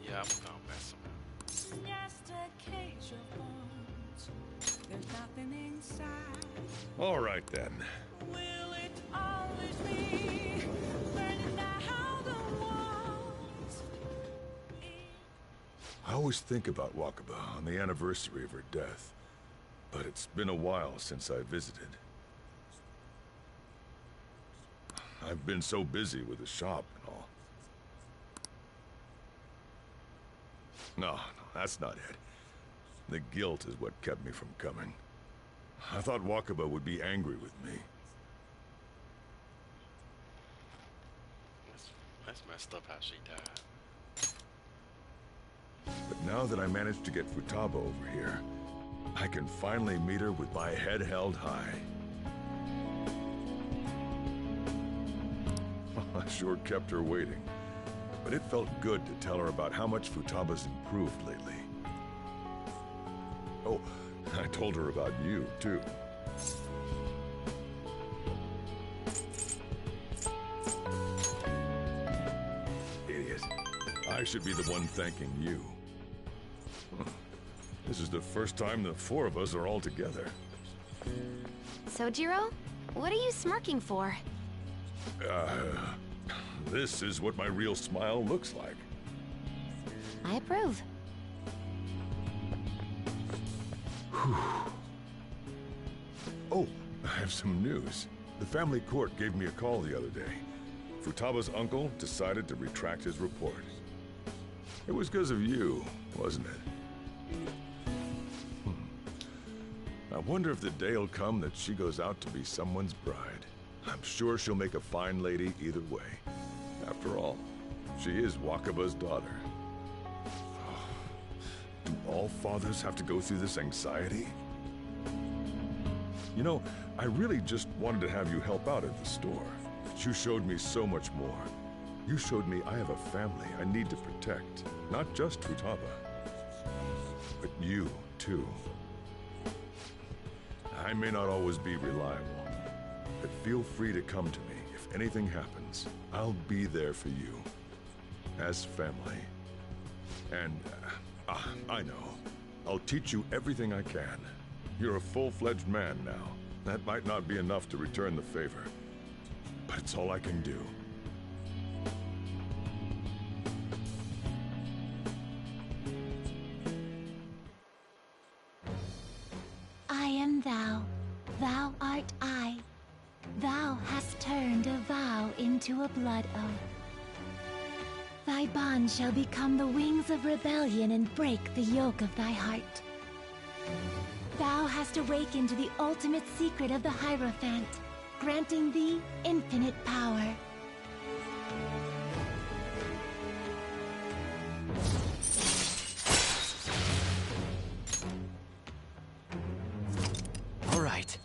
Yeah, I'm gonna mess him All right, then. Will it always be burning down the walls? I always think about Wakaba on the anniversary of her death, but it's been a while since I visited. I've been so busy with the shop and all. No, that's not it. The guilt is what kept me from coming. I thought Wakaba would be angry with me. That's messed up how she died. But now that I managed to get Futaba over here, I can finally meet her with my head held high. I sure kept her waiting, but it felt good to tell her about how much Futaba's improved lately. Oh, I told her about you, too. Idiot. I should be the one thanking you. This is the first time the four of us are all together. Sojiro, what are you smirking for? This is what my real smile looks like. I approve. Oh, I have some news. The family court gave me a call the other day. Futaba's uncle decided to retract his report. It was because of you, wasn't it? I wonder if the day'll come that she goes out to be someone's bride. I'm sure she'll make a fine lady either way. After all, she is Wakaba's daughter. Do all fathers have to go through this anxiety? You know, I really just wanted to have you help out at the store. But you showed me so much more. You showed me I have a family I need to protect. Not just Futaba, but you, too. I may not always be reliable, but feel free to come to me if anything happens. I'll be there for you, as family. And, I know. I'll teach you everything I can. You're a full-fledged man now. That might not be enough to return the favor, but it's all I can do. I am thou, thou art I. Thou hast turned a vow into a blood oath. Thy bond shall become the wings of rebellion and break the yoke of thy heart. Thou hast awakened to the ultimate secret of the Hierophant, granting thee infinite power. All right.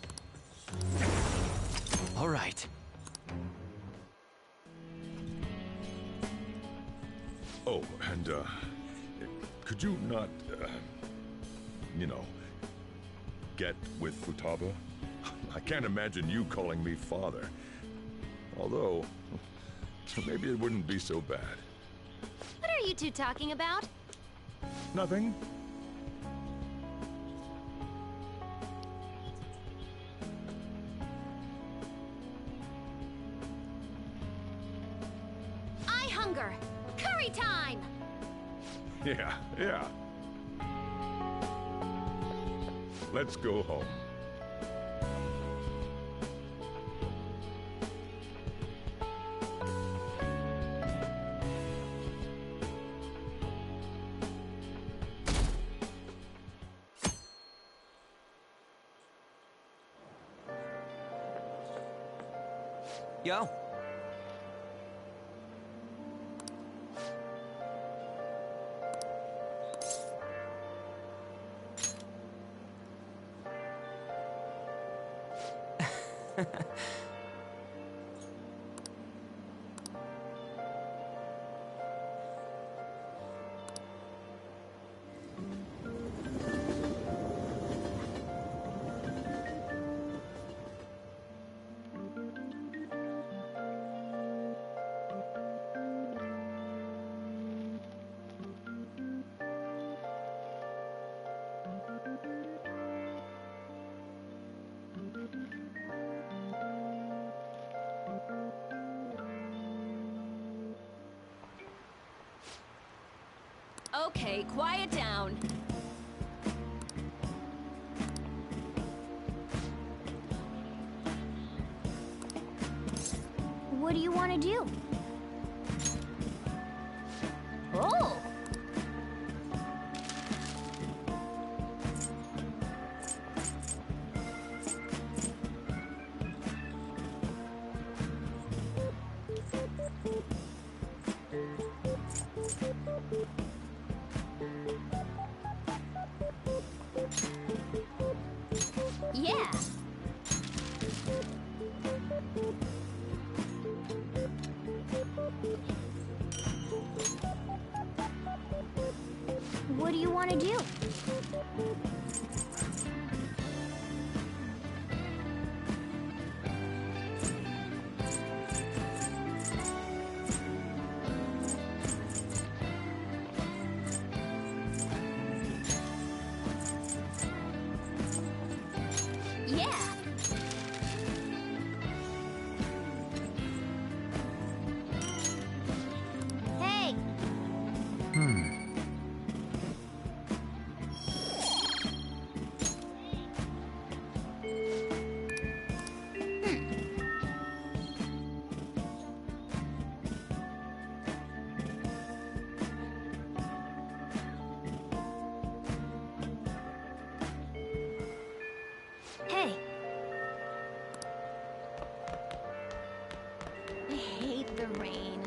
All right. Oh, and, could you not, you know, get with Futaba? I can't imagine you calling me father. Although, maybe it wouldn't be so bad. What are you two talking about? Nothing. I hunger! Curry time! Yeah, yeah. Let's go home. Yo. Okay, quiet down. What do you want to do? Oh! Yeah! What do you want to do? Yeah! Hey! Hey! I hate the rain.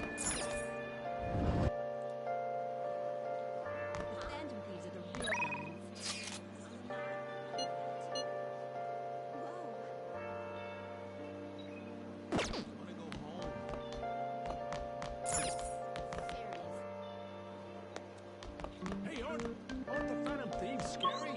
Phantom thieves are the real villains. Hey, aren't the Phantom Thieves scary?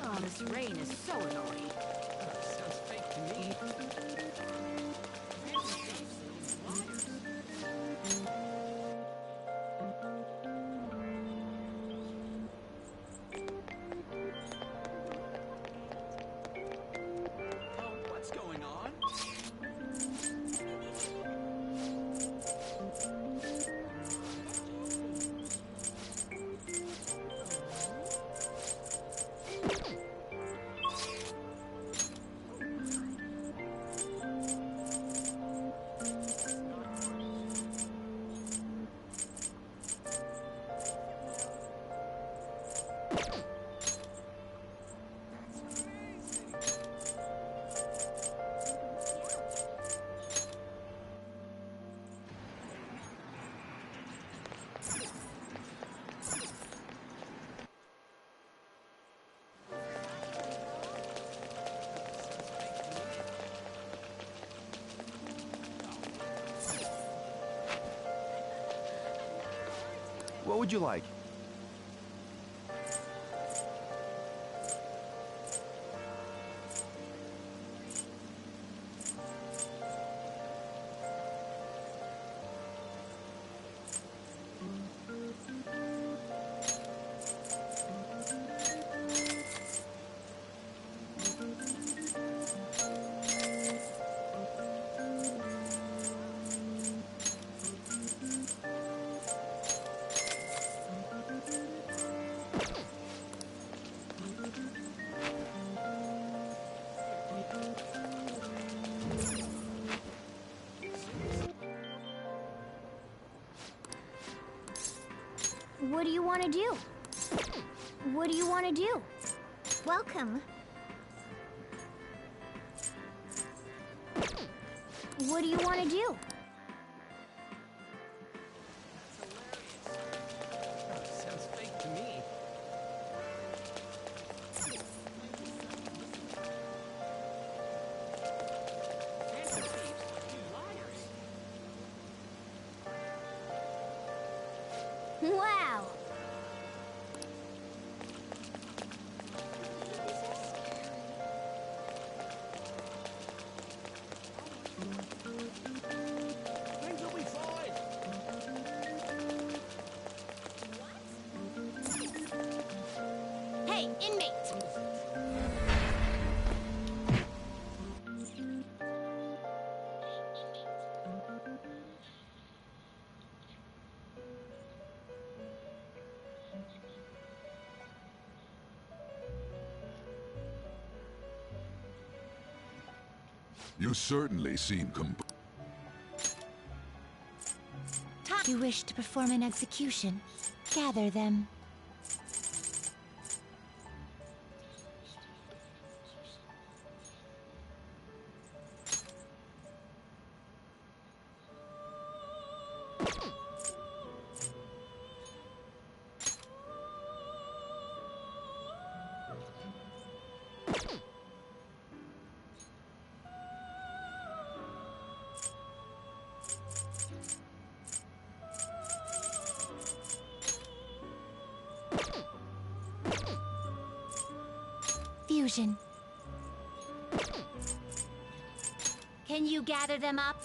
Oh, this rain is so annoying. Sounds fake to me. Oh, what's going on? What would you like? What do you want to do? What do you want to do? Welcome. What do you want to do? Sounds fake to me. Phantom thieves, you liars. Wow. Things will be fine. Hey, inmate! You certainly seem You wish to perform an execution. Gather them. Fusion. Can you gather them up?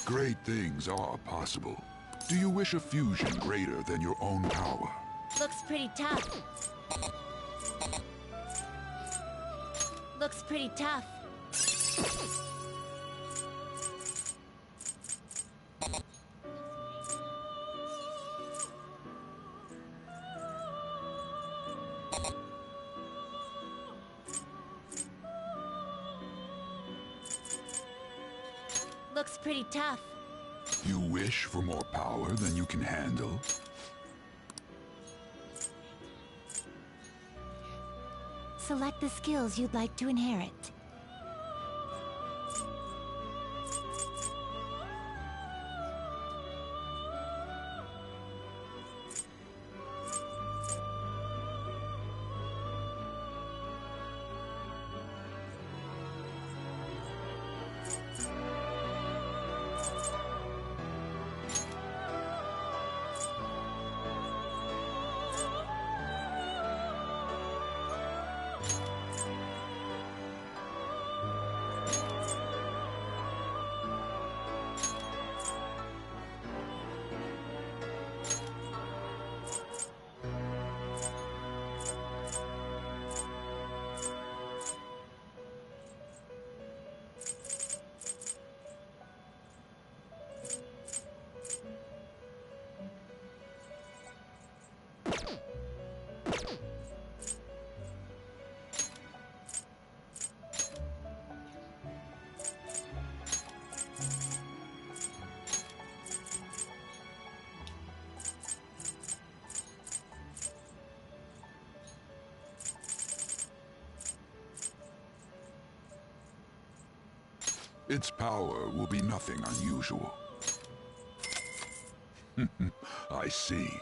Great things are possible. Do you wish a fusion greater than your own power? Looks pretty tough. Looks pretty tough. Looks pretty tough. You wish for more power than you can handle? Select the skills you'd like to inherit. Its power will be nothing unusual. I see.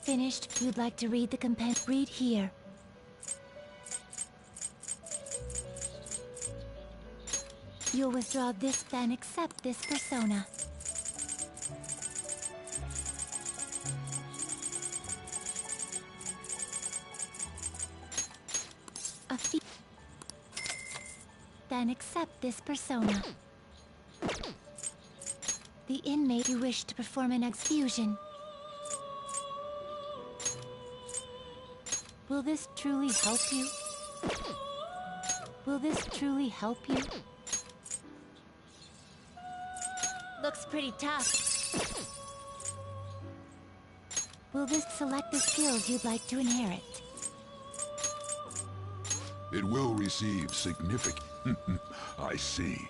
finished, you'd like to read the compendium. Read here. You'll withdraw this, then accept this persona. A fee. Then accept this persona. The inmate you wish to perform an exfusion. Will this truly help you? Will this truly help you? Looks pretty tough. Will this select the skills you'd like to inherit? It will receive significant... I see.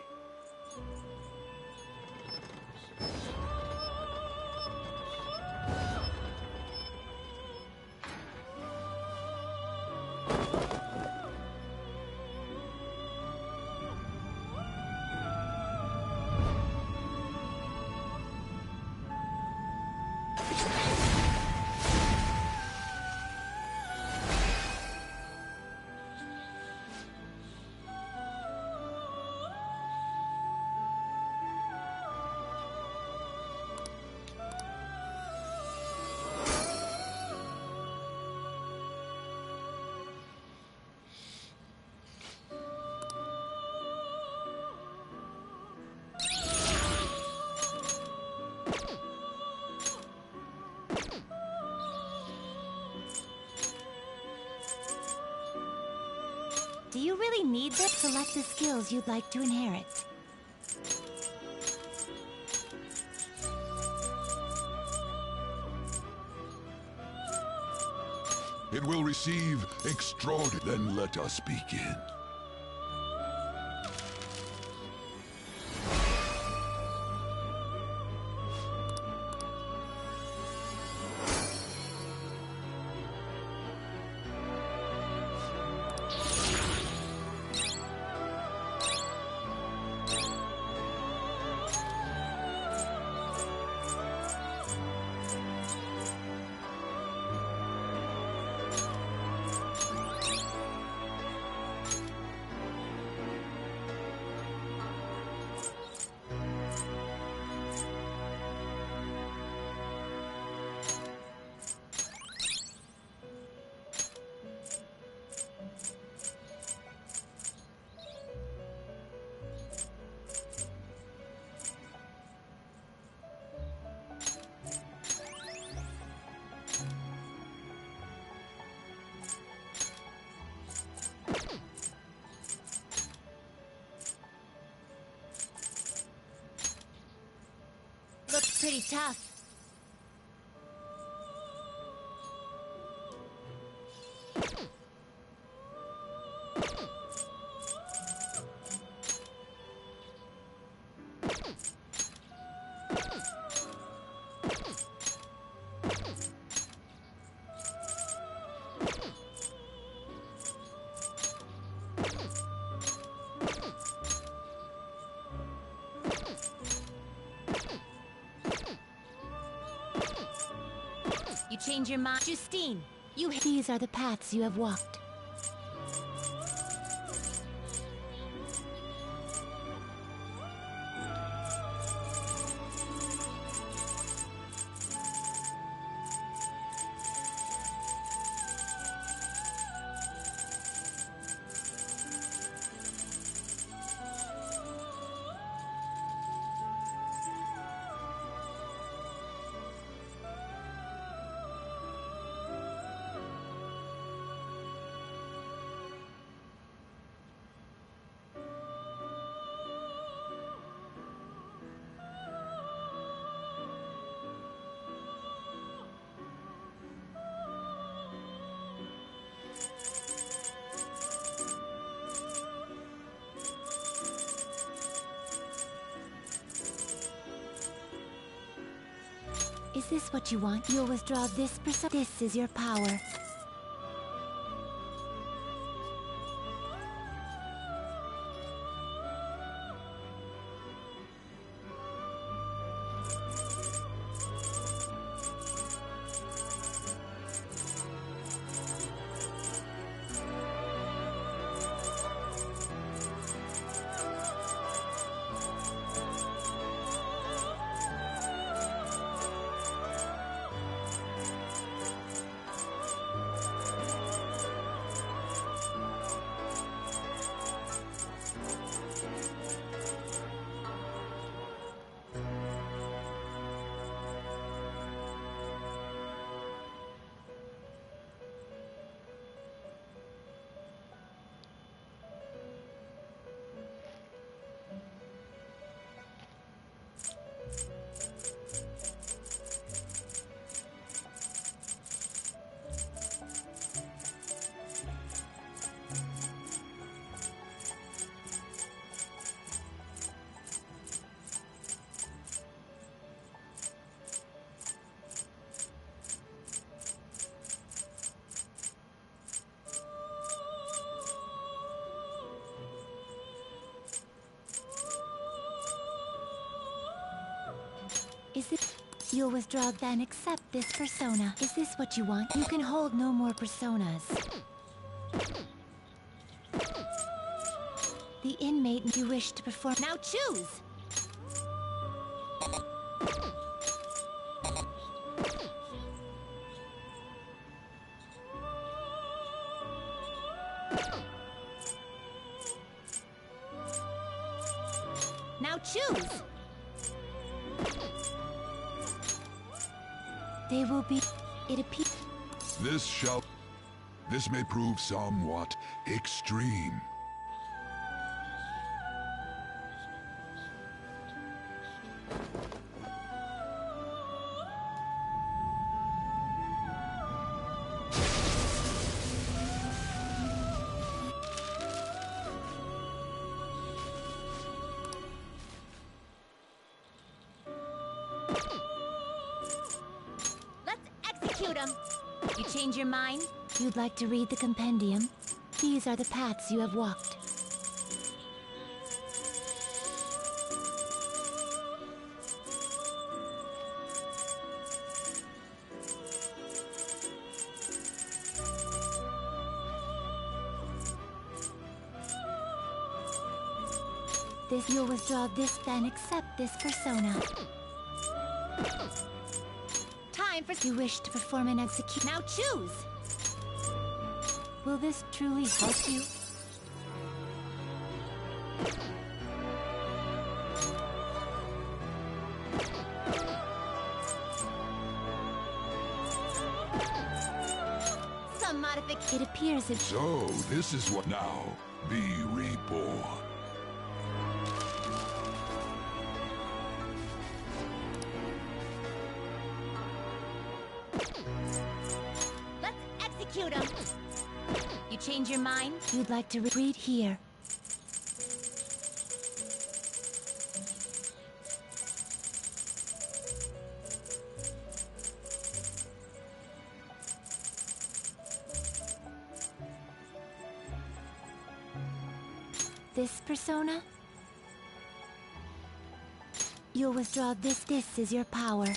Do you really need this? Select the skills you'd like to inherit. It will receive extraordinary... Then let us begin. Looks pretty tough. You change your mind. Justine, These are the paths you have walked. Is this what you want? You'll withdraw this persona. This is your power. Is this... You'll withdraw, then accept this persona. Is this what you want? You can hold no more personas. The inmate you wish to perform... Now choose! Now choose! They will be... It appears... This may prove somewhat extreme. You change your mind? You'd like to read the compendium? These are the paths you have walked. This you'll withdraw this, then accept this persona. Time for you wish to perform an execute. Now choose! Will this truly help you? Some modification. It appears it... So, this is what now. Be reborn. Execute him! You change your mind? You'd like to read here. This persona? You'll withdraw this. This is your power.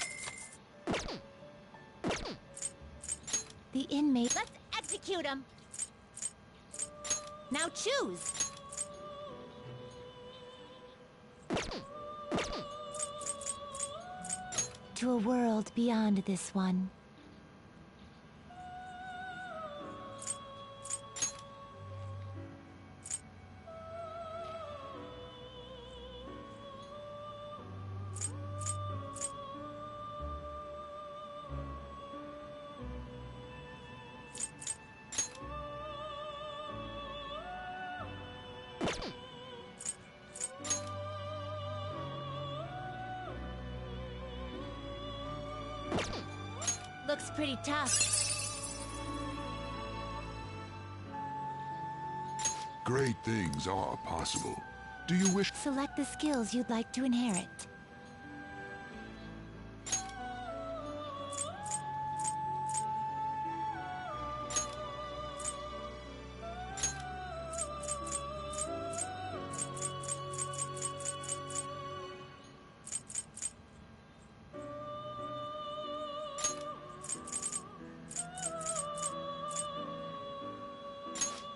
The inmate... Let's execute him! Now choose! To a world beyond this one. Looks pretty tough. Great things are possible. Do you wish... Select the skills you'd like to inherit.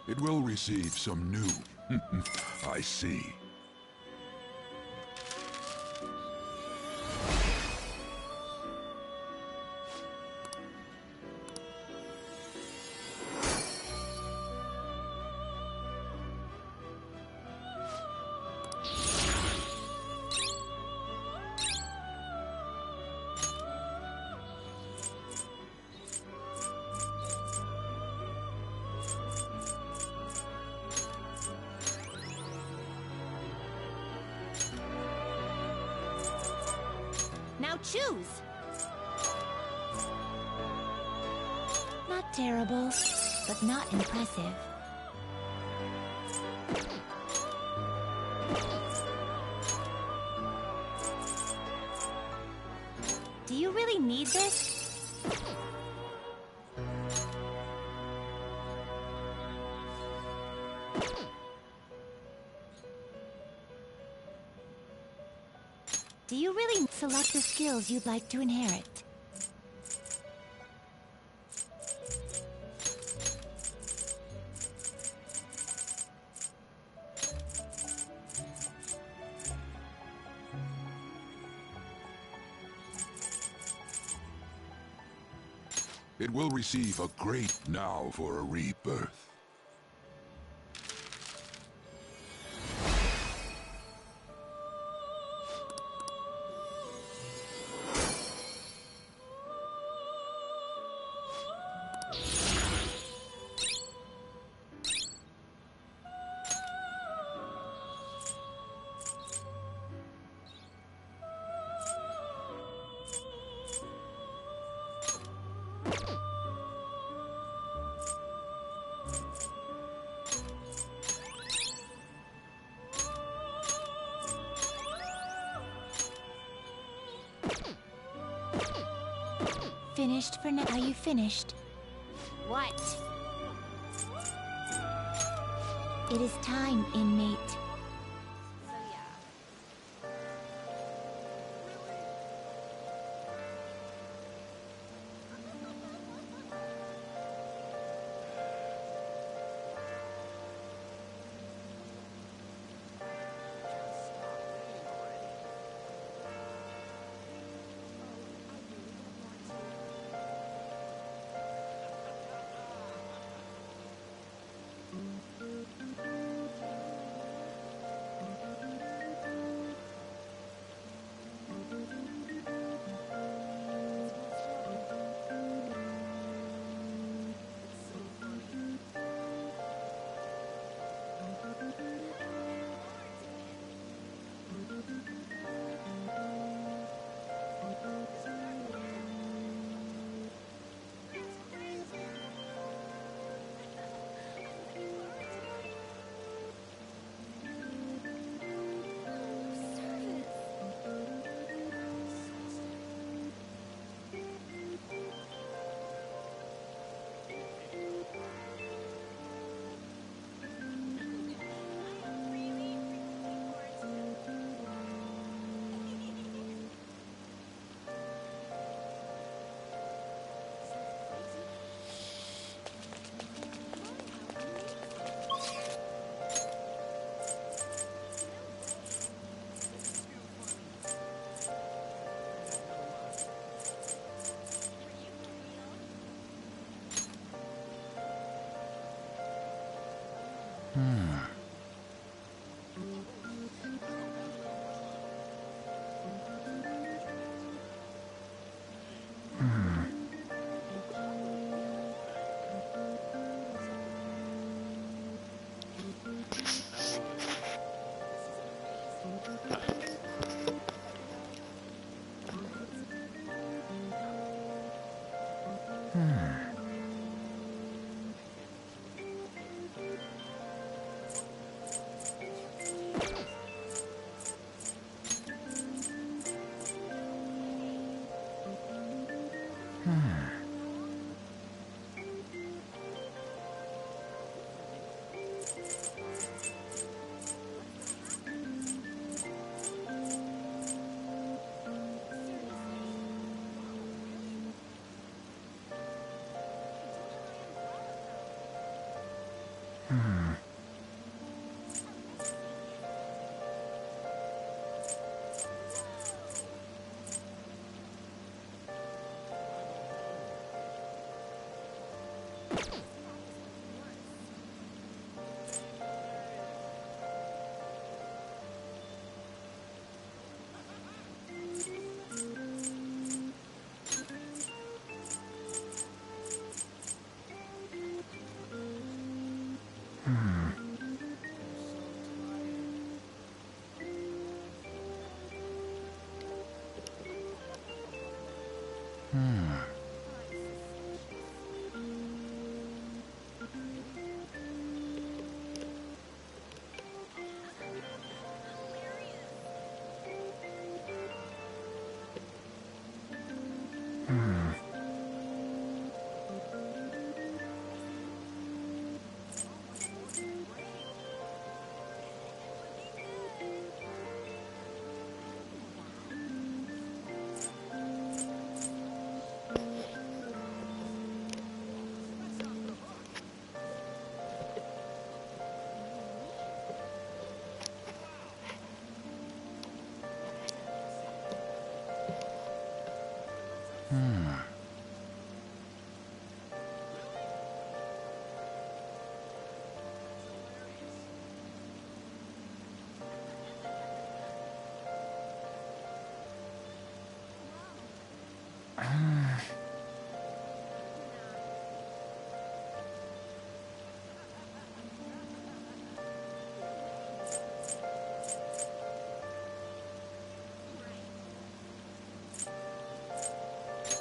It will receive some new... I see. Now choose! Not terrible, but not impressive. Do you really need this? Do you really select the skills you'd like to inherit? It will receive a great now for a rebirth. Finished for now. Are you finished? What? It is time, inmate. So yeah.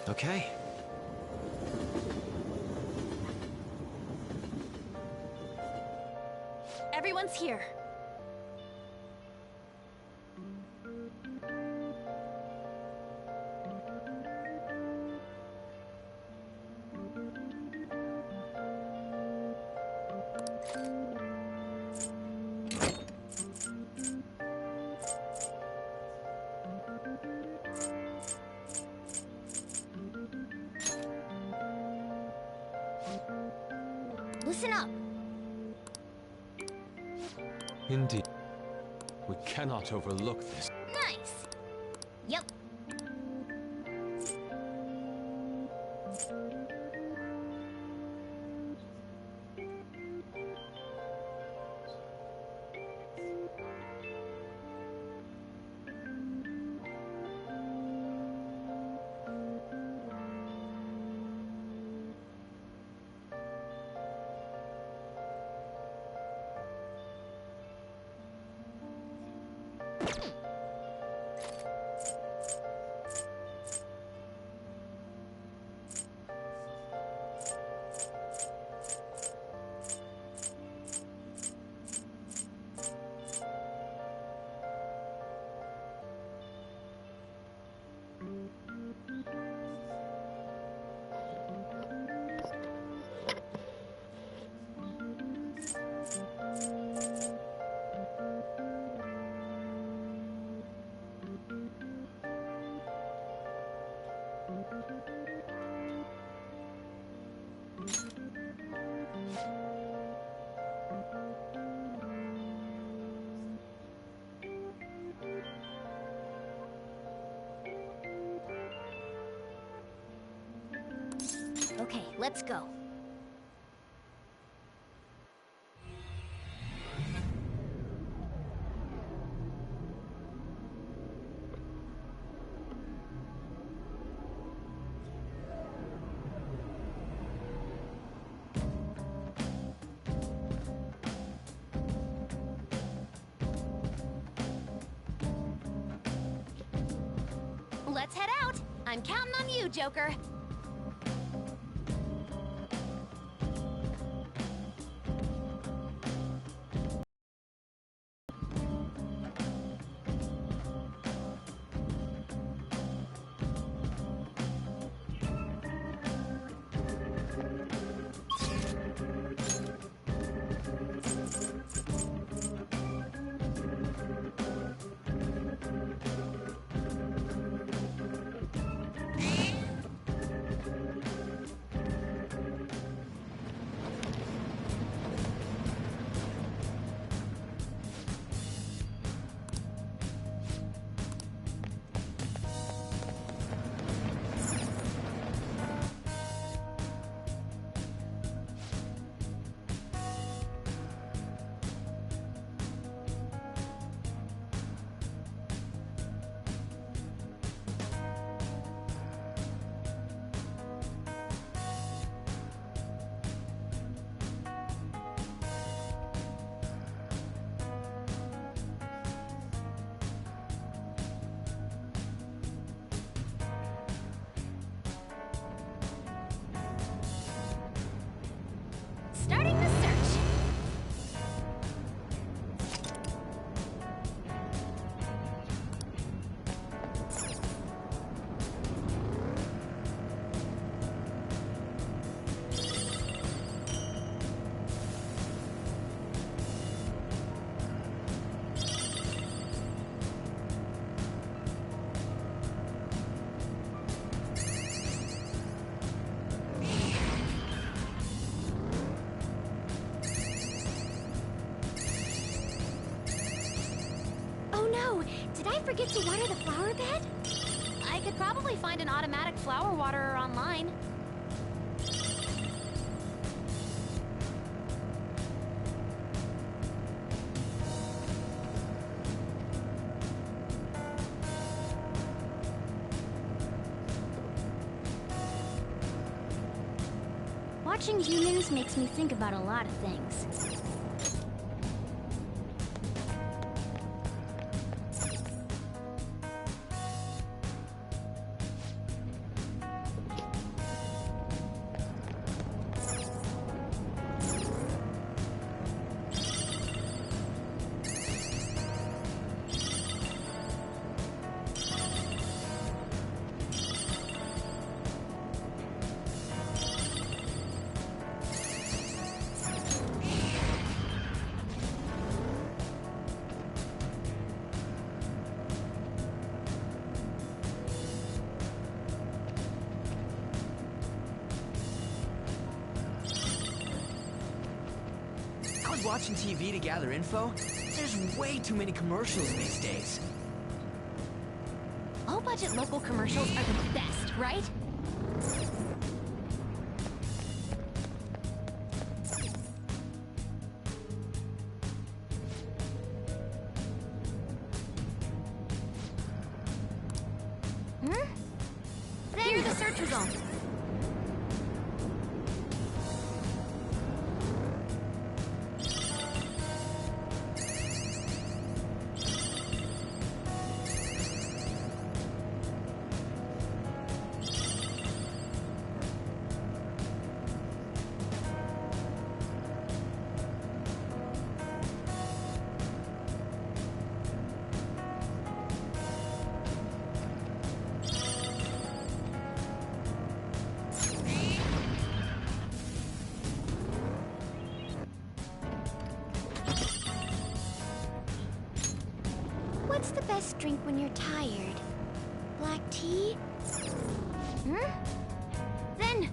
Okay. Everyone's here. Listen up. Indeed. We cannot overlook this. Nice. Yep. Okay, let's go. Let's head out. I'm counting on you, Joker. Starting the search. Oh no! Did I forget to water the flower bed? I could probably find an automatic flower waterer online. Watching humans makes me think about a lot of things. Watching TV to gather info? There's way too many commercials these days. Low-budget local commercials are the best, right? Here are the search results. What's the best drink when you're tired? Black tea? Then...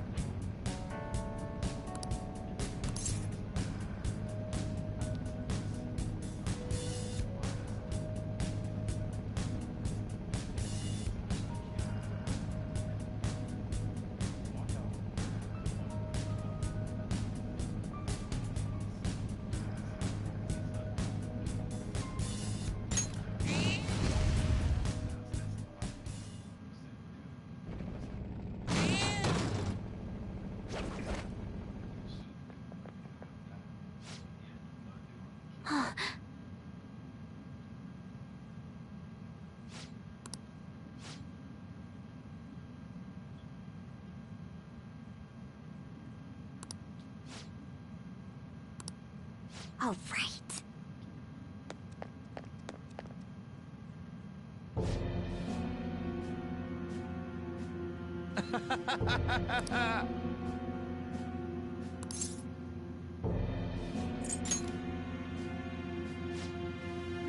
All right.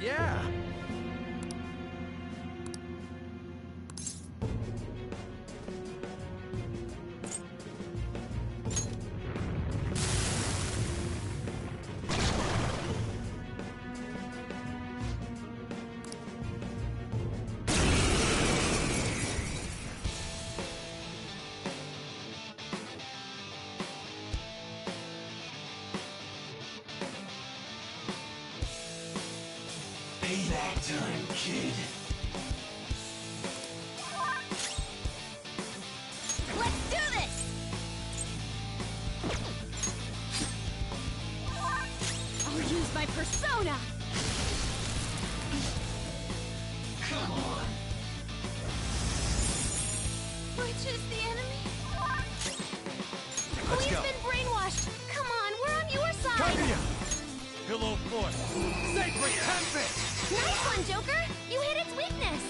Yeah. Payback time, kid. Let's do this! I'll use my persona! Come on. Which is the enemy? Let's We've go. been brainwashed! Come on, we're on your side! Pillow Force. Sacred Tempest! Nice one, Joker! You hit its weakness!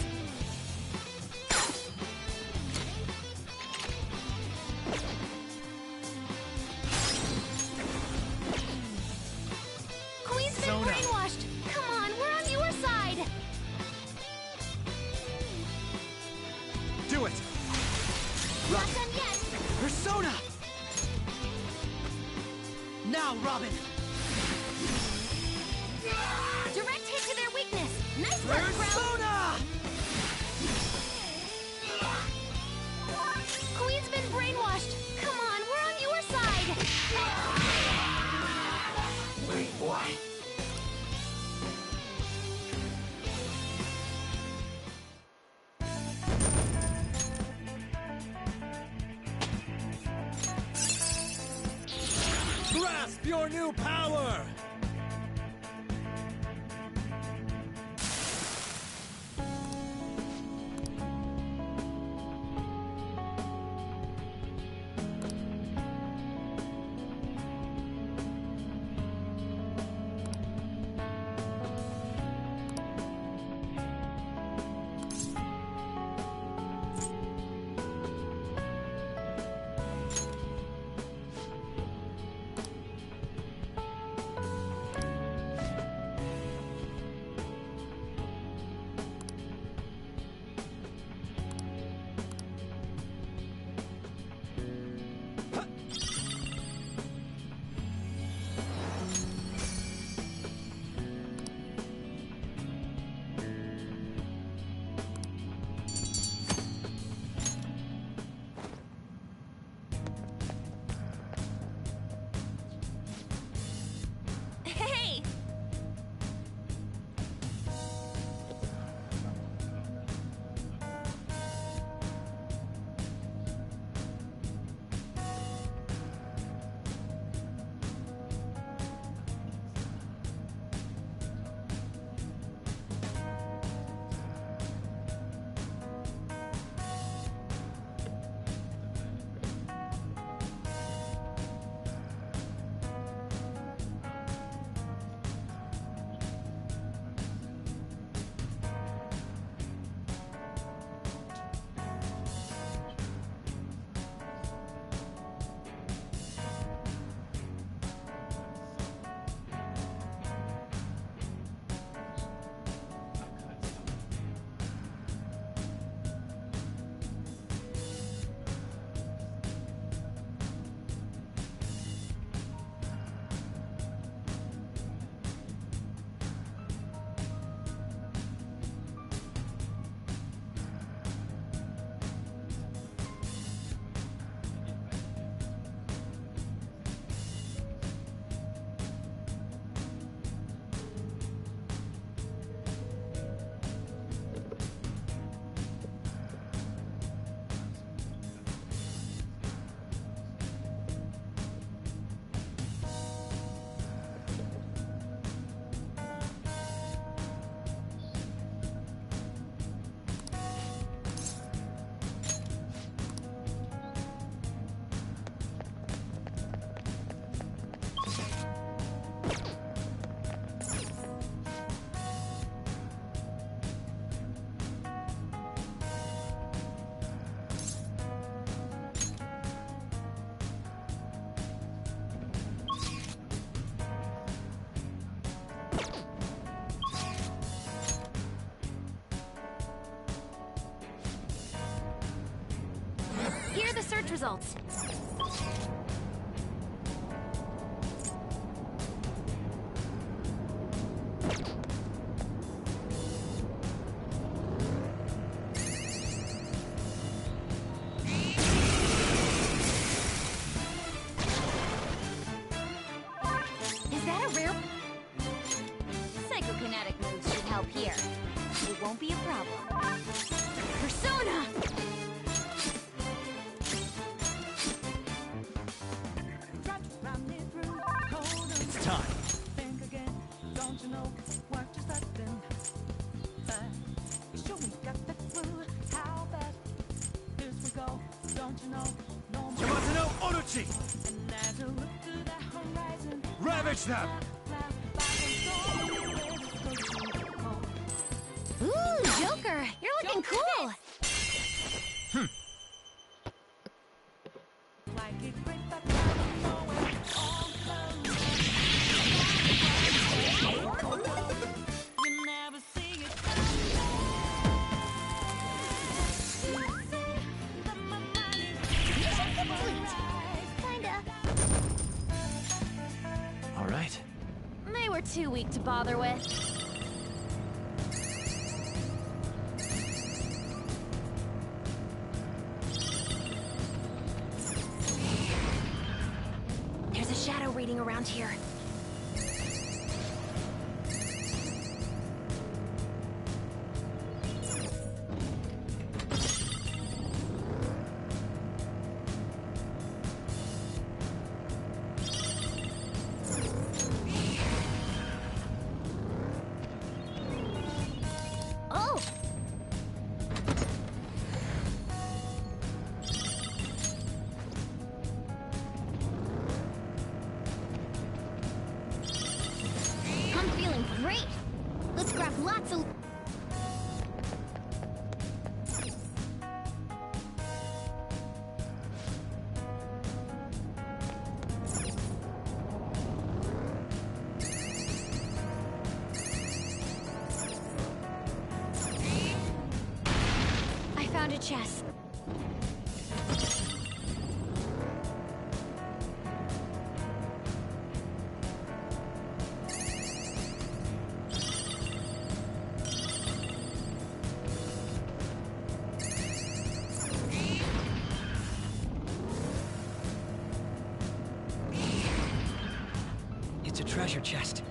Queen's been Zona. brainwashed! Come on, we're on your side! Do it! Not done yet! Persona! Now, Robin! Direct hit to their weakness! Nice work, Crow! Persona! Grasp your new power! Hey! Here are the search results. Is that a rare? Psychokinetic moves should help here. It won't be a problem. Persona! It's time. Yamato Orochi! Ravage them! Ooh, Joker! You're looking cool! All right. They were too weak to bother with. There's a shadow reading around here. found a chest. It's a treasure chest.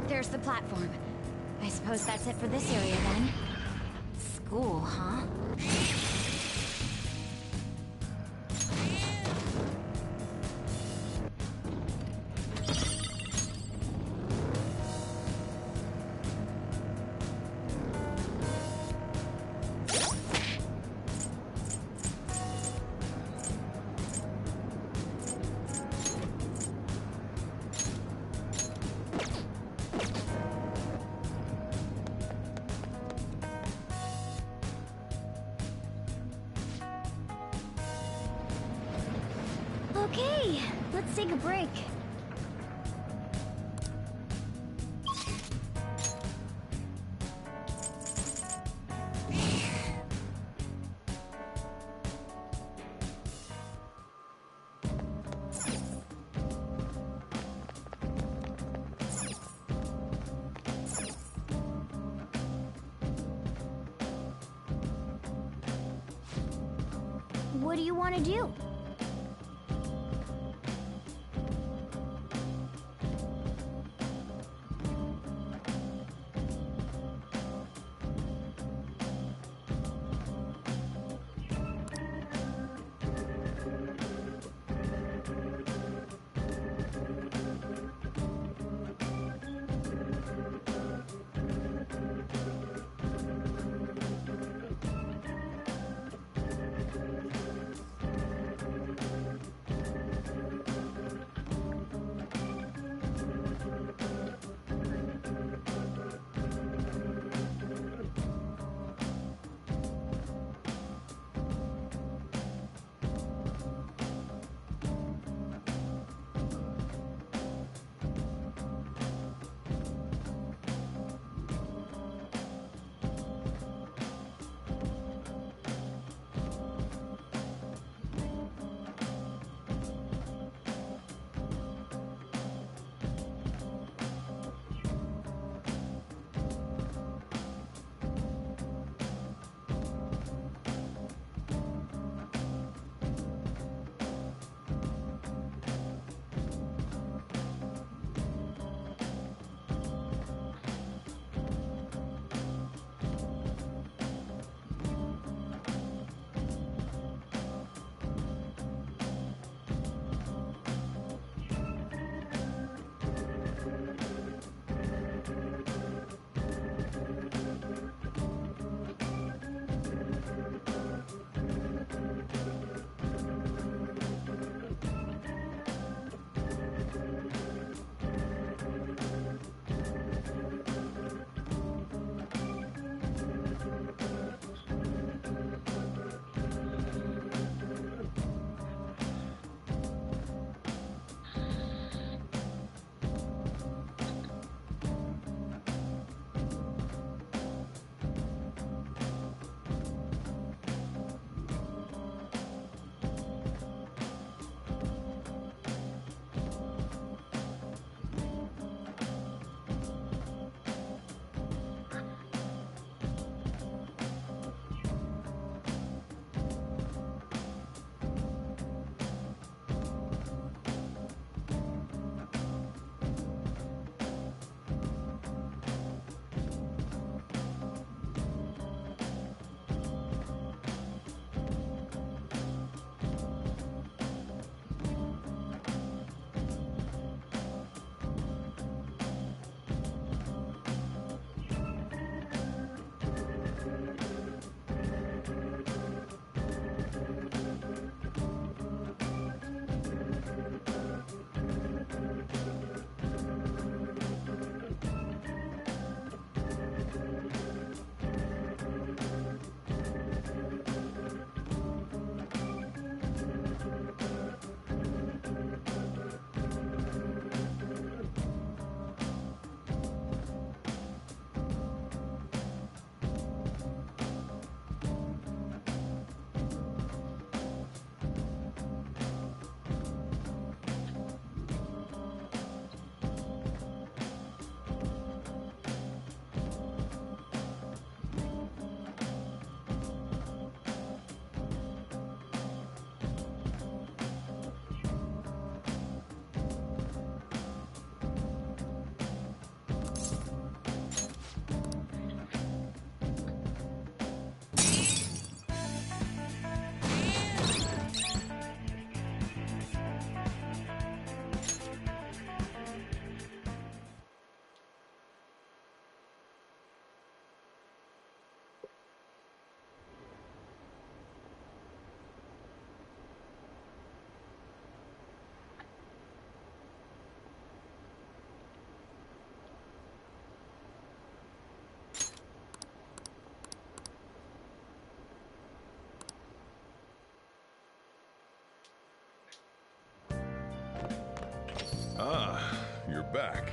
There's the platform. I suppose that's it for this area then. School, huh? Okay, let's take a break. What do you want to do? Ah, you're back.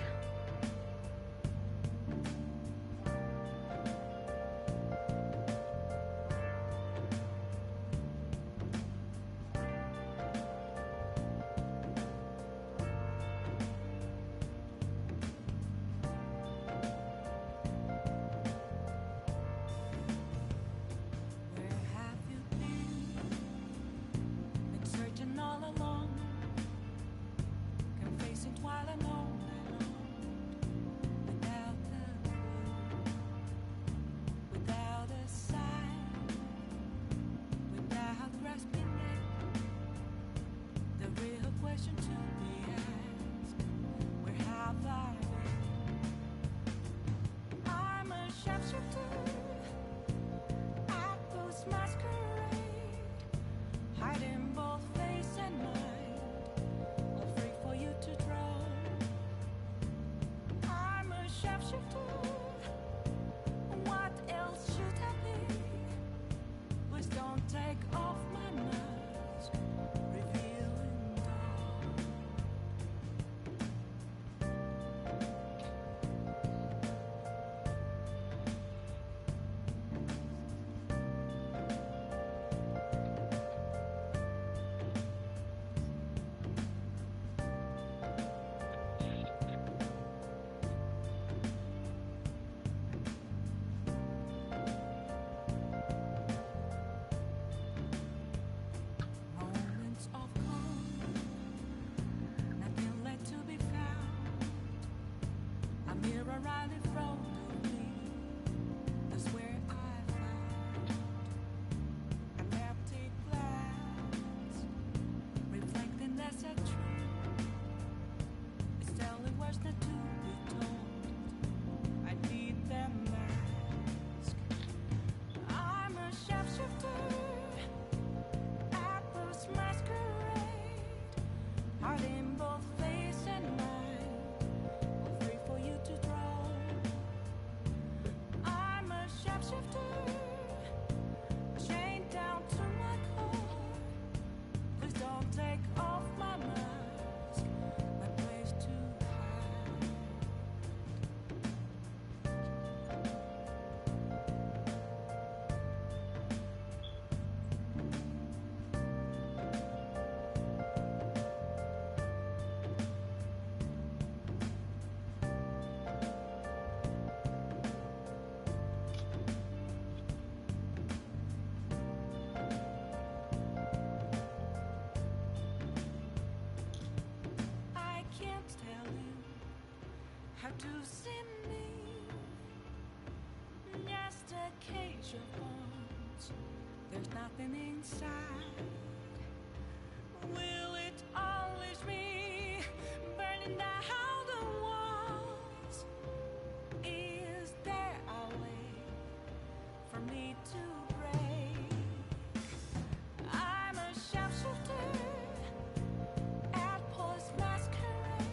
To see me, just a cage of bones. There's nothing inside. Will it always be burning down the walls? Is there a way for me to break? I'm a sharpshooter at post masquerade,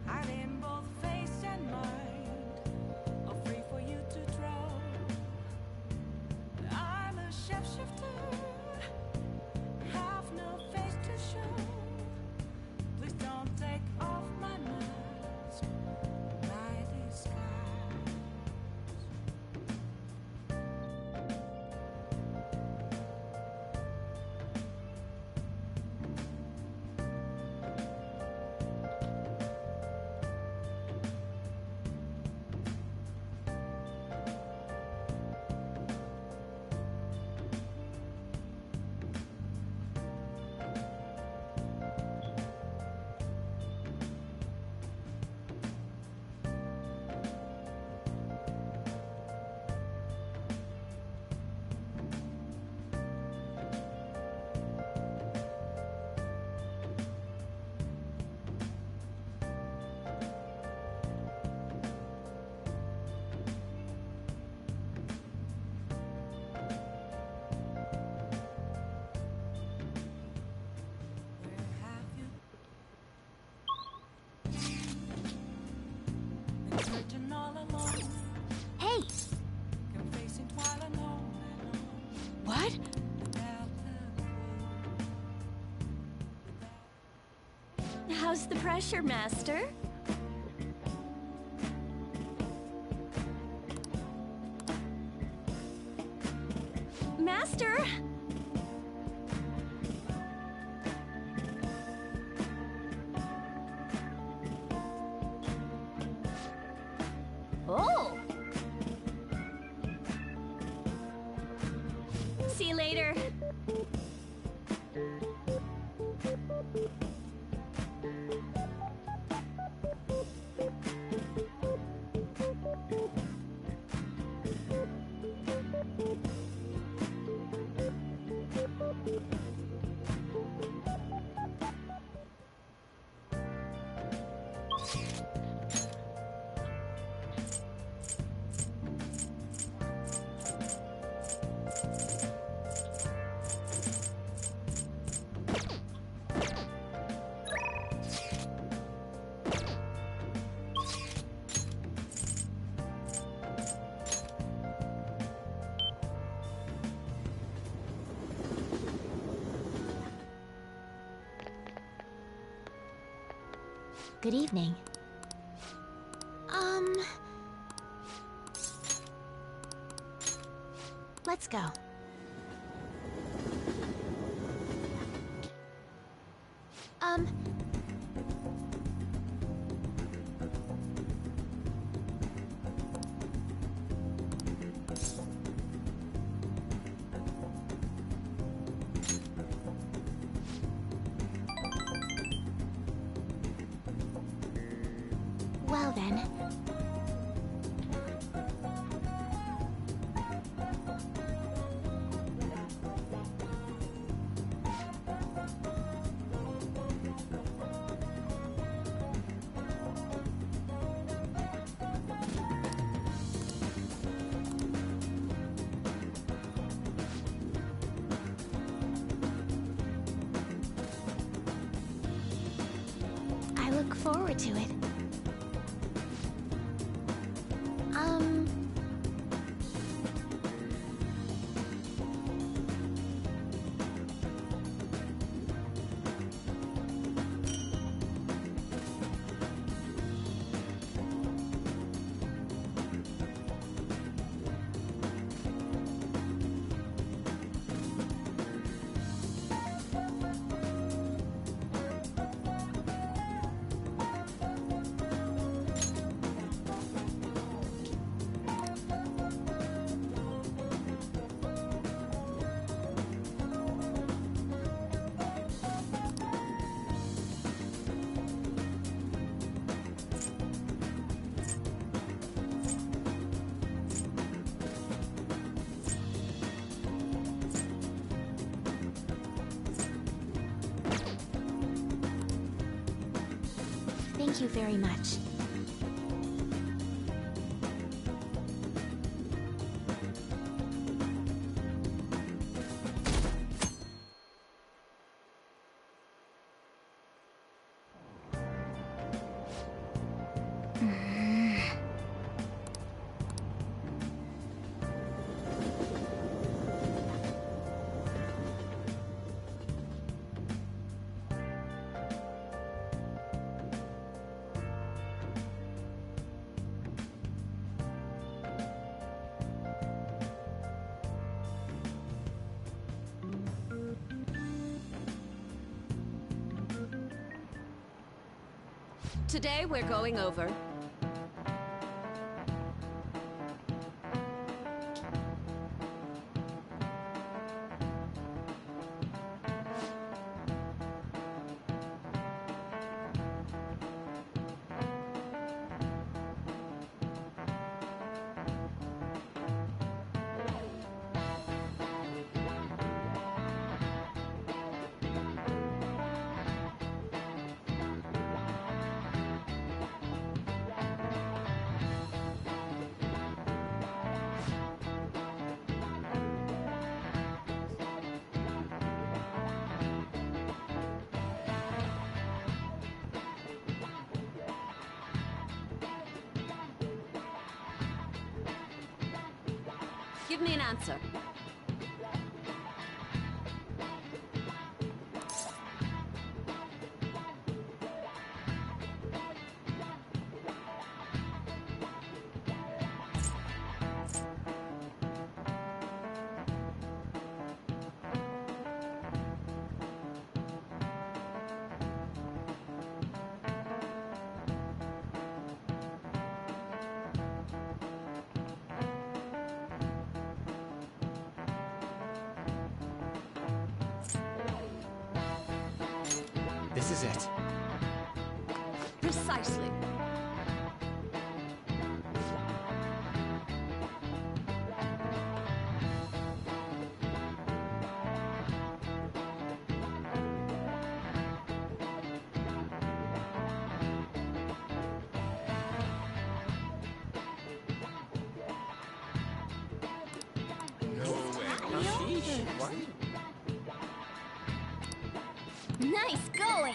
hiding both face and mind, all free for you to draw. I'm a shapeshifter, How's the pressure, Master? Master! Oh! See you later. Good evening. Let's go. Well then. I look forward to it. Thank you very much. Today we're going over Give me an answer. This is it. Precisely. Nice going!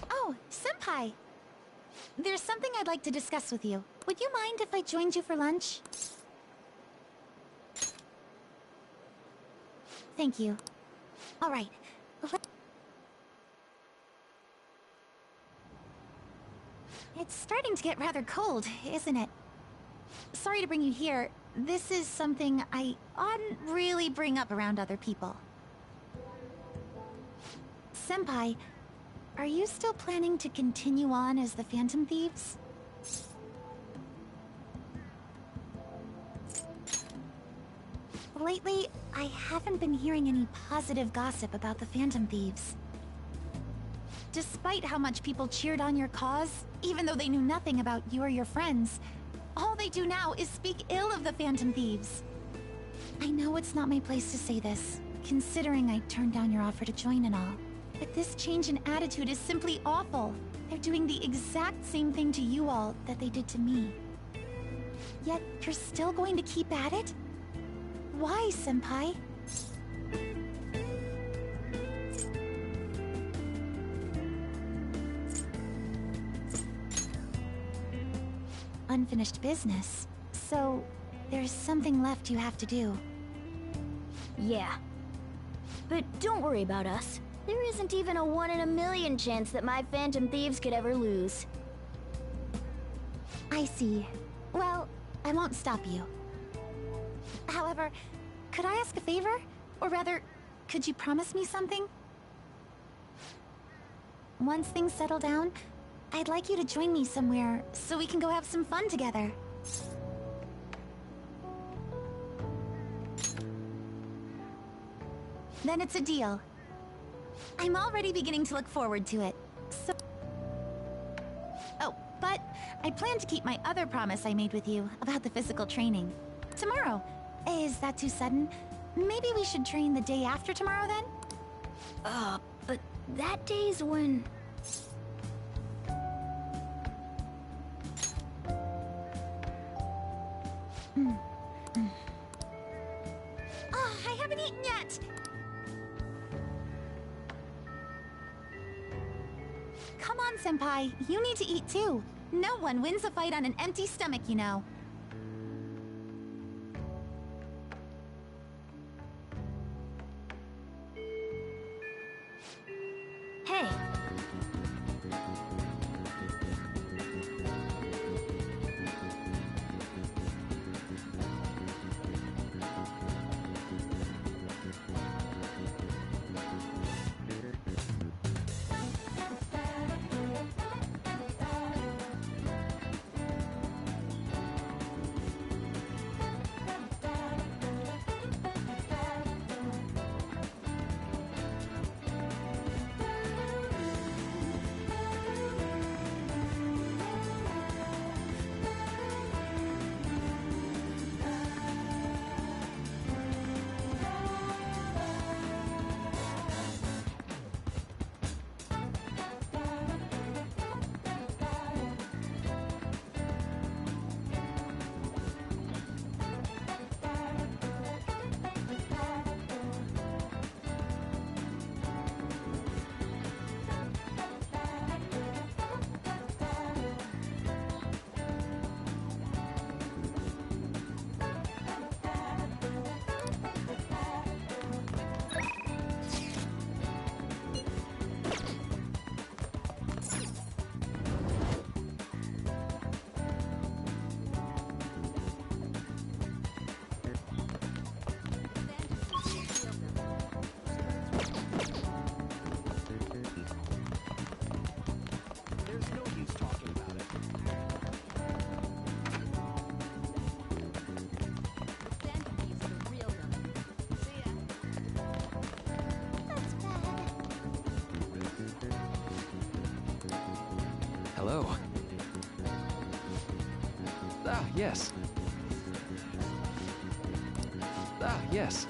Oh, Senpai! There's something I'd like to discuss with you. Would you mind if I joined you for lunch? Thank you. All right. It's starting to get rather cold, isn't it? Sorry to bring you here. This is something I oughtn't really bring up around other people. Senpai, are you still planning to continue on as the Phantom Thieves? Lately, I haven't been hearing any positive gossip about the Phantom Thieves. Despite how much people cheered on your cause, even though they knew nothing about you or your friends, all they do now is speak ill of the Phantom Thieves. I know it's not my place to say this, considering I turned down your offer to join and all. But this change in attitude is simply awful. They're doing the exact same thing to you all that they did to me. Yet, you're still going to keep at it? Why, Senpai? Unfinished business. So, there's something left you have to do. Yeah. But don't worry about us. There isn't even a 1 in a million chance that my Phantom Thieves could ever lose. I see. Well, I won't stop you. However, could I ask a favor? Or rather, could you promise me something? Once things settle down, I'd like you to join me somewhere so we can go have some fun together. Then it's a deal. I'm already beginning to look forward to it, so... Oh, but I plan to keep my other promise I made with you about the physical training. Tomorrow. Is that too sudden? Maybe we should train the day after tomorrow then? But that day's when... Oh, I haven't eaten yet! Come on, Senpai. You need to eat too. No one wins a fight on an empty stomach, you know. Hey. Hello. Ah, yes. Ah, yes.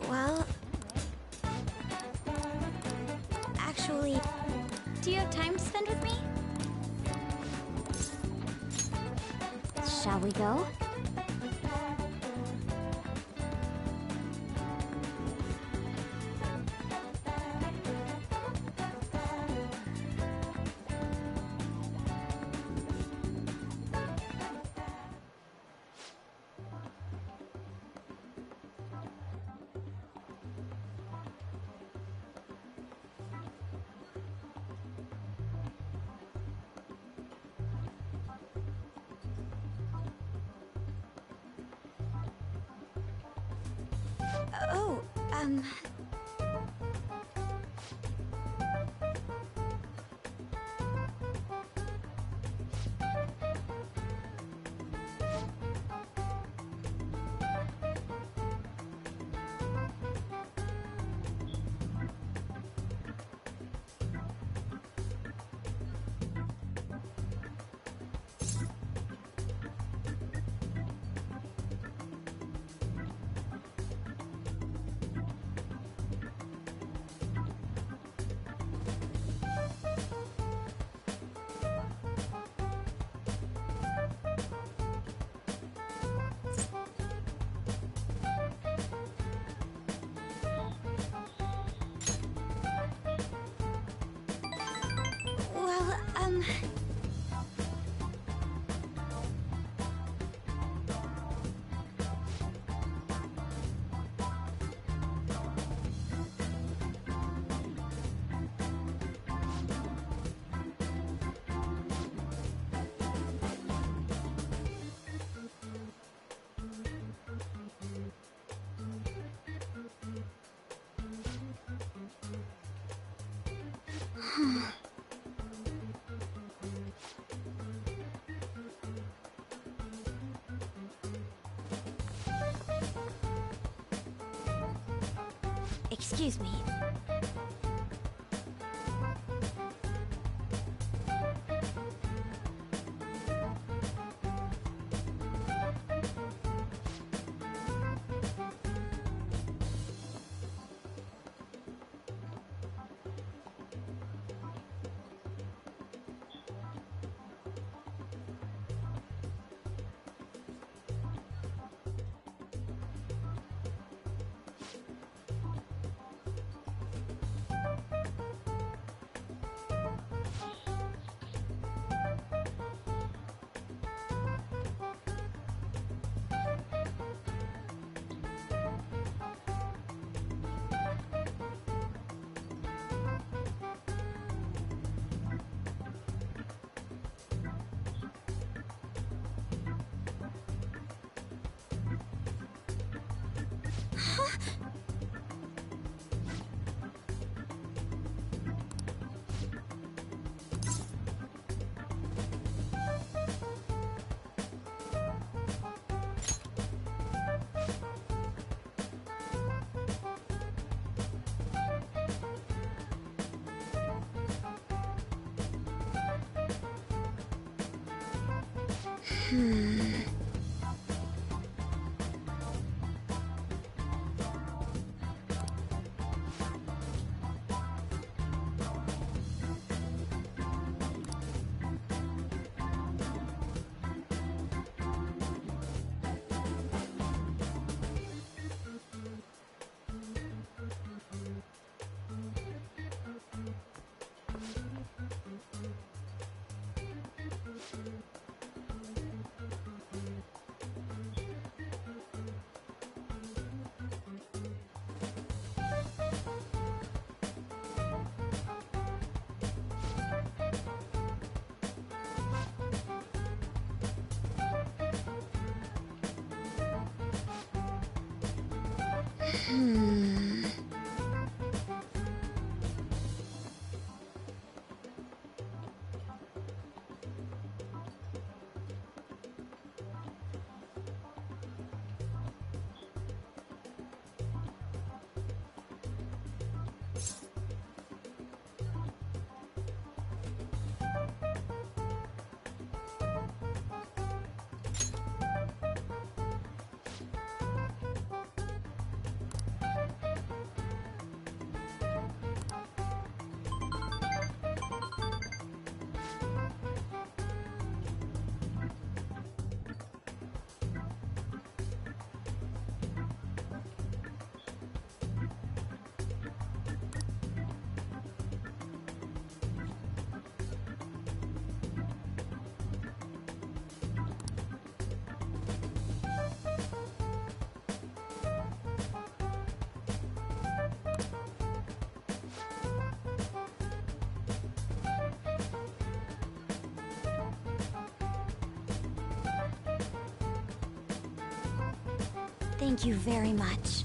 Well... Actually, do you have time to spend with me? Shall we go? Oh, well, excuse me. Thank you very much.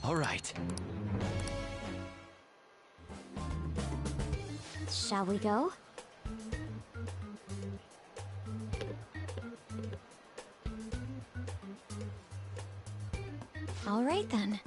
All right. Shall we go? All right then.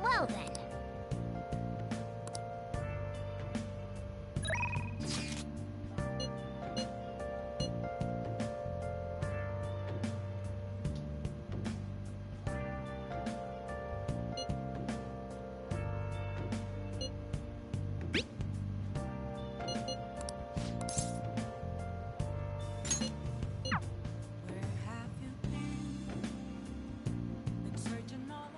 Well then. Where have you been searching all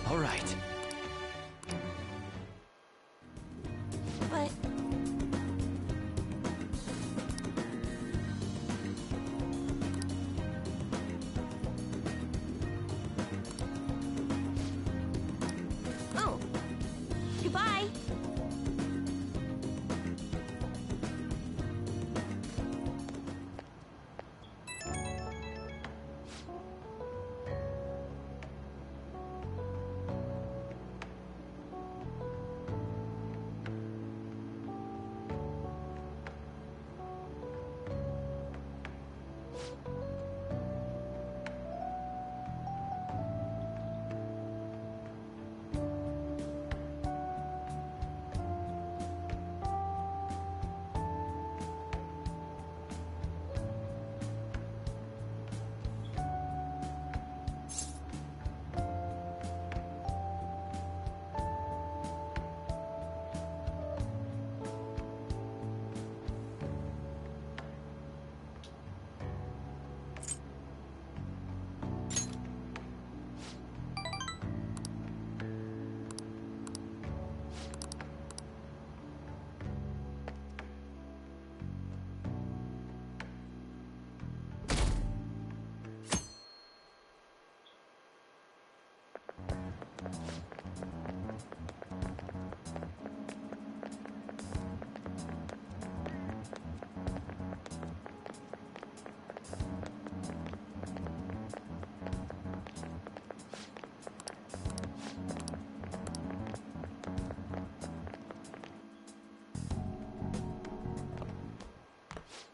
All right. But... Oh. Goodbye.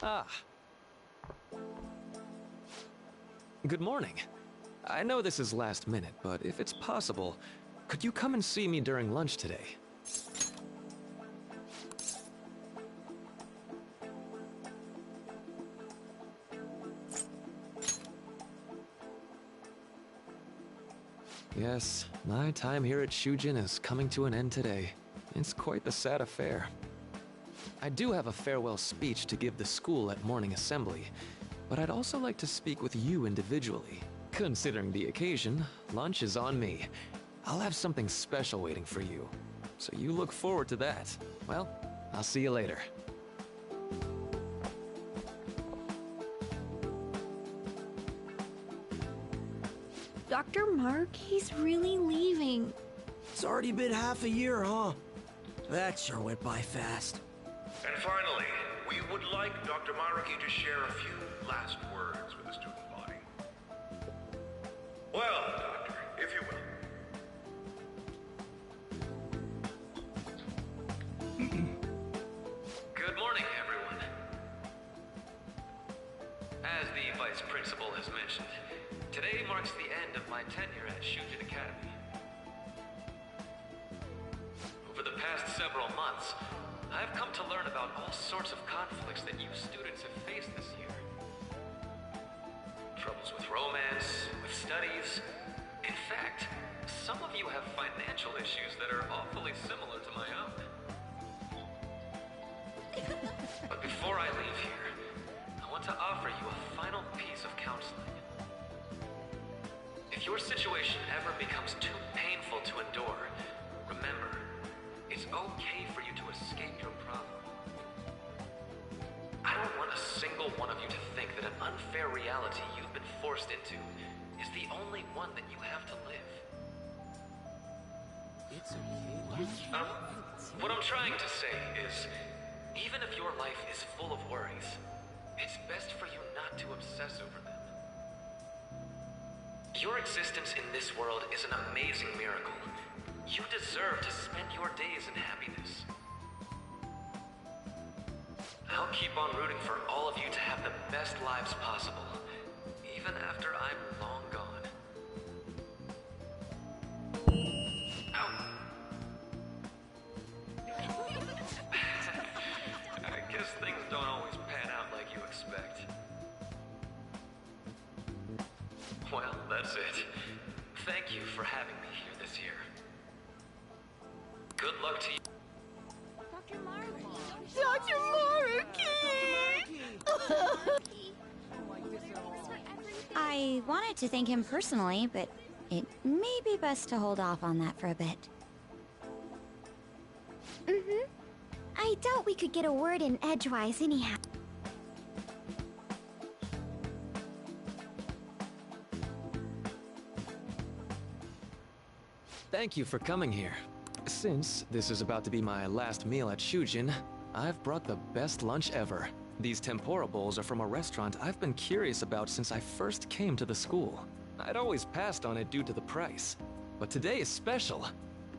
Ah. Good morning. I know this is last minute, but if it's possible, could you come and see me during lunch today? Yes, my time here at Shujin is coming to an end today. It's quite the sad affair. I do have a farewell speech to give the school at morning assembly, but I'd also like to speak with you individually. Considering the occasion, lunch is on me. I'll have something special waiting for you, so you look forward to that. Well, I'll see you later. Dr. Maruki's really leaving. It's already been half a year, huh? That sure went by fast. And finally, we would like Dr. Maruki to share a few last words with the student body. Well, Doctor, if you will. Good morning, everyone. As the Vice Principal has mentioned, today marks the end of my tenure at Shujin Academy. Over the past several months, I've come to learn about all sorts of conflicts that you students have faced this year. Troubles with romance, with studies. In fact, some of you have financial issues that are awfully similar to my own. But before I leave here, I want to offer you a final piece of counseling. If your situation ever becomes too painful to endure, remember, it's okay for you to escape your problem. I don't want a single one of you to think that an unfair reality you've been forced into is the only one that you have to live. It's okay. What I'm trying to say is, even if your life is full of worries, it's best for you not to obsess over them. Your existence in this world is an amazing miracle. You deserve to spend your days in happiness. I'll keep on rooting for all of you to have the best lives possible, even after I'm long gone. Ow. I guess things don't always pan out like you expect. Well, that's it. Thank you for having me here this year. Good luck to you. Dr. Maruki! I wanted to thank him personally, but it may be best to hold off on that for a bit. I doubt we could get a word in edgewise anyhow. Thank you for coming here. Since this is about to be my last meal at Shujin, I've brought the best lunch ever. These tempura bowls are from a restaurant I've been curious about since I first came to the school. I'd always passed on it due to the price, but today is special.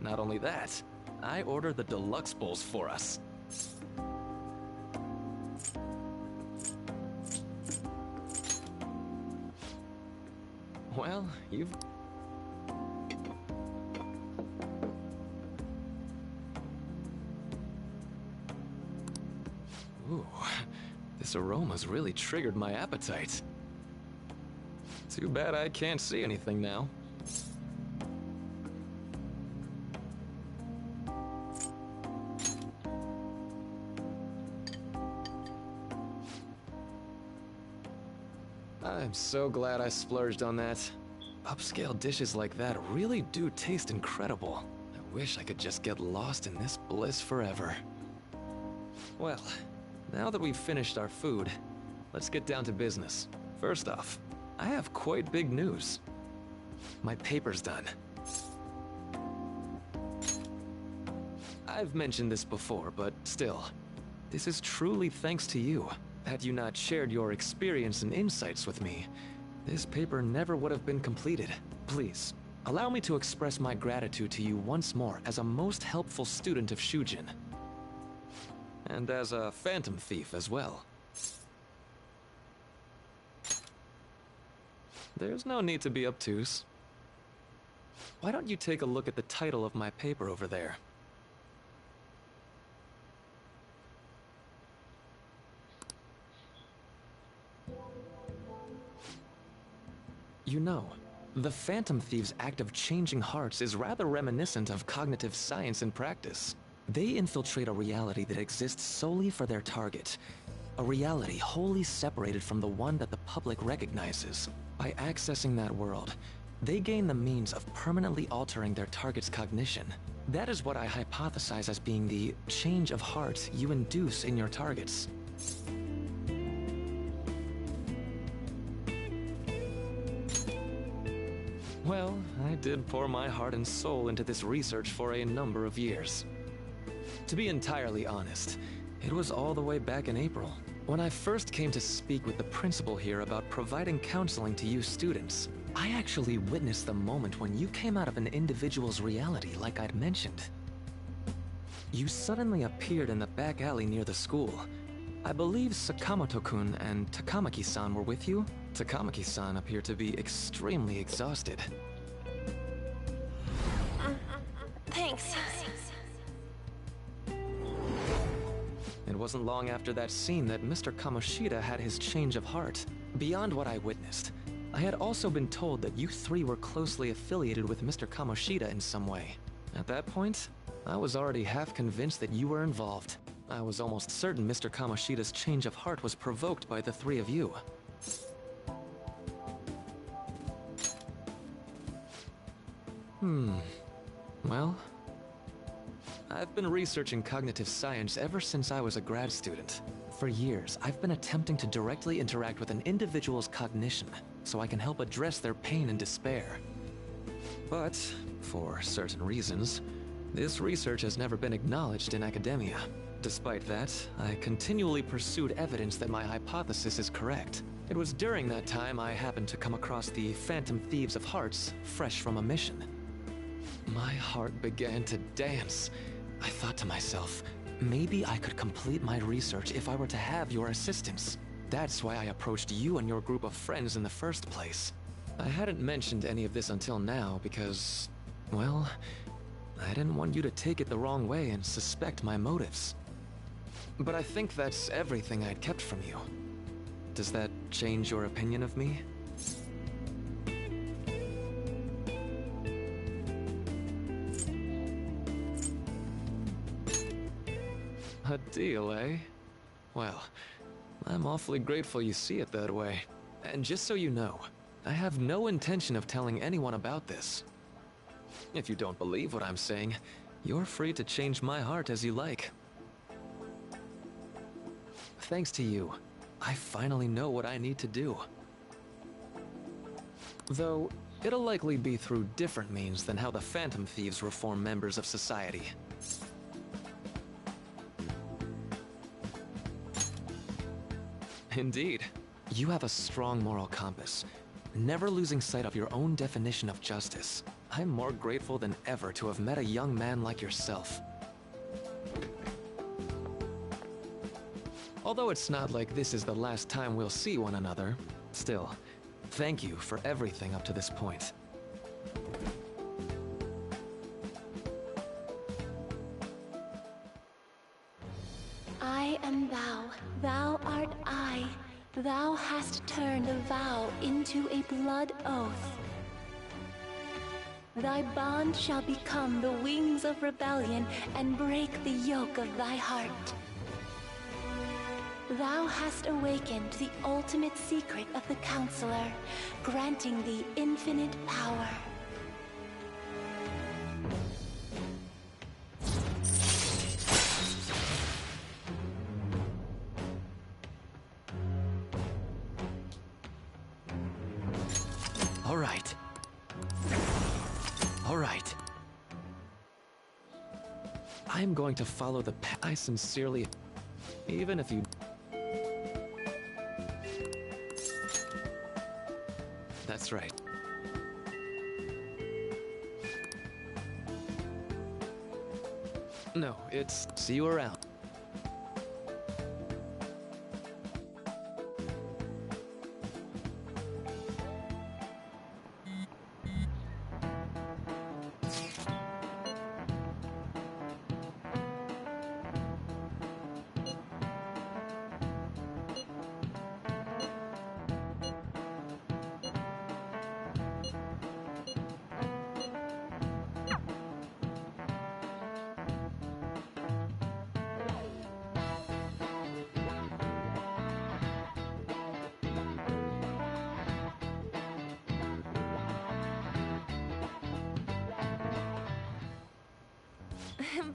Not only that, I ordered the deluxe bowls for us. Well, you've... Ooh, this aroma's really triggered my appetite. Too bad I can't see anything now. I'm so glad I splurged on that. Upscale dishes like that really do taste incredible. I wish I could just get lost in this bliss forever. Well, now that we've finished our food, let's get down to business. First off, I have quite big news. My paper's done. I've mentioned this before, but still, this is truly thanks to you. Had you not shared your experience and insights with me, this paper never would have been completed. Please, allow me to express my gratitude to you once more as a most helpful student of Shujin. And as a phantom thief as well. There's no need to be obtuse. Why don't you take a look at the title of my paper over there? You know, the Phantom Thieves' act of changing hearts is rather reminiscent of cognitive science in practice. They infiltrate a reality that exists solely for their target. A reality wholly separated from the one that the public recognizes. By accessing that world, they gain the means of permanently altering their target's cognition. That is what I hypothesize as being the change of heart you induce in your targets. Well, I did pour my heart and soul into this research for a number of years. To be entirely honest, it was all the way back in April, when I first came to speak with the principal here about providing counseling to you students. I actually witnessed the moment when you came out of an individual's reality like I'd mentioned. You suddenly appeared in the back alley near the school. I believe Sakamoto-kun and Takamaki-san were with you? Takamaki-san appeared to be extremely exhausted. Thanks. It wasn't long after that scene that Mr. Kamoshida had his change of heart. Beyond what I witnessed, I had also been told that you three were closely affiliated with Mr. Kamoshida in some way. At that point, I was already half convinced that you were involved. I was almost certain Mr. Kamoshida's change of heart was provoked by the three of you. Well, I've been researching cognitive science ever since I was a grad student. For years, I've been attempting to directly interact with an individual's cognition so I can help address their pain and despair. But, for certain reasons, this research has never been acknowledged in academia. Despite that, I continually pursued evidence that my hypothesis is correct. It was during that time I happened to come across the Phantom Thieves of Hearts, fresh from a mission. My heart began to dance. I thought to myself, maybe I could complete my research if I were to have your assistance. That's why I approached you and your group of friends in the first place. I hadn't mentioned any of this until now because, well, I didn't want you to take it the wrong way and suspect my motives. But I think that's everything I'd kept from you. Does that change your opinion of me? Deal, eh? Well, I'm awfully grateful you see it that way. And just so you know, I have no intention of telling anyone about this. If you don't believe what I'm saying, you're free to change my heart as you like. Thanks to you, I finally know what I need to do. Though, it'll likely be through different means than how the Phantom Thieves reform members of society. Indeed. You have a strong moral compass, never losing sight of your own definition of justice. I'm more grateful than ever to have met a young man like yourself. Although it's not like this is the last time we'll see one another, still, thank you for everything up to this point. I am thou, thou art I. Thou hast turned a vow into a blood oath. Thy bond shall become the wings of rebellion and break the yoke of thy heart. Thou hast awakened the ultimate secret of the Counselor, granting thee infinite power. All right. I'm going to follow the path. I sincerely... Even if you... That's right. No, it's... See you around.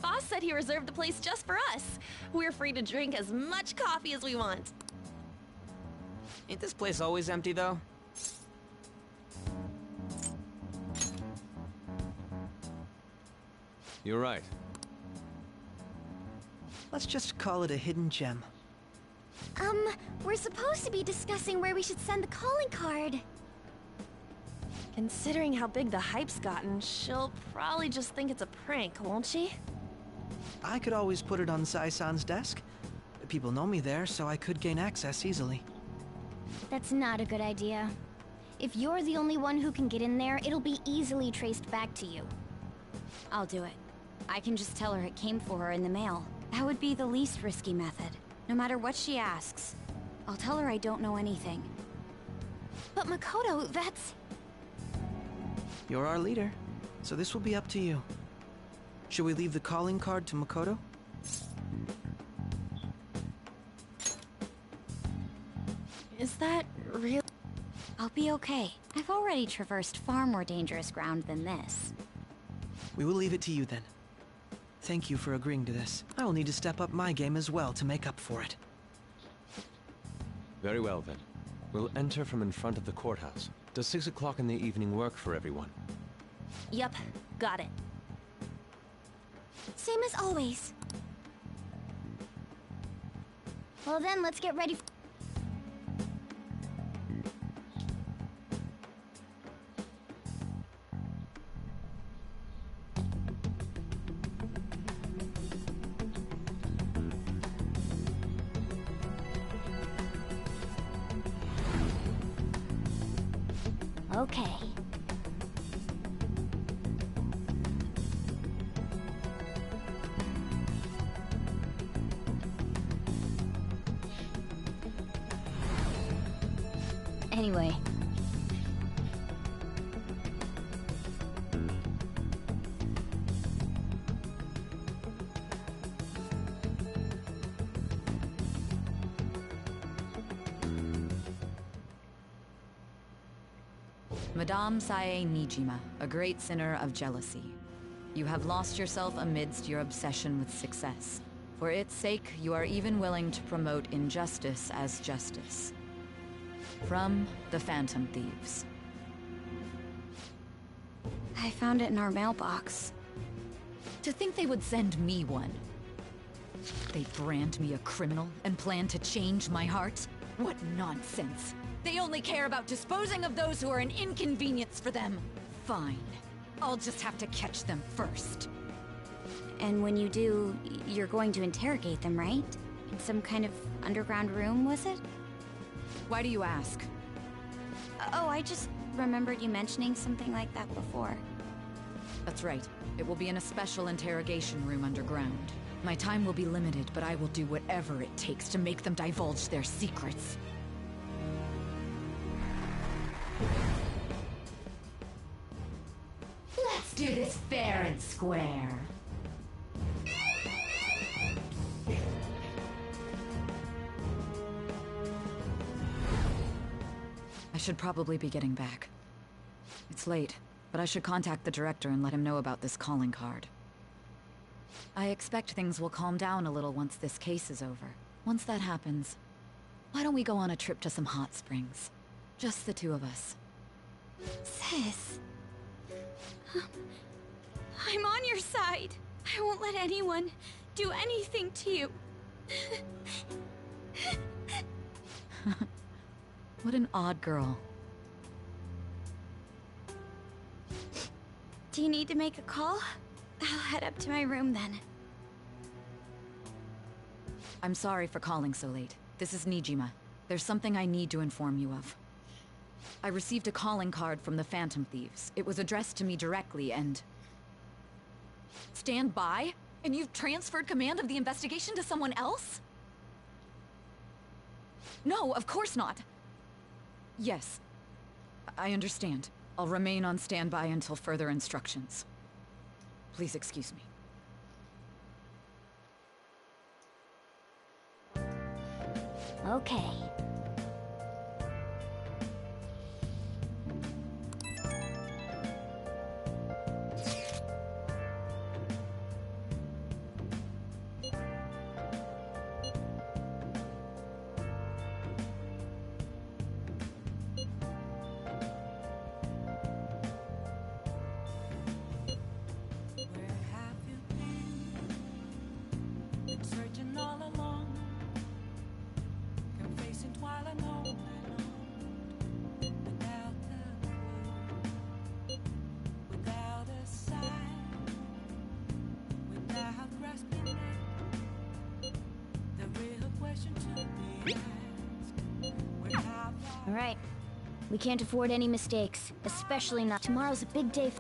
Boss said he reserved the place just for us. We're free to drink as much coffee as we want. Ain't this place always empty, though? You're right. Let's just call it a hidden gem. We're supposed to be discussing where we should send the calling card. Considering how big the hype's gotten, she'll probably just think it's a prank, won't she? I could always put it on Sai-san's desk. People know me there, so I could gain access easily. That's not a good idea. If you're the only one who can get in there, it'll be easily traced back to you. I'll do it. I can just tell her it came for her in the mail. That would be the least risky method. No matter what she asks, I'll tell her I don't know anything. But Makoto, that's... You're our leader, so this will be up to you. Should we leave the calling card to Makoto? Is that real? I'll be okay. I've already traversed far more dangerous ground than this. We will leave it to you then. Thank you for agreeing to this. I will need to step up my game as well to make up for it. Very well then. We'll enter from in front of the courthouse. Does 6 o'clock in the evening work for everyone? Yup, got it. Same as always. Well then, let's get ready for... Okay. Anyway. Madame Sae Nijima, a great sinner of jealousy. You have lost yourself amidst your obsession with success. For its sake, you are even willing to promote injustice as justice. From the Phantom Thieves. I found it in our mailbox. To think they would send me one. They brand me a criminal and plan to change my heart? What nonsense! They only care about disposing of those who are an inconvenience for them. Fine. I'll just have to catch them first. And when you do, you're going to interrogate them, right? In some kind of underground room, was it? Why do you ask? Oh, I just remembered you mentioning something like that before. That's right. It will be in a special interrogation room underground. My time will be limited, but I will do whatever it takes to make them divulge their secrets. Let's do this fair and square. I should probably be getting back. It's late, but I should contact the director and let him know about this calling card. I expect things will calm down a little once this case is over. Once that happens, why don't we go on a trip to some hot springs? Just the two of us. Sis. I'm on your side. I won't let anyone do anything to you. What an odd girl. Do you need to make a call? I'll head up to my room then. I'm sorry for calling so late. This is Nijima. There's something I need to inform you of. I received a calling card from the Phantom Thieves. It was addressed to me directly and... Stand by? And you've transferred command of the investigation to someone else? No, of course not. Yes. I understand. I'll remain on standby until further instructions. Please excuse me. Okay. Searching all along, confessing while alone, without the clue, without a sign, without grasping it. The real question to be asked: where have I? All right. We can't afford any mistakes, especially not. Tomorrow's a big day.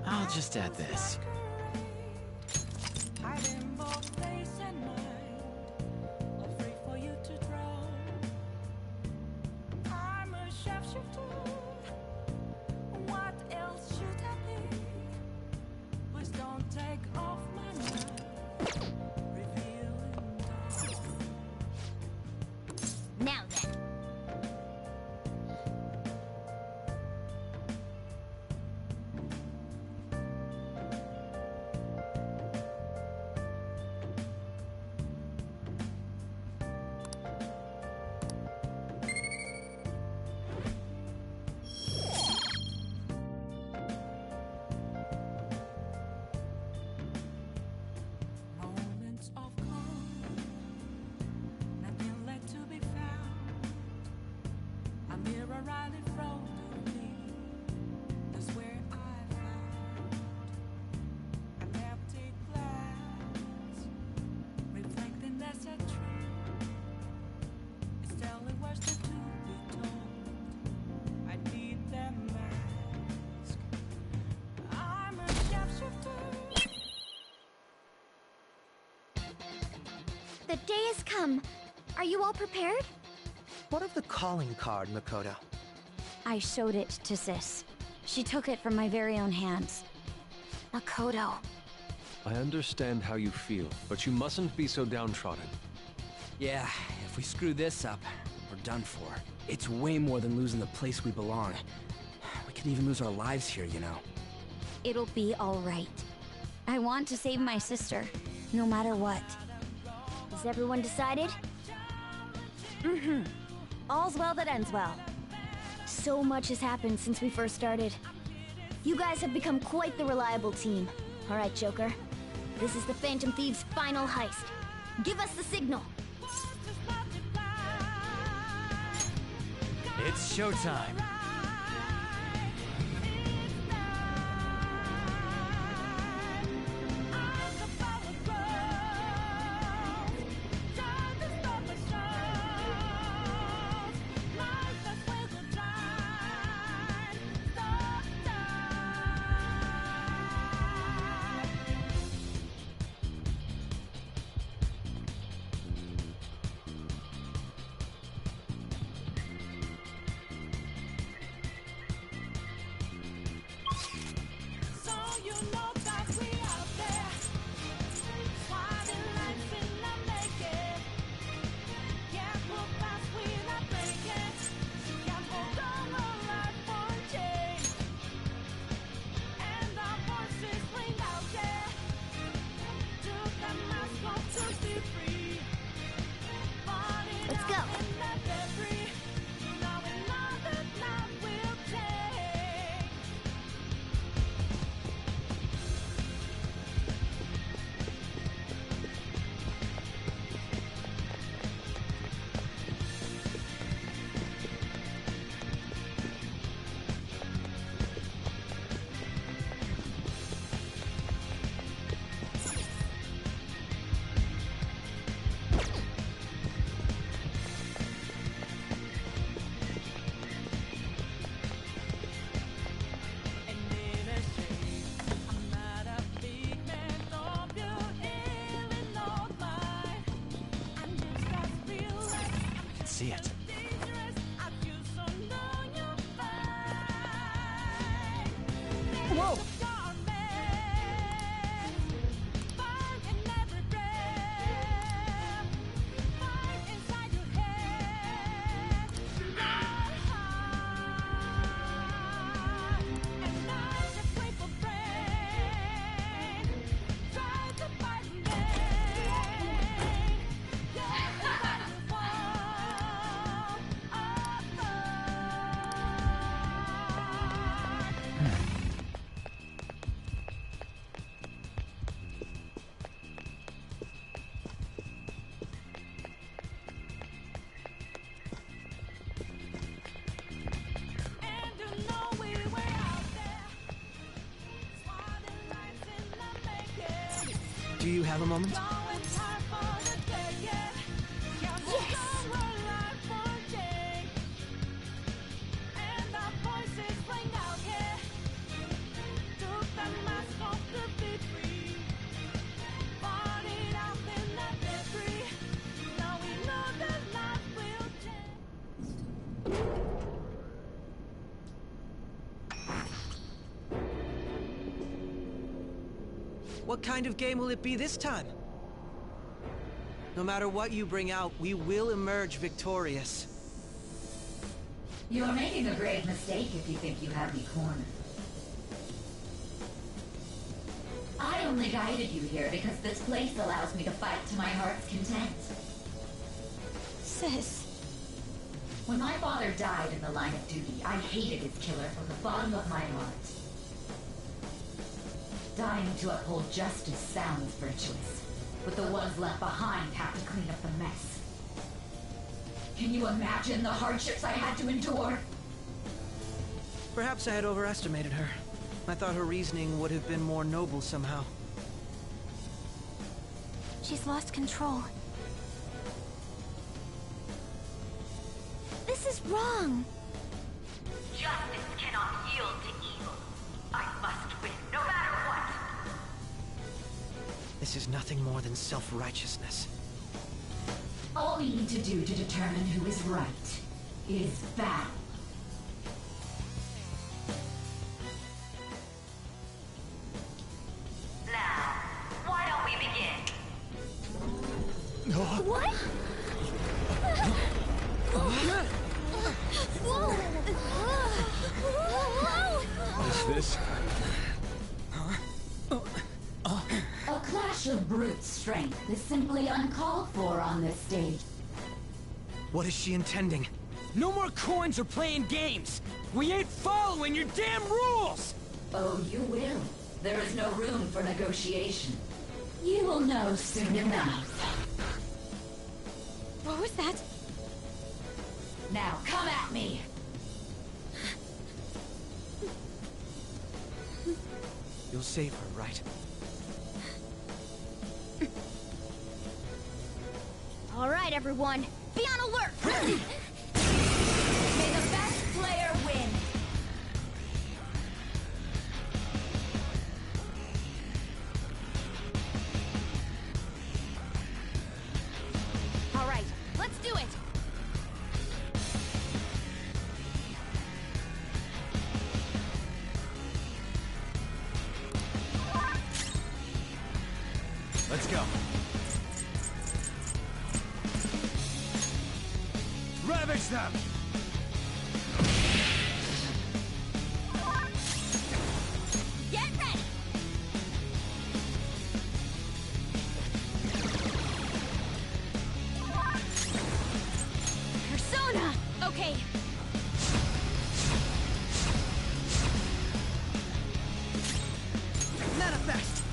I'll just add this. Hiding both face and mind, all free for you to draw. I'm a sharpshooter. What else should I be? Please don't take off my mind. Revealing dawn. Now then. Moments of calm, nothing left to be found. A mirror right in front of me, that's where I found an empty glass, reflecting that's a tree. It's telling words to be told. I need that mask. I'm a sharpshooter. The day has come. Are you all prepared? What of the calling card, Makoto? I showed it to Sis. She took it from my very own hands. Makoto. I understand how you feel, but you mustn't be so downtrodden. Yeah, if we screw this up, we're done for. It's way more than losing the place we belong. could even lose our lives here, you know. It'll be all right. I want to save my sister, no matter what. Is everyone decided? Mm-hmm. All's well that ends well. So much has happened since we first started. You guys have become quite the reliable team. All right, Joker. This is the Phantom Thieves' final heist. Give us the signal. It's showtime. Let's go. See it. Whoa! Do you have a moment? What kind of game will it be this time? No matter what you bring out, we will emerge victorious. You're making a grave mistake if you think you have me cornered. I only guided you here because this place allows me to fight to my heart's content. Sis. When my father died in the line of duty, I hated his killer from the bottom of my heart. Dying to uphold justice sounds virtuous, but the ones left behind have to clean up the mess. Can you imagine the hardships I had to endure? Perhaps I had overestimated her. I thought her reasoning would have been more noble somehow. She's lost control. This is wrong. Justice cannot yield to evil. I must win, no matter what. This is nothing more than self-righteousness. All we need to do to determine who is right is battle. Now, why don't we begin? What? Whoa! this. A clash of brute strength is simply uncalled for on this stage. What is she intending? No more coins or playing games! We ain't following your damn rules! Oh, you will. There is no room for negotiation. You will know soon enough. What was that? Now come at me! You'll save her, right? All right, everyone. Be on alert! May the best player win! All right, let's do it! Let's go. Ravage them! Get ready! Persona! Okay. Manifest!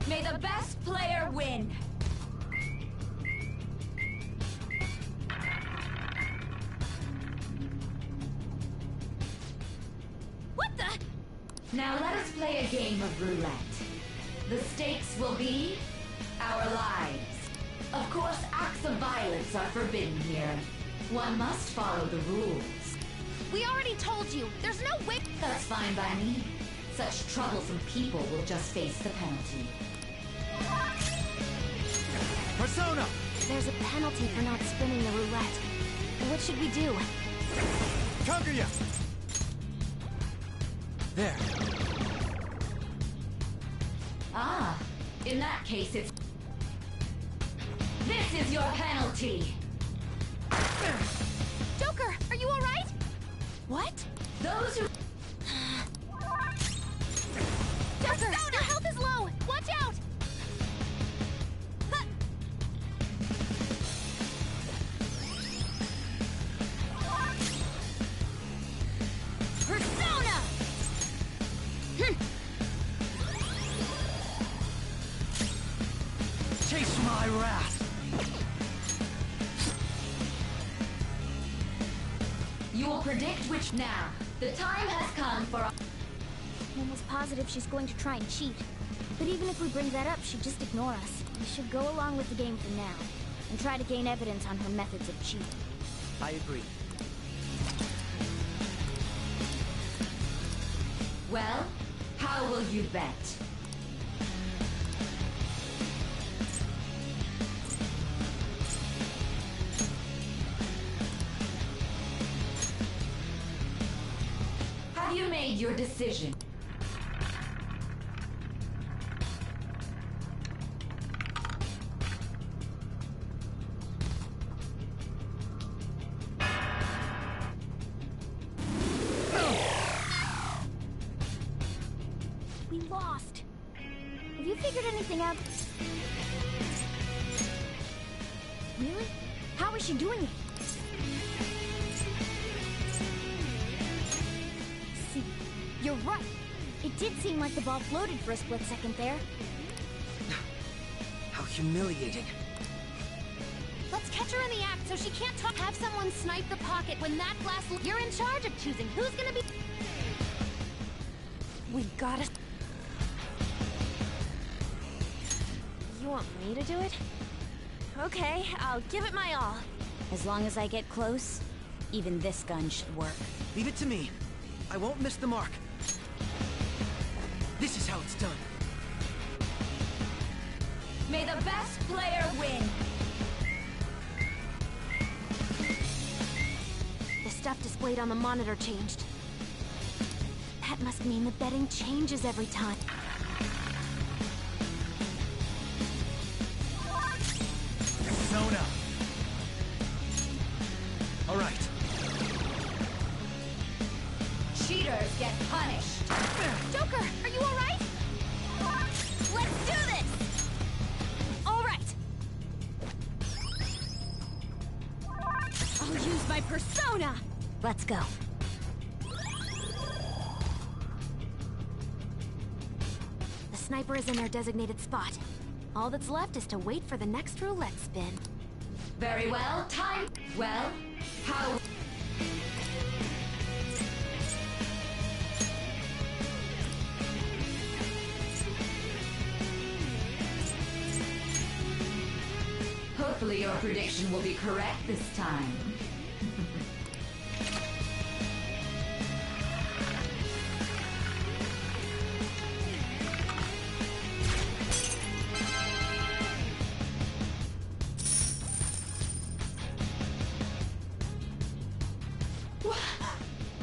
May the best player win! What the? Now let us play a game of roulette. The stakes will be our lives. Of course, acts of violence are forbidden here. One must follow the rules. We already told you. There's no way. That's fine by me. Such troublesome people will just face the penalty. Persona! There's a penalty for not spinning the roulette. What should we do? Kaguya! There. Ah, in that case it's... This is your penalty! Joker, are you alright? What? Those who... Joker, your health is low! Watch out! Persona! Chase my wrath! You will predict which... Now, the time has come for... I'm almost positive she's going to try and cheat. But even if we bring that up, she'd just ignore us. We should go along with the game for now, and try to gain evidence on her methods of cheating. I agree. Well, how will you bet? Have you made your decision? We lost. Have you figured anything out? Really? How is she doing it? See, you're right. It did seem like the ball floated for a split second there. How humiliating. Let's catch her in the act so she can't talk. Have someone snipe the pocket when that glass... You're in charge of choosing who's gonna be... We gotta... You want me to do it? Okay, I'll give it my all. As long as I get close, even this gun should work. Leave it to me. I won't miss the mark. This is how it's done. May the best player win! The stuff displayed on the monitor changed. That must mean the betting changes every time. Persona! All right. Cheaters get punished. Joker, are you all right? Let's do this! All right. I'll use my persona. Let's go. The sniper is in their designated spot. All that's left is to wait for the next roulette spin. Very well, time. Well, how... Hopefully your prediction will be correct this time.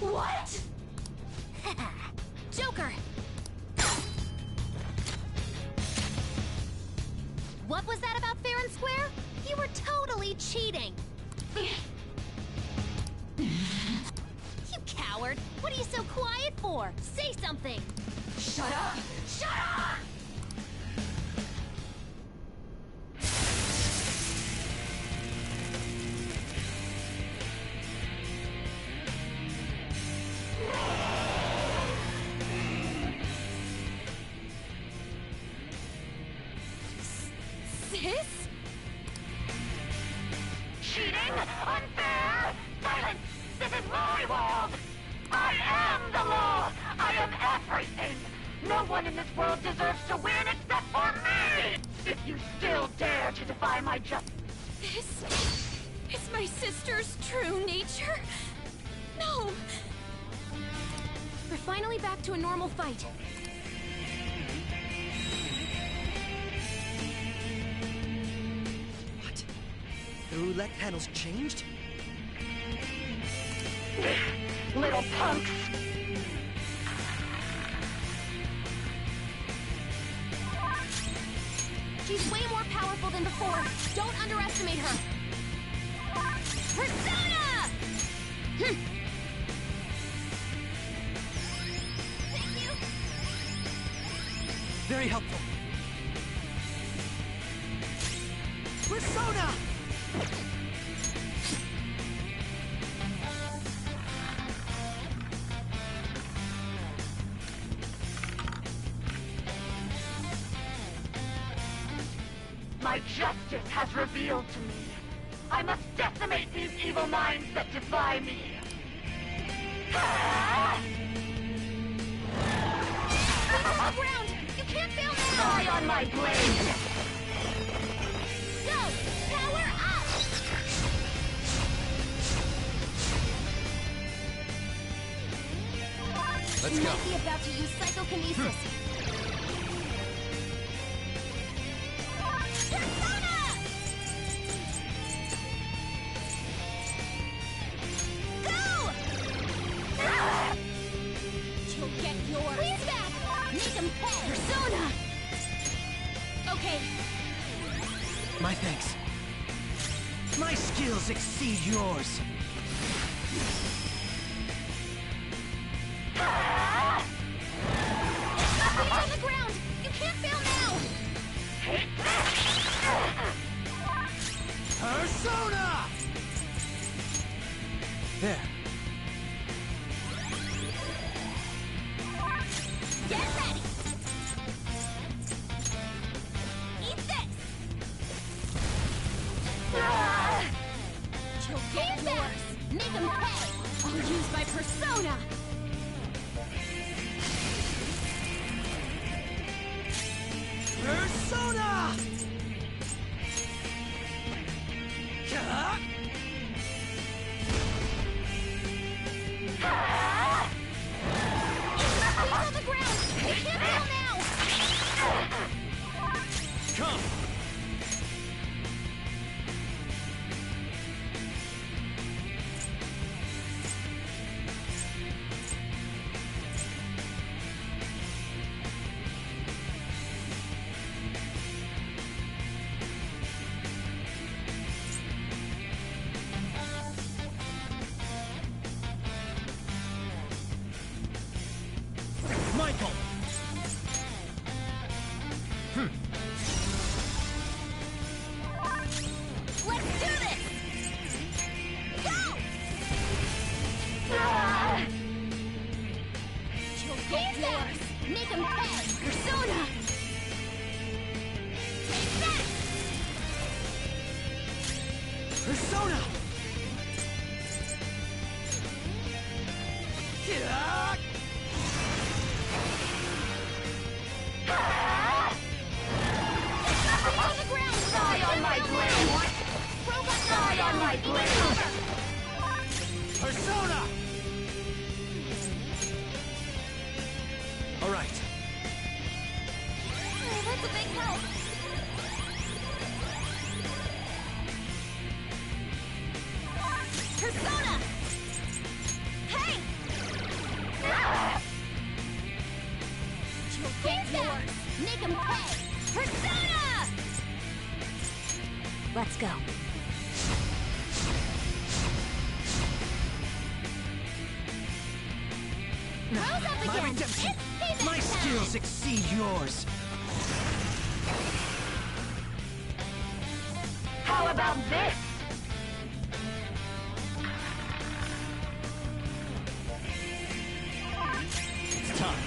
What? Joker! What was that about fair and square? You were totally cheating! You coward! What are you so quiet for? Say something! Shut up! Shut up! Sis? Cheating? Unfair? Silence! This is my world! I am the law! I am everything! No one in this world deserves to win except for me! If you still dare to defy my justice... This is my sister's true nature? No! We're finally back to a normal fight. What? The roulette panel's changed? Little punks! She's way more powerful than before. Don't underestimate her. Persona! Thank you. Very helpful. Persona! My justice has revealed to me. I must decimate these evil minds that defy me. Leave her on the ground! You can't fail now! Lie on my blade! Go! Power up! Let's you go. might be about to use psychokinesis. Persona! Go! You'll get yours. Please back! Make him pay! Persona! Okay. My thanks. My skills exceed yours. Please on the ground! You can't fail now! Persona! There. Get ready! Eat this! You'll get yours! Make him pay! I'll use my persona! Persona! Persona! On the ground! Die on my blade! Die on my blade! Persona! All right. Oh, that's a big help. Persona! Hey! You'll get yours! Make him pay! Persona! Let's go. Rose up My again! redemption! It's payback My time! skills exceed yours! How about this? It's time.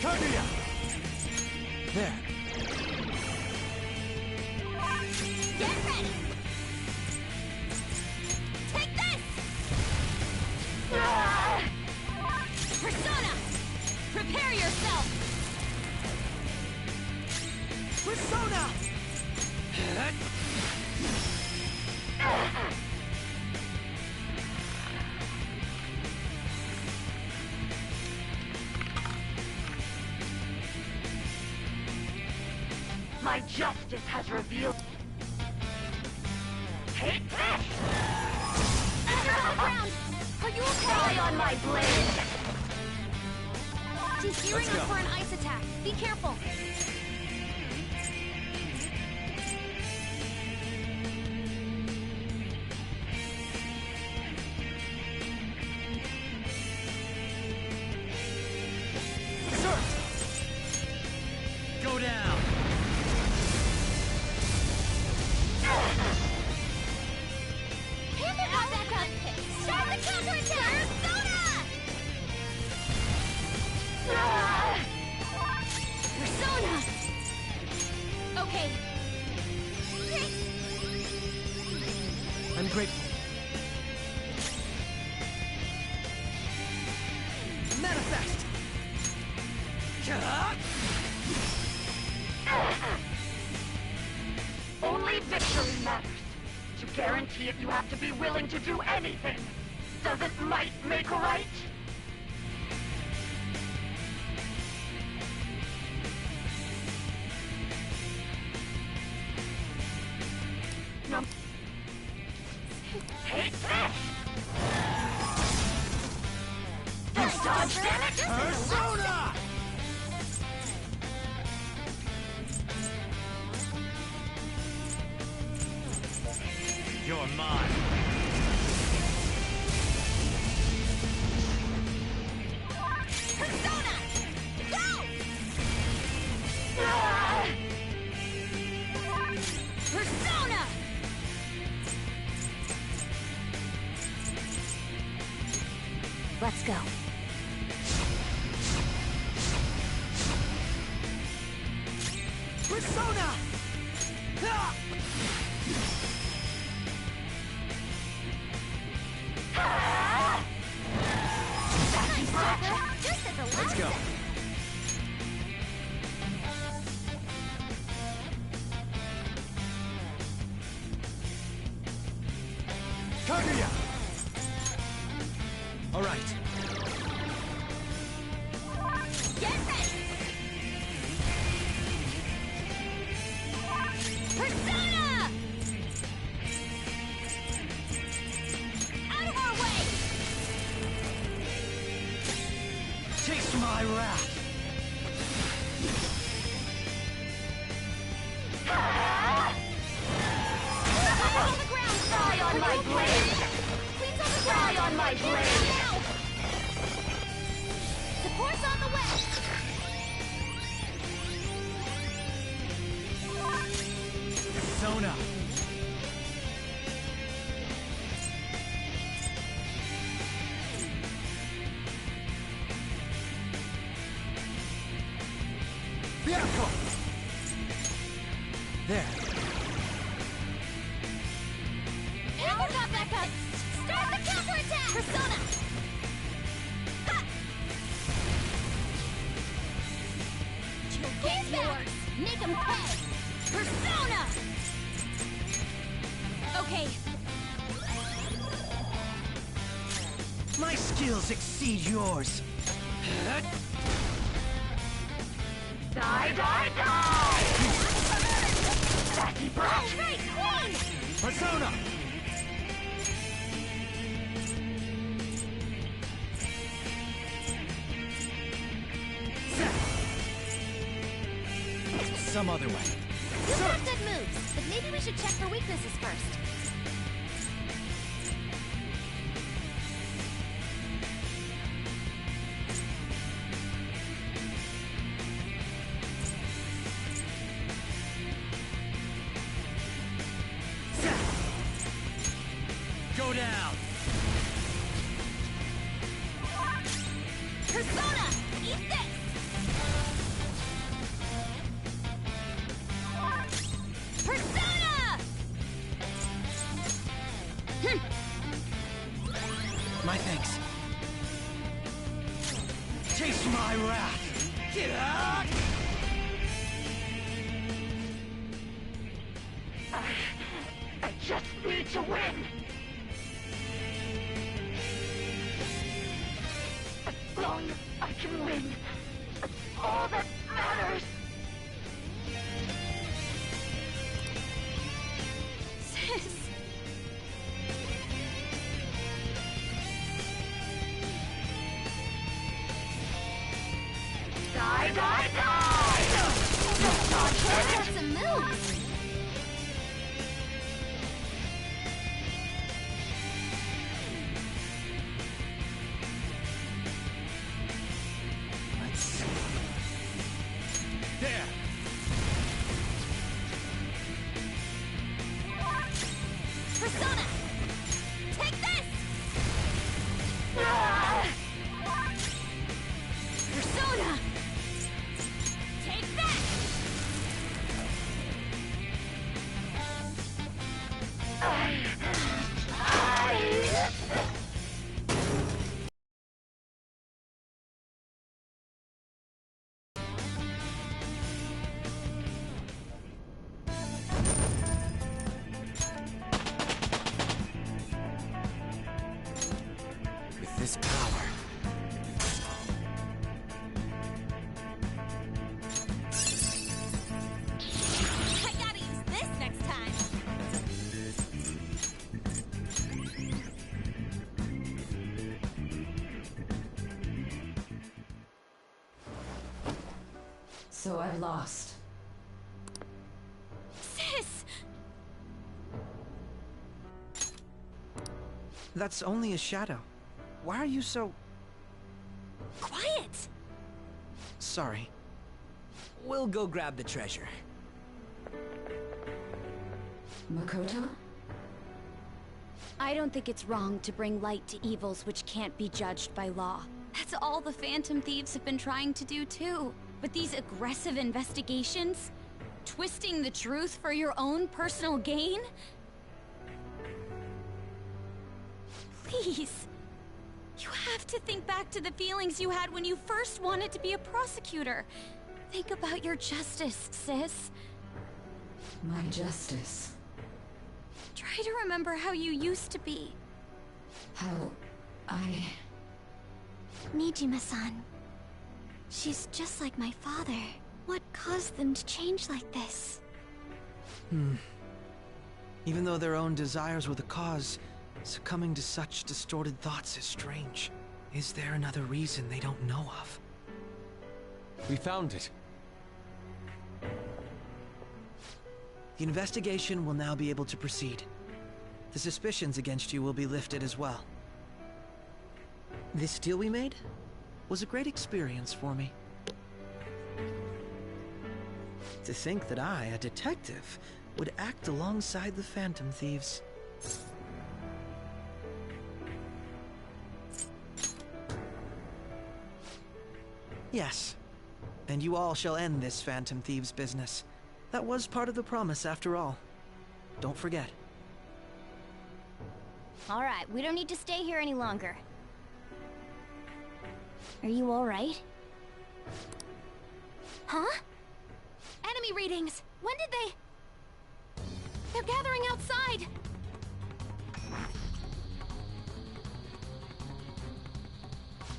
Kaguya! There. Get ready! Take this! Persona! Prepare yourself! Persona! My justice has revealed. Take this! You're on the ground! Are you okay? Die on my blade! She's gearing up for an ice attack. Be careful! Sir! Go down! Panther got back up! Start the counterattack! Persona! Persona! Okay. I'm grateful. Manifest! Only victory matters. To guarantee it, you have to be willing to do anything. Doesn't might make right? No. Take this! Dodge damage! Persona! You're mine. Persona! Go! Persona! Let's go. Persona! Nice, Joker! Just at the last Let's go. second. Kaguya! All right. Get ready! Persona! Out of our way! Taste my wrath. On the ground! Die on my blade! Queen's on the ground! Die on my blade! Now! Support's on the way! Persona! Vehicle! There. Apricot backup! Start the counterattack! Persona! Ha! He's back! Make him pay! Persona! Okay, My skills exceed yours. Die, die, die! Sassy brat! Persona! Some other way. You have good moves, but maybe we should check for weaknesses first. Go down! Persona! Eat this! Persona! My thanks. Chase my wrath! Get out! I just need to win! As long as I can win, that's all that matters! sis. Die, die, die! Don't dodge Got it! some moves! Let's see. There! Persona! Take this! Persona! Take that! With this power, I gotta use this next time. So I've lost. Sis! that's only a shadow. Why are you so... Quiet! sorry? We'll go grab the treasure. Makoto? I don't think it's wrong to bring light to evils which can't be judged by law. That's all the Phantom Thieves have been trying to do too. But these aggressive investigations? Twisting the truth for your own personal gain? Please. You have to think back to the feelings you had when you first wanted to be a prosecutor. Think about your justice, sis. My justice. Try to remember how you used to be. How I... Nijima-san. She's just like my father. What caused them to change like this? Even though their own desires were the cause, succumbing to such distorted thoughts is strange. Is there another reason they don't know of? We found it. The investigation will now be able to proceed. The suspicions against you will be lifted as well. This deal we made was a great experience for me. To think that I, a detective, would act alongside the Phantom Thieves. Yes, and you all shall end this Phantom Thieves business. That was part of the promise after all. Don't forget. Alright, we don't need to stay here any longer. Are you alright? Huh? Enemy readings! When did they... They're gathering outside!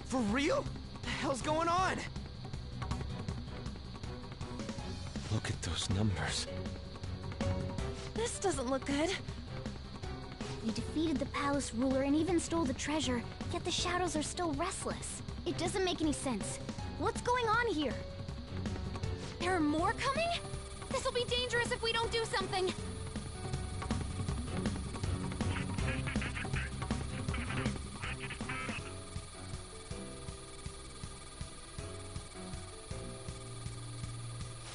For real? What the hell's going on? Look at those numbers. This doesn't look good. We defeated the palace ruler and even stole the treasure, yet the shadows are still restless. It doesn't make any sense. What's going on here? There are more coming? This'll be dangerous if we don't do something.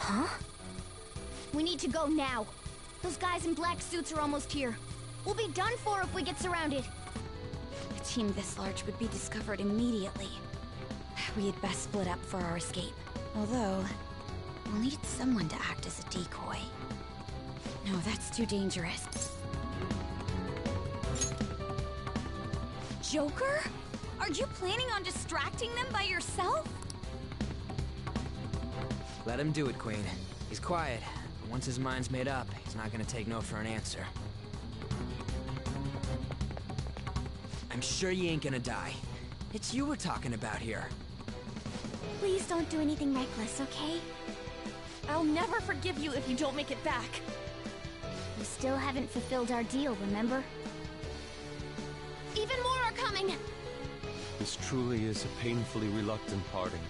Huh? We need to go now. Those guys in black suits are almost here. We'll be done for if we get surrounded. A team this large would be discovered immediately. We had best split up for our escape. Although, we'll need someone to act as a decoy. No, that's too dangerous. Joker? Are you planning on distracting them by yourself? Let him do it, Queen. He's quiet. But once his mind's made up, he's not gonna take no for an answer. I'm sure you ain't gonna die. It's you we're talking about here. Please don't do anything reckless, okay? I'll never forgive you if you don't make it back. We still haven't fulfilled our deal, remember? Even more are coming! This truly is a painfully reluctant parting.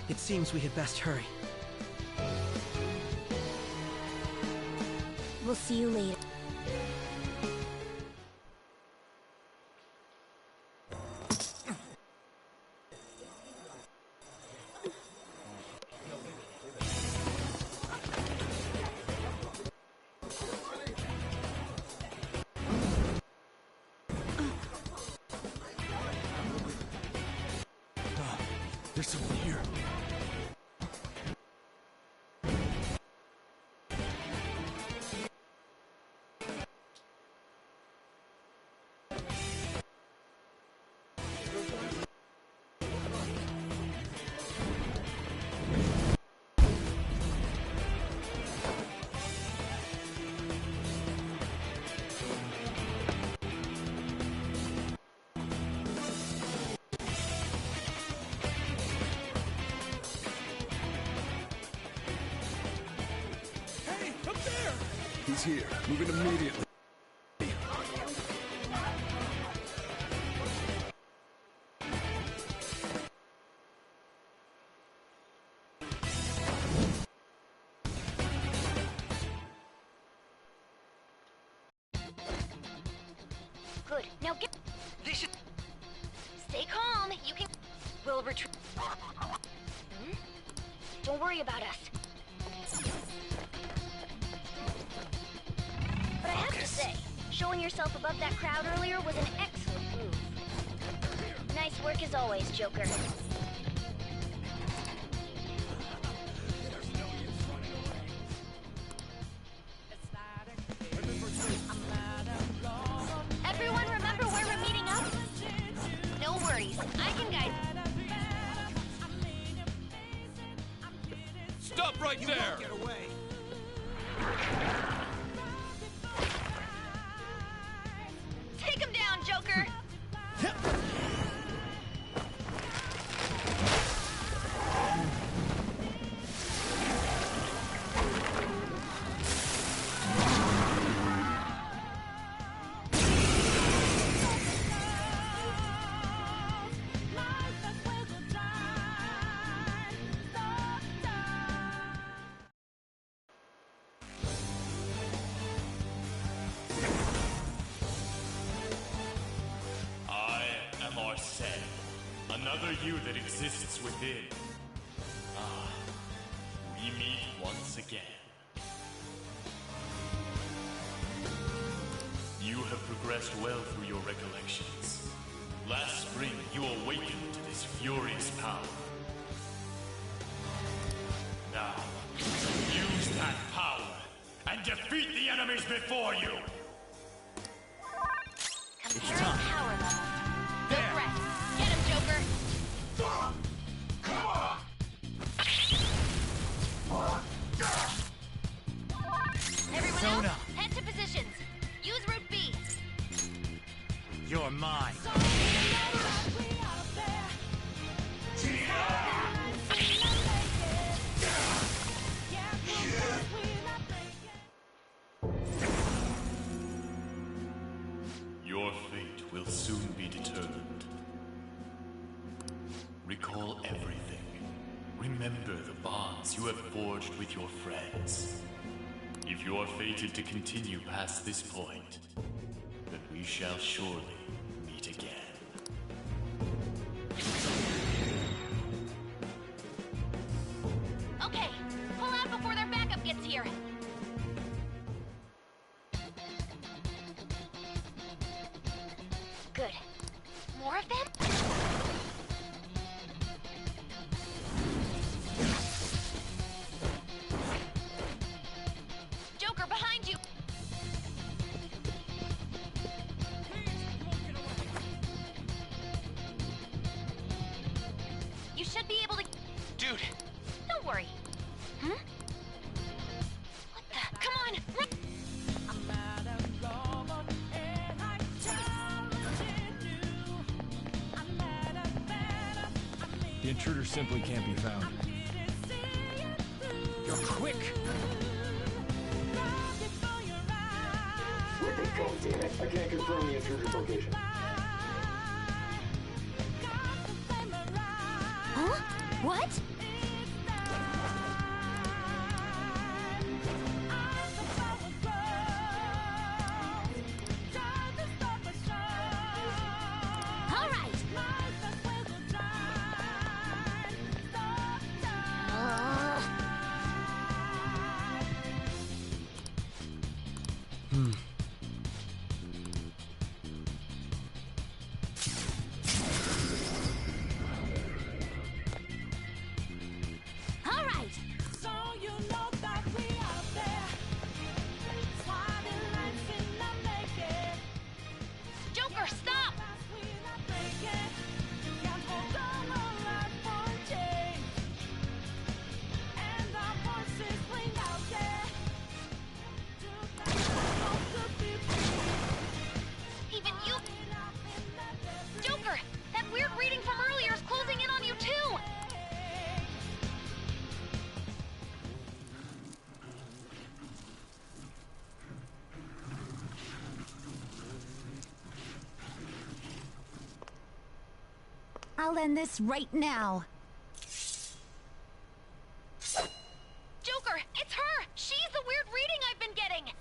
It seems we had best hurry. We'll see you later. There's someone here. He's here. Moving immediately. Good. Now get... This should... Stay calm. You can... We'll retreat. Don't worry about us. But I have to say, showing yourself above that crowd earlier was an excellent move. Nice work as always, Joker. Everyone remember where we're meeting up? No worries, I can guide. Stop right there! Get away! Take him down, Joker! Another you that exists within. Ah, we meet once again. You have progressed well through your recollections. Last spring, you awakened to this furious power. Now, use that defeat the enemies before you! Comparing power levels. No threat. Get him, Joker! Everyone else, head to positions. Use Route B. You're mine. Your fate will soon be determined. Recall everything. Remember the bonds you have forged with your friends. If you are fated to continue past this point, then we shall surely meet again. Okay, pull out before their backup gets here. Good. More of them? Joker, behind you! You should be able to... Dude! Don't worry. Hmm? What the... Come on! Run! The intruder simply can't be found. You're quick! I can't confirm the intruder's location. Huh? What? All right. All right. So you know that we out there. Swatting lights in the naked. Joker, stop! Can't hold on a life for a change. And our voices ring out there. Even you... Joker! That weird reading from earlier is closing in on you, too! I'll end this right now. Joker, it's her! She's the weird reading I've been getting!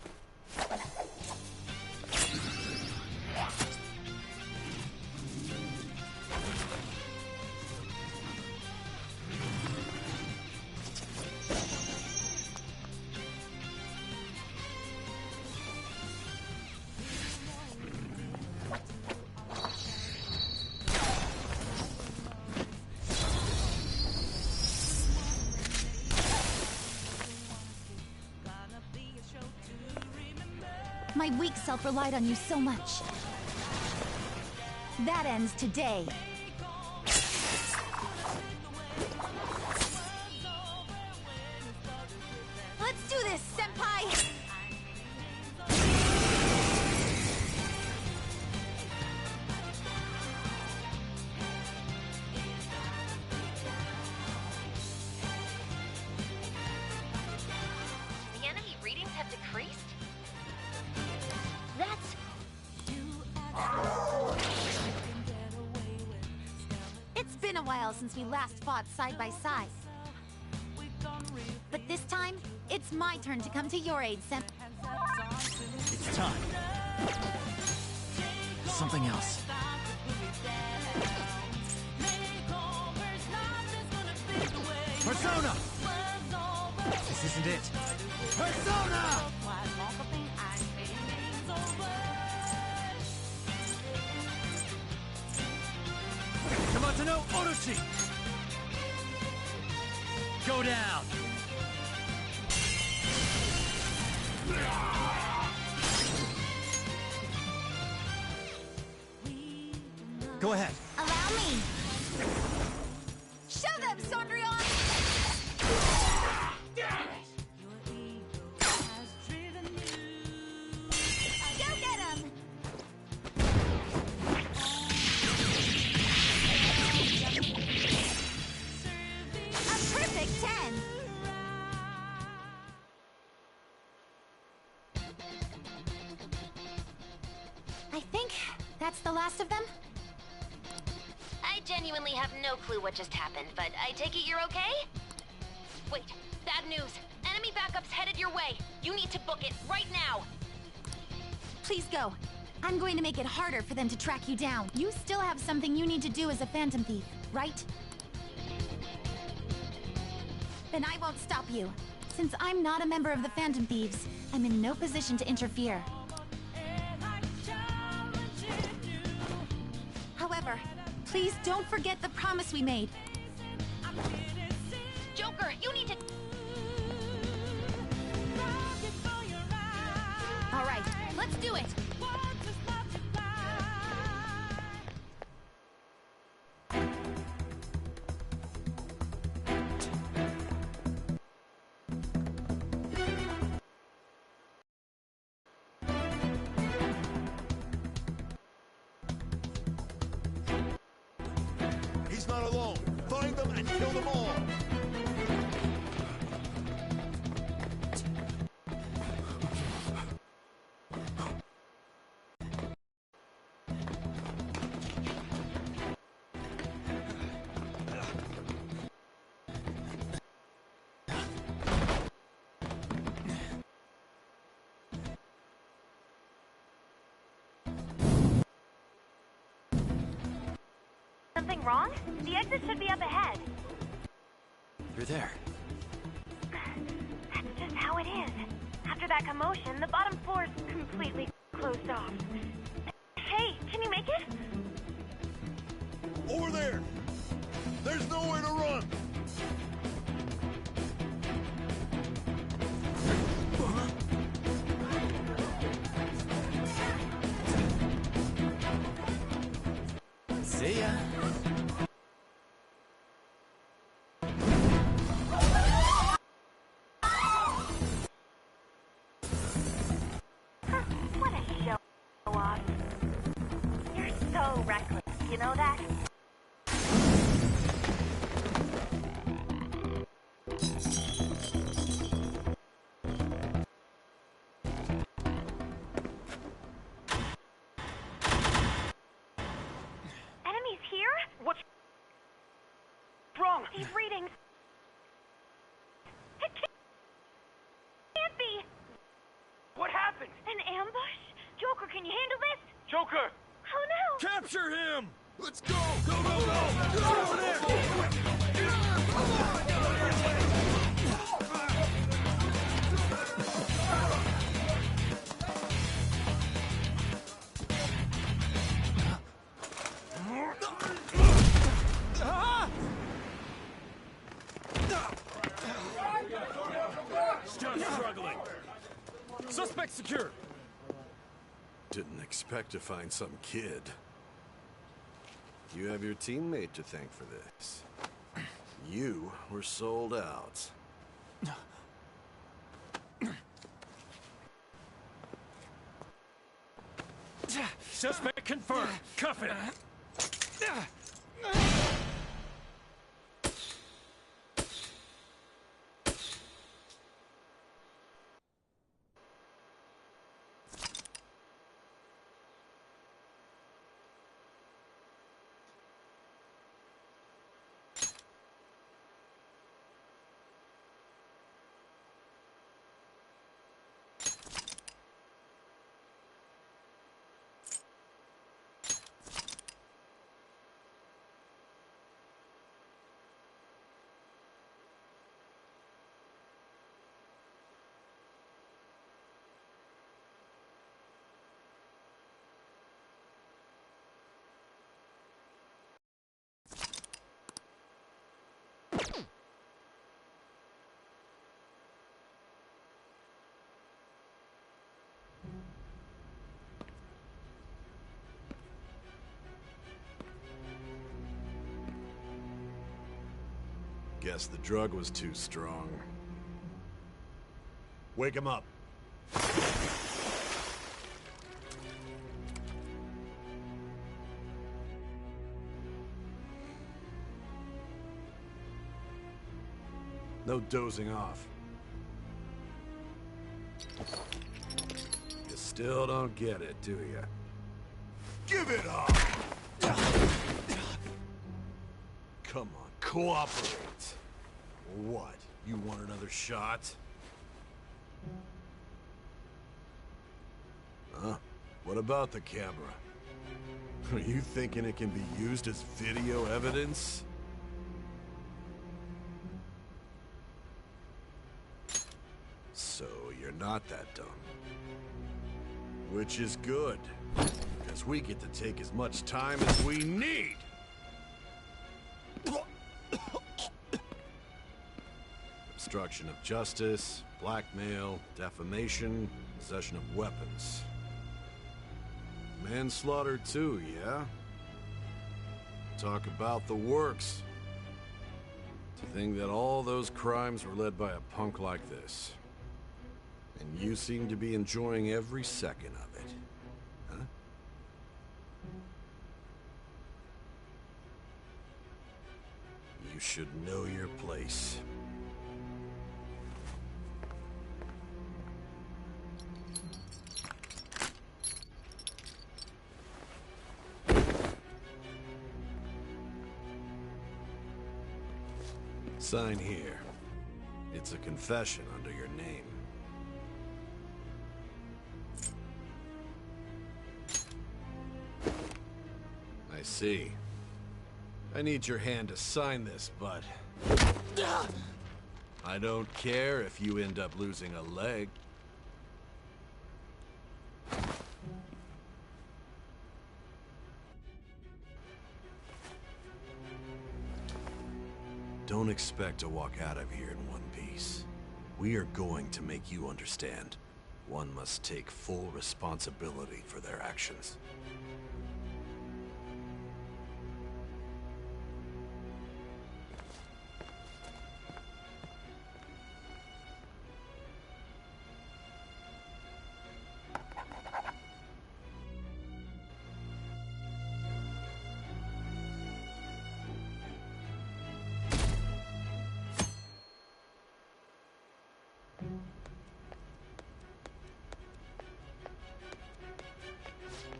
My weak self relied on you so much. That ends today. Let's do this, Senpai! The enemy readings have decreased? That's... It's been a while since we last fought side by side. But this time, it's my turn to come to your aid, Senpai. It's time. Something else. Persona! This isn't it. Persona! Kamatano Orochi! Go down! ahead. Allow me. Show them, Sondrion! Go get him! A perfect 10! I think that's the last of them. I genuinely have no clue what just happened, but I take it you're okay? Wait, bad news. Enemy backup's headed your way. You need to book it right now. Please go. I'm going to make it harder for them to track you down. You still have something you need to do as a Phantom Thief, right? Then I won't stop you. Since I'm not a member of the Phantom Thieves, I'm in no position to interfere. However, please don't forget the promise we made. Joker, you need to... All right, let's do it! He's not alone. Find them and kill them all. Something wrong? The exit should be up ahead. You're there. That's just how it is. After that commotion, the bottom floor's completely closed off. Hey, can you make it? Over there! There's nowhere to run! See ya. What a show off. You're so reckless, you know that? Enemies here? What's wrong? These readings. It can't be. What happened? An ambush? Joker, can you handle this? Joker! Oh no! Capture him! Let's go! Go, go, go! Get over there! Still struggling. Suspect secured. Didn't expect to find some kid. You have your teammate to thank for this. You were sold out. Suspect confirmed. Cuff it. Guess the drug was too strong. Wake him up. No dozing off. You still don't get it, do you? Give it up! Come on, cooperate. What? You want another shot? Huh? What about the camera? Are you thinking it can be used as video evidence? So you're not that dumb. Which is good, because we get to take as much time as we need! Obstruction of justice, blackmail, defamation, possession of weapons. Manslaughter too, yeah? Talk about the works. To think that all those crimes were led by a punk like this. And you seem to be enjoying every second of it. Huh? You should know your place. Sign here. It's a confession under your name. I see. I need your hand to sign this, but... I don't care if you end up losing a leg. Don't expect to walk out of here in one piece. We are going to make you understand. One must take full responsibility for their actions.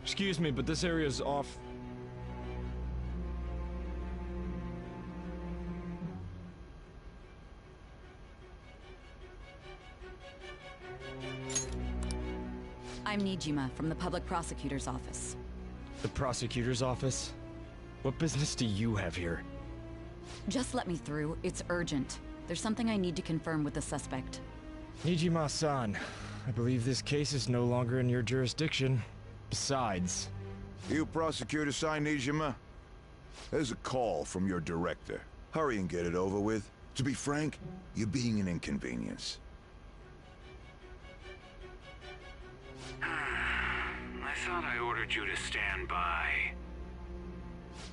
Excuse me, but this area's off. I'm Nijima from the Public Prosecutor's Office. The prosecutor's office? What business do you have here? Just let me through. It's urgent. There's something I need to confirm with the suspect. Nijima-san, I believe this case is no longer in your jurisdiction. Besides... You prosecutor-san, Nijima? There's a call from your director. Hurry and get it over with. To be frank, you're being an inconvenience. I thought I ordered you to stand by.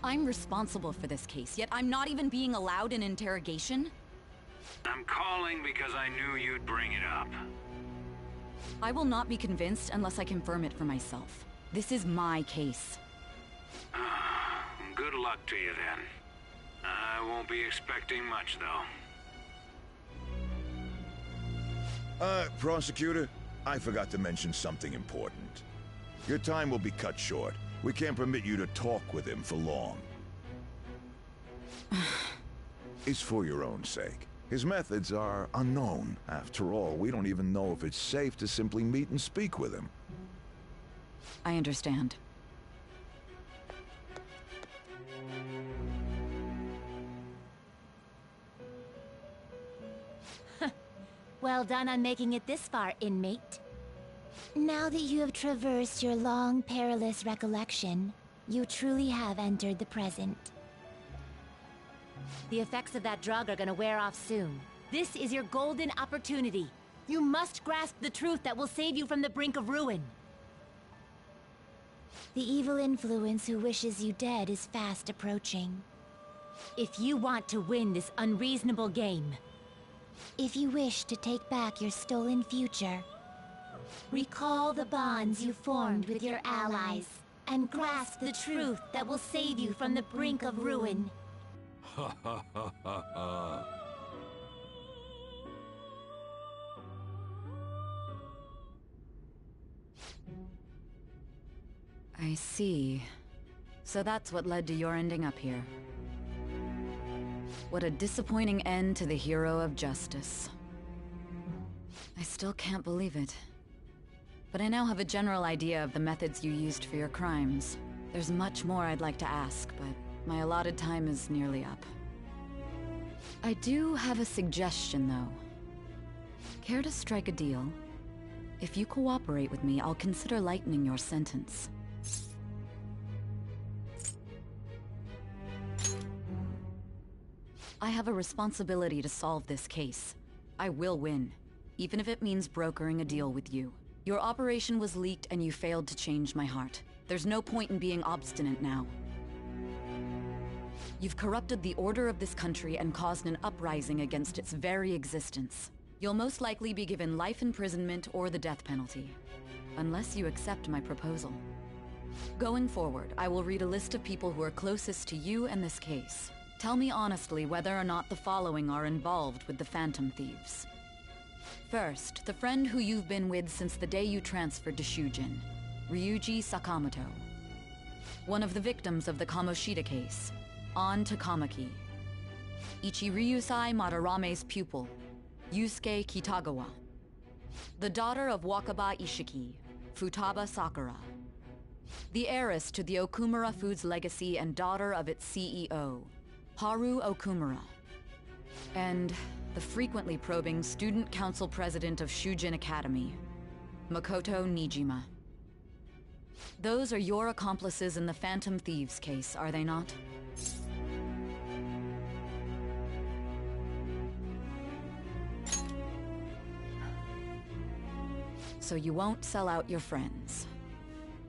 I'm responsible for this case, yet I'm not even being allowed an interrogation? I'm calling because I knew you'd bring it up. I will not be convinced unless I confirm it for myself. This is my case. Good luck to you then. I won't be expecting much, though. Prosecutor, I forgot to mention something important. Your time will be cut short. We can't permit you to talk with him for long. It's for your own sake. His methods are unknown. After all, we don't even know if it's safe to simply meet and speak with him. I understand. Well done on making it this far, inmate. Now that you have traversed your long, perilous recollection, you truly have entered the present. The effects of that drug are gonna wear off soon. This is your golden opportunity. You must grasp the truth that will save you from the brink of ruin. The evil influence who wishes you dead is fast approaching. If you want to win this unreasonable game, if you wish to take back your stolen future, recall the bonds you formed with your allies, and grasp the truth that will save you from the brink of ruin. Ha ha ha ha ha. I see. So that's what led to your ending up here. What a disappointing end to the hero of justice. I still can't believe it. But I now have a general idea of the methods you used for your crimes. There's much more I'd like to ask, but my allotted time is nearly up. I do have a suggestion, though. Care to strike a deal? If you cooperate with me, I'll consider lightening your sentence. I have a responsibility to solve this case. I will win, even if it means brokering a deal with you. Your operation was leaked and you failed to change my heart. There's no point in being obstinate now. You've corrupted the order of this country and caused an uprising against its very existence. You'll most likely be given life imprisonment or the death penalty, unless you accept my proposal. Going forward, I will read a list of people who are closest to you and this case. Tell me honestly whether or not the following are involved with the Phantom Thieves. First, the friend who you've been with since the day you transferred to Shujin, Ryuji Sakamoto. One of the victims of the Kamoshida case, An Takamaki. Ichiryusai Madarame's pupil, Yusuke Kitagawa. The daughter of Wakaba Ishiki, Futaba Sakura. The heiress to the Okumura Foods legacy and daughter of its CEO, Haru Okumura. And the frequently probing student council president of Shujin Academy, Makoto Nijima. Those are your accomplices in the Phantom Thieves case, are they not? So you won't sell out your friends.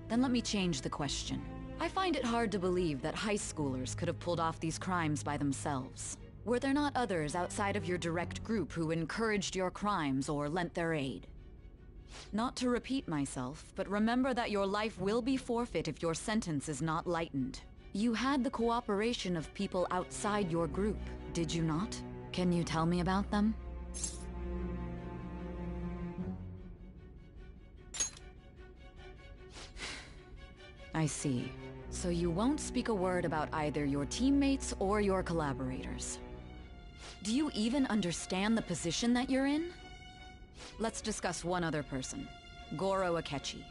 Then let me change the question. I find it hard to believe that high schoolers could have pulled off these crimes by themselves. Were there not others outside of your direct group who encouraged your crimes or lent their aid? Not to repeat myself, but remember that your life will be forfeit if your sentence is not lightened. You had the cooperation of people outside your group, did you not? Can you tell me about them? I see. So you won't speak a word about either your teammates or your collaborators. Do you even understand the position that you're in? Let's discuss one other person, Goro Akechi.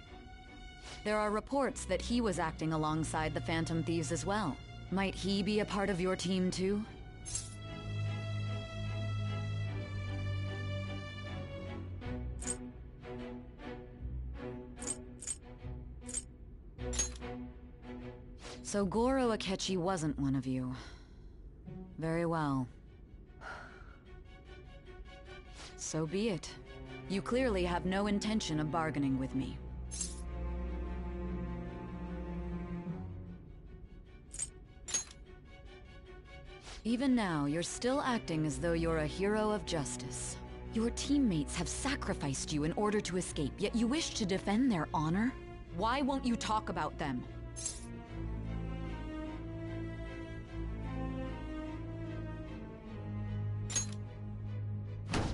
There are reports that he was acting alongside the Phantom Thieves as well. Might he be a part of your team too? So Goro Akechi wasn't one of you. Very well. So be it. You clearly have no intention of bargaining with me. Even now, you're still acting as though you're a hero of justice. Your teammates have sacrificed you in order to escape, yet you wish to defend their honor? Why won't you talk about them?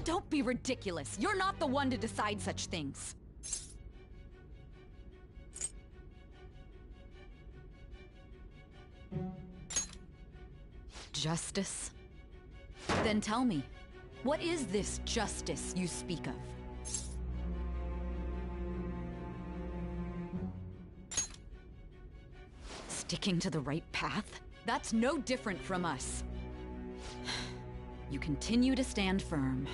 Don't be ridiculous. You're not the one to decide such things. Justice? Then tell me, what is this justice you speak of? Sticking to the right path? That's no different from us. You continue to stand firm.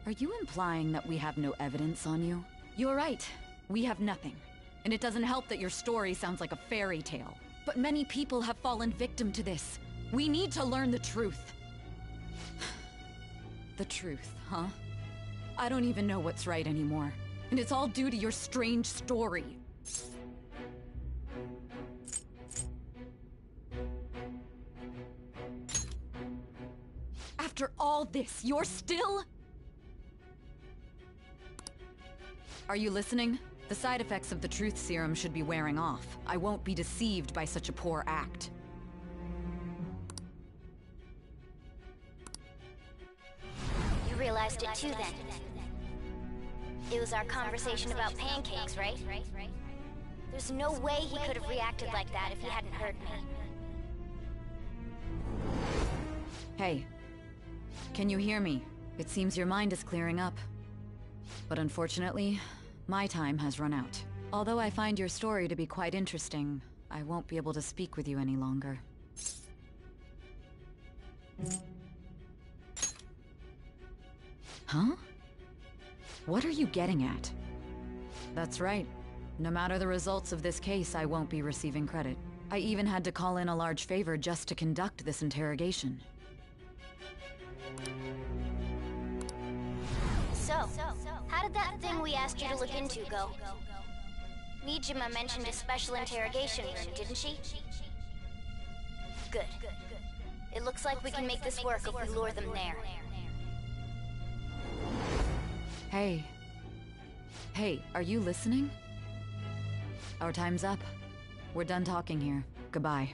Are you implying that we have no evidence on you? You're right. We have nothing. And it doesn't help that your story sounds like a fairy tale. But many people have fallen victim to this. We need to learn the truth. The truth, huh? I don't even know what's right anymore. And it's all due to your strange story. After all this, you're still... Are you listening? The side effects of the truth serum should be wearing off. I won't be deceived by such a poor act. You realized it too then. It was our conversation about pancakes, right? There's no way he could have reacted like that if he hadn't heard me. Hey. Can you hear me? It seems your mind is clearing up. But unfortunately, my time has run out. Although I find your story to be quite interesting, I won't be able to speak with you any longer. Huh? What are you getting at? That's right. No matter the results of this case, I won't be receiving credit. I even had to call in a large favor just to conduct this interrogation. So, how did that thing we asked you to look into go? Nijima mentioned a special interrogation room, didn't she? Good. It looks like we can make this work if we lure them there. Hey. Hey, are you listening? Our time's up. We're done talking here. Goodbye.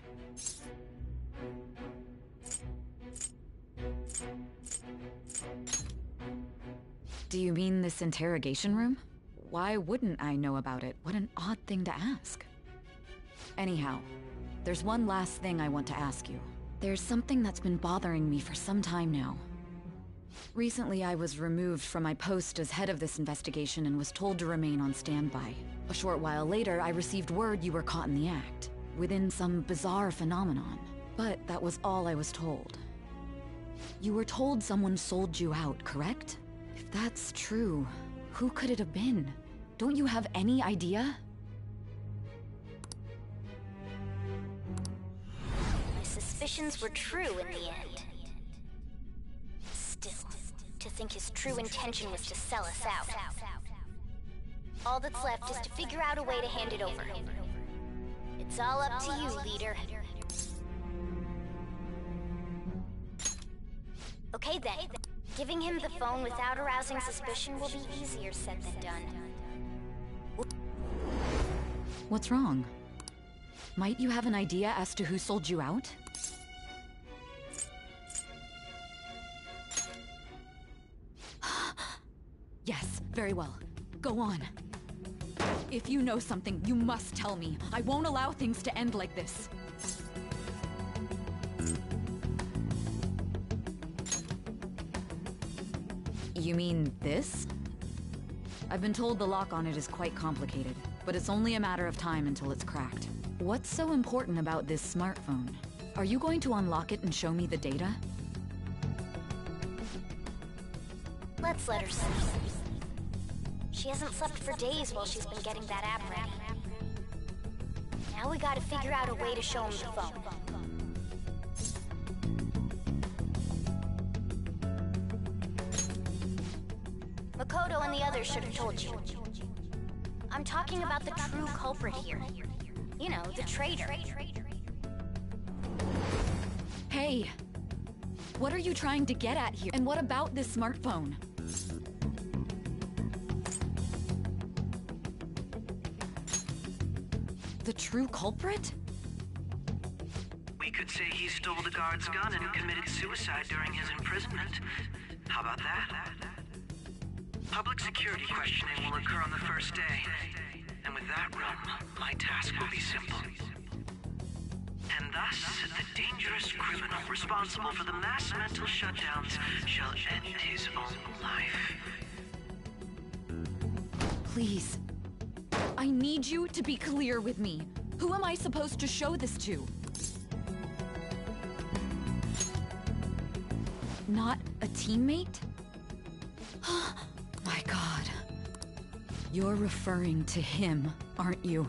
Do you mean this interrogation room? Why wouldn't I know about it? What an odd thing to ask. Anyhow, there's one last thing I want to ask you. There's something that's been bothering me for some time now. Recently, I was removed from my post as head of this investigation and was told to remain on standby. A short while later, I received word you were caught in the act, within some bizarre phenomenon. But that was all I was told. You were told someone sold you out, correct? If that's true, who could it have been? Don't you have any idea? My suspicions were true in the end. Still, to think his true intention was to sell us out. All that's left is to figure out a way to hand it over. It's all up to you, leader. Okay then. Giving him the phone without arousing suspicion will be easier said than done. What's wrong? Might you have an idea as to who sold you out? Yes, very well. Go on. If you know something, you must tell me. I won't allow things to end like this. You mean this? I've been told the lock on it is quite complicated, but it's only a matter of time until it's cracked. What's so important about this smartphone? Are you going to unlock it and show me the data? Let's let her sleep. She hasn't slept for days while she's been getting that app ready. Now we gotta figure out a way to show him the phone. Makoto and the others should have told you. I'm talking about the true culprit here. You know, the traitor. Hey! What are you trying to get at here? And what about this smartphone? The true culprit? We could say he stole the guard's gun and committed suicide during his imprisonment. How about that? Public security questioning will occur on the first day. And with that room, my task will be simple. And thus, the dangerous criminal responsible for the mass mental shutdowns shall end his own life. Please. I need you to be clear with me. Who am I supposed to show this to? Not a teammate? My God. You're referring to him, aren't you?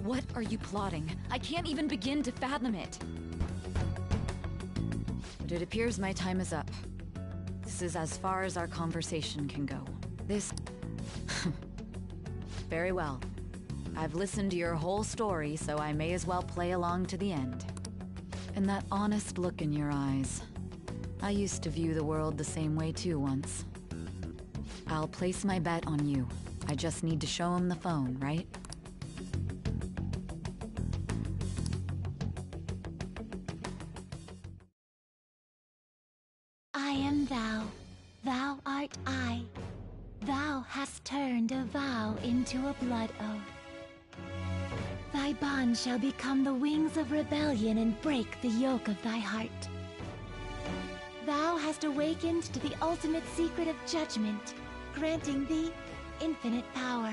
What are you plotting? I can't even begin to fathom it. But it appears my time is up. This is as far as our conversation can go. This... Very well. I've listened to your whole story, so I may as well play along to the end. And that honest look in your eyes. I used to view the world the same way too once. I'll place my bet on you. I just need to show him the phone, right? I am thou, thou art I. Thou hast turned a vow into a blood oath. Thy bond shall become the wings of rebellion and break the yoke of thy heart. Thou hast awakened to the ultimate secret of judgment, granting thee infinite power.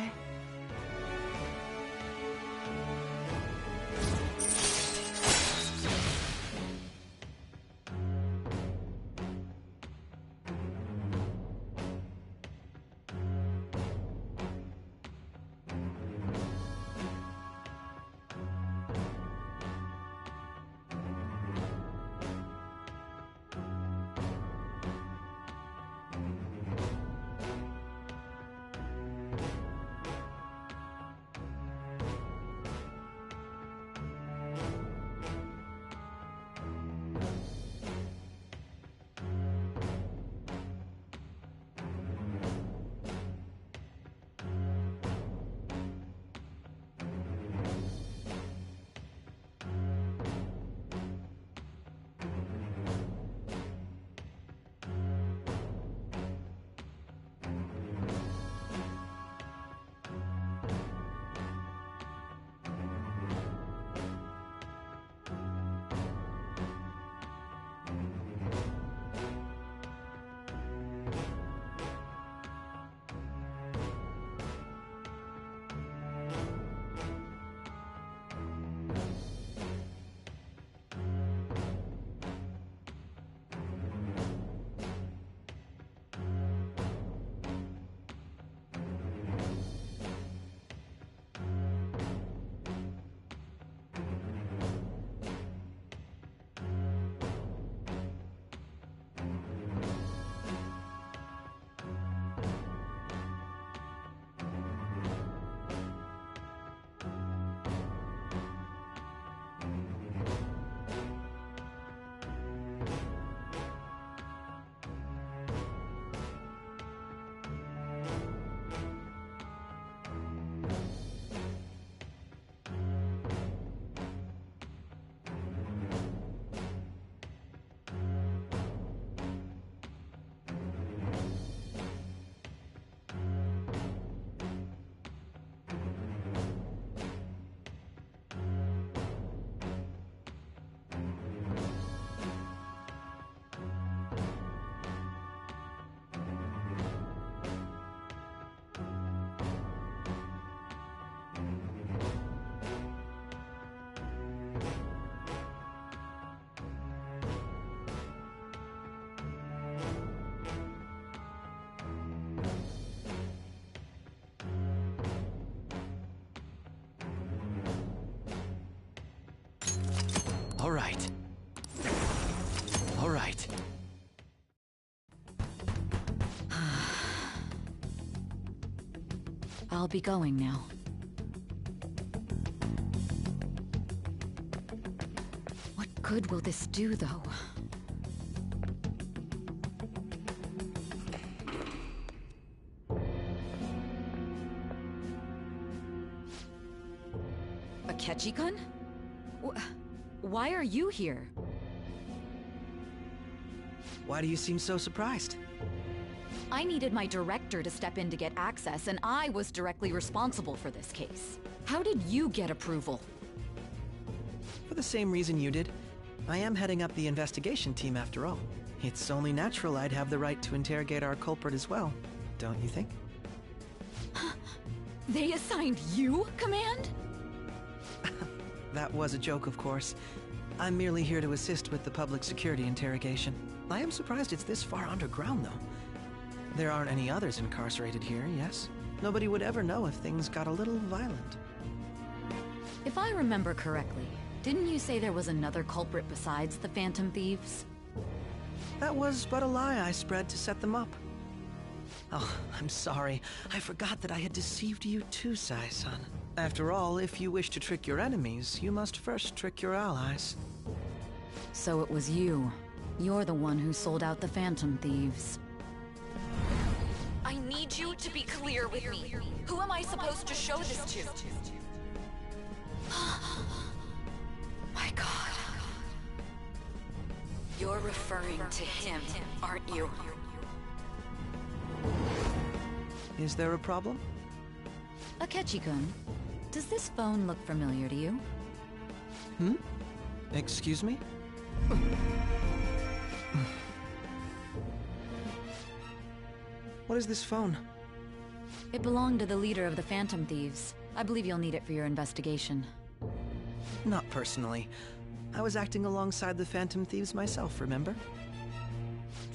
All right. All right. I'll be going now. What good will this do, though? Akechi-kun? Why are you here? Why do you seem so surprised? I needed my director to step in to get access, and I was directly responsible for this case. How did you get approval? For the same reason you did. I am heading up the investigation team after all. It's only natural I'd have the right to interrogate our culprit as well, don't you think? They assigned you command? That was a joke, of course. I'm merely here to assist with the public security interrogation. I am surprised it's this far underground, though. There aren't any others incarcerated here, yes? Nobody would ever know if things got a little violent. If I remember correctly, didn't you say there was another culprit besides the Phantom Thieves? That was but a lie I spread to set them up. Oh, I'm sorry. I forgot that I had deceived you too, Sai-san. After all, if you wish to trick your enemies, you must first trick your allies. So it was you. You're the one who sold out the Phantom Thieves. I need you to be clear with me. Who am I supposed to show this to? My God. You're referring to him, aren't you? Is there a problem? Akechi-kun, does this phone look familiar to you? Hmm? Excuse me? What is this phone? It belonged to the leader of the Phantom Thieves. I believe you'll need it for your investigation. Not personally. I was acting alongside the Phantom Thieves myself, remember?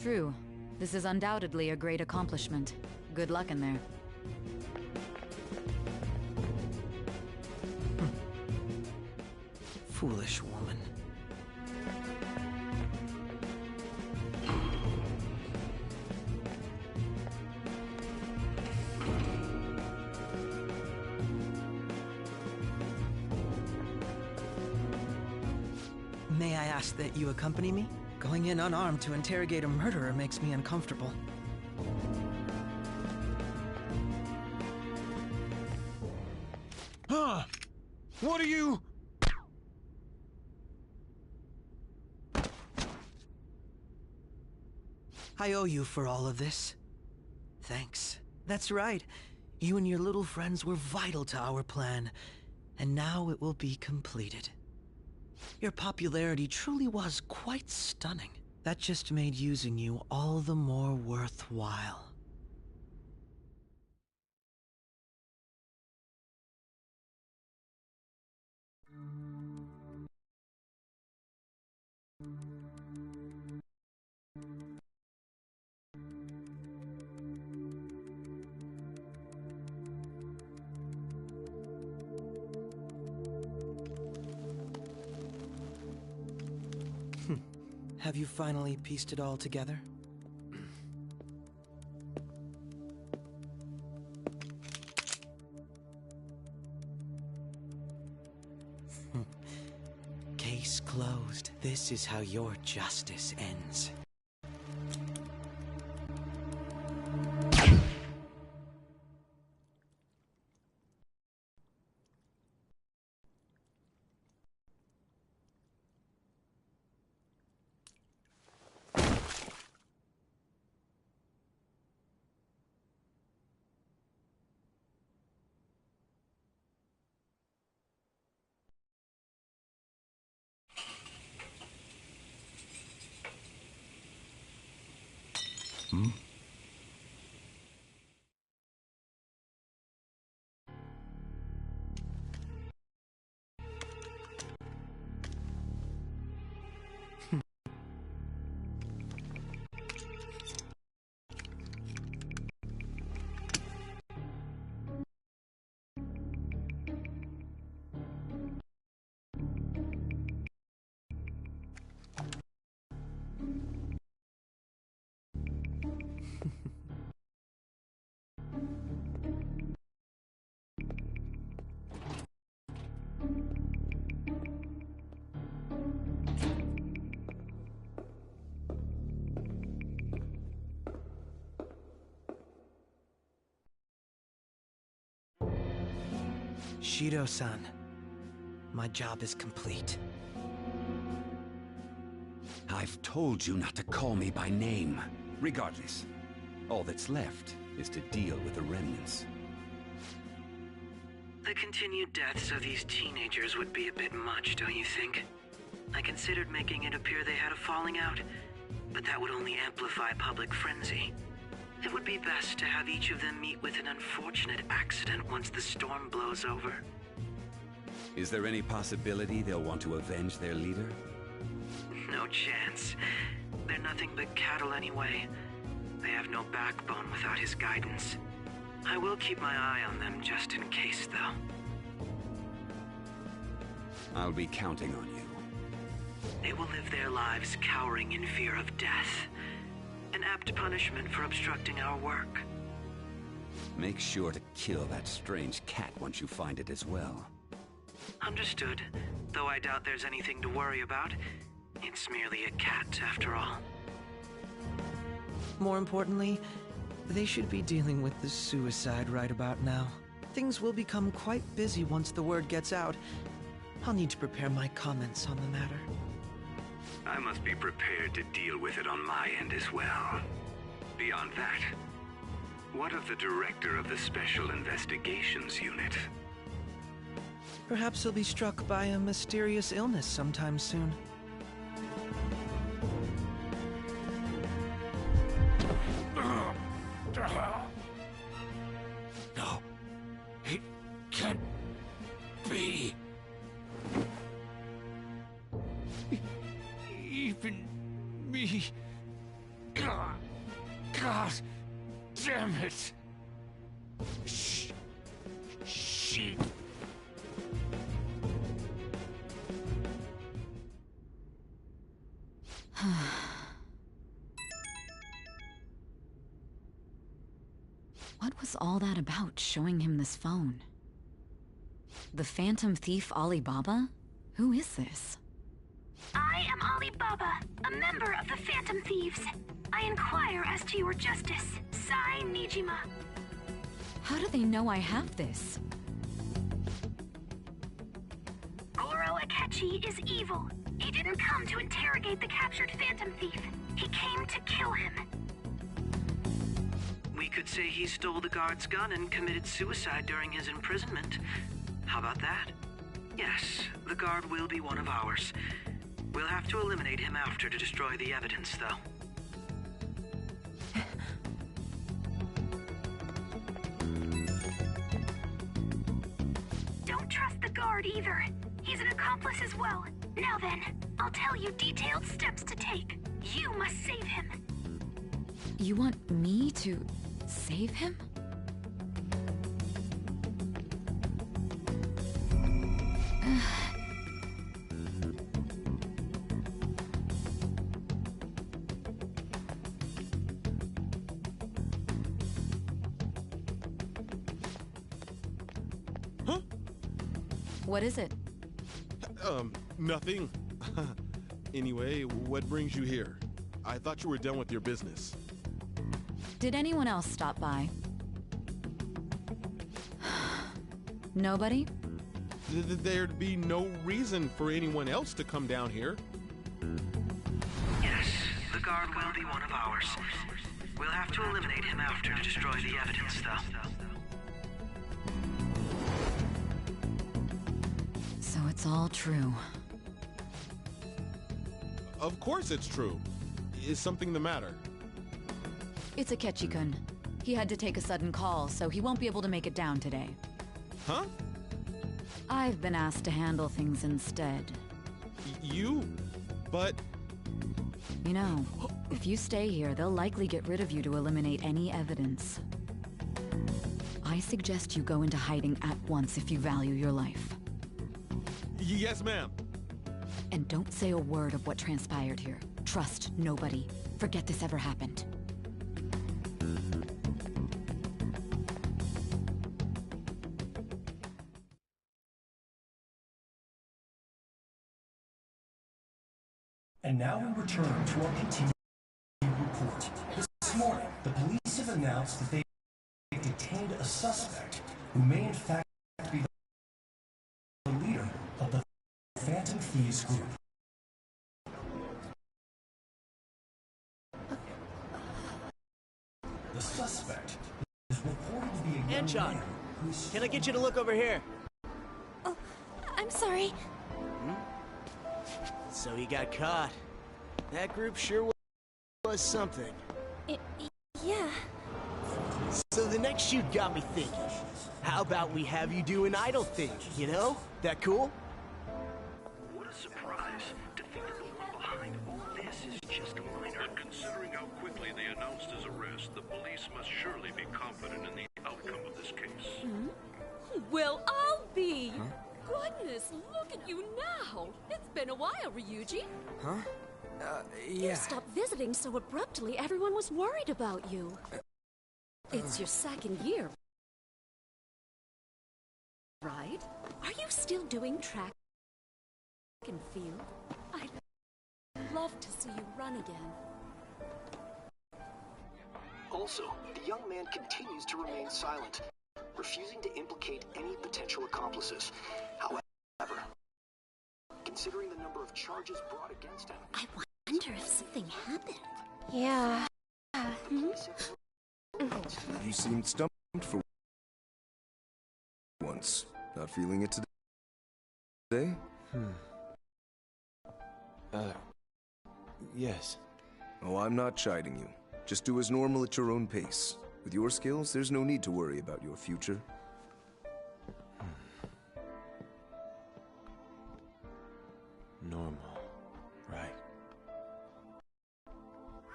True. This is undoubtedly a great accomplishment. Good luck in there. Foolish woman. May I ask that you accompany me? Going in unarmed to interrogate a murderer makes me uncomfortable. Huh? What are you... I owe you for all of this. Thanks. That's right. You and your little friends were vital to our plan, and now it will be completed. Your popularity truly was quite stunning. That just made using you all the more worthwhile. Have you finally pieced it all together? Case closed. This is how your justice ends. Hmm? Shido-san, my job is complete. I've told you not to call me by name. Regardless, all that's left is to deal with the remnants. The continued deaths of these teenagers would be a bit much, don't you think? I considered making it appear they had a falling out, but that would only amplify public frenzy. It would be best to have each of them meet with an unfortunate accident once the storm blows over. Is there any possibility they'll want to avenge their leader? No chance. They're nothing but cattle anyway. They have no backbone without his guidance. I will keep my eye on them just in case, though. I'll be counting on you. They will live their lives cowering in fear of death. An apt punishment for obstructing our work. Make sure to kill that strange cat once you find it as well. Understood. Though I doubt there's anything to worry about. It's merely a cat, after all. More importantly, they should be dealing with the suicide right about now. Things will become quite busy once the word gets out. I'll need to prepare my comments on the matter. I must be prepared to deal with it on my end as well. Beyond that, what of the director of the Special Investigations Unit? Perhaps he'll be struck by a mysterious illness sometime soon. No, it can't be. Even me. God damn it. She. What was all that about, showing him this phone? The Phantom Thief Alibaba? Who is this? I am Alibaba, a member of the Phantom Thieves. I inquire as to your justice, Sai Nijima. How do they know I have this? Goro Akechi is evil. He didn't come to interrogate the captured Phantom Thief. He came to kill him. We could say he stole the guard's gun and committed suicide during his imprisonment. How about that? Yes, the guard will be one of ours. We'll have to eliminate him after to destroy the evidence, though. Don't trust the guard either. He's an accomplice as well. Now then, I'll tell you detailed steps to take. You must save him. You want me to save him? Huh? What is it? Nothing. Anyway, what brings you here? I thought you were done with your business. Did anyone else stop by? Nobody? There'd be no reason for anyone else to come down here. Yes, the guard will be one of ours. We'll have to eliminate him after to destroy the evidence, though. So it's all true. Of course it's true. Is something the matter? It's Akechi-kun. He had to take a sudden call, so he won't be able to make it down today. Huh? I've been asked to handle things instead. You? But... You know, if you stay here, they'll likely get rid of you to eliminate any evidence. I suggest you go into hiding at once if you value your life. Yes, ma'am. And don't say a word of what transpired here. Trust nobody. Forget this ever happened. And now we return to our continuing report. This morning, the police have announced that they detained a suspect who may in fact be the leader of the Phantom Thieves group. The suspect is reported to be a young man who's... Can I get you to look over here? Oh, I'm sorry. So he got caught. That group sure was something. Yeah. So the next shoot got me thinking. How about we have you do an idol thing, you know? That cool? What a surprise to think that the one behind all this is just a minor. And considering how quickly they announced his arrest, the police must surely be confident in the outcome of this case. Well, I'll be. Goodness, look at you now. It's been a while, Ryuji. Huh? You stopped visiting so abruptly, everyone was worried about you. It's your second year, right? Are you still doing track and field? I'd love to see you run again. Also, the young man continues to remain silent, refusing to implicate any potential accomplices. However, considering the number of charges brought against him... I wonder if something happened. Yeah. You seemed stumped for once. Not feeling it today? Yes. Oh, I'm not chiding you. Just do as normal at your own pace. With your skills, there's no need to worry about your future. Normal. Right.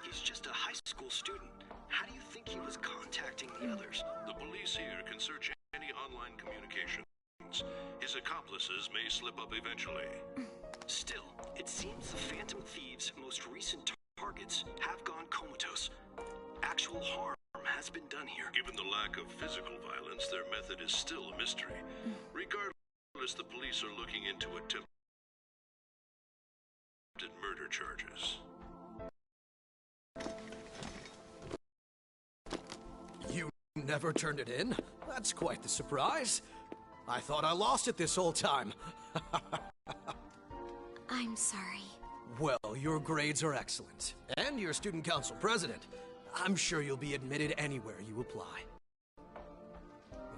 He's just a high school student. How do you think he was contacting the others? The police here can search any online communications. His accomplices may slip up eventually. Still, it seems the Phantom Thieves' most recent targets have gone comatose. Actual harm has been done here. Given the lack of physical violence, their method is still a mystery. Regardless, the police are looking into attempted murder charges. You never turned it in? That's quite the surprise. I thought I lost it this whole time. I'm sorry. Well, your grades are excellent. And you're student council president. I'm sure you'll be admitted anywhere you apply.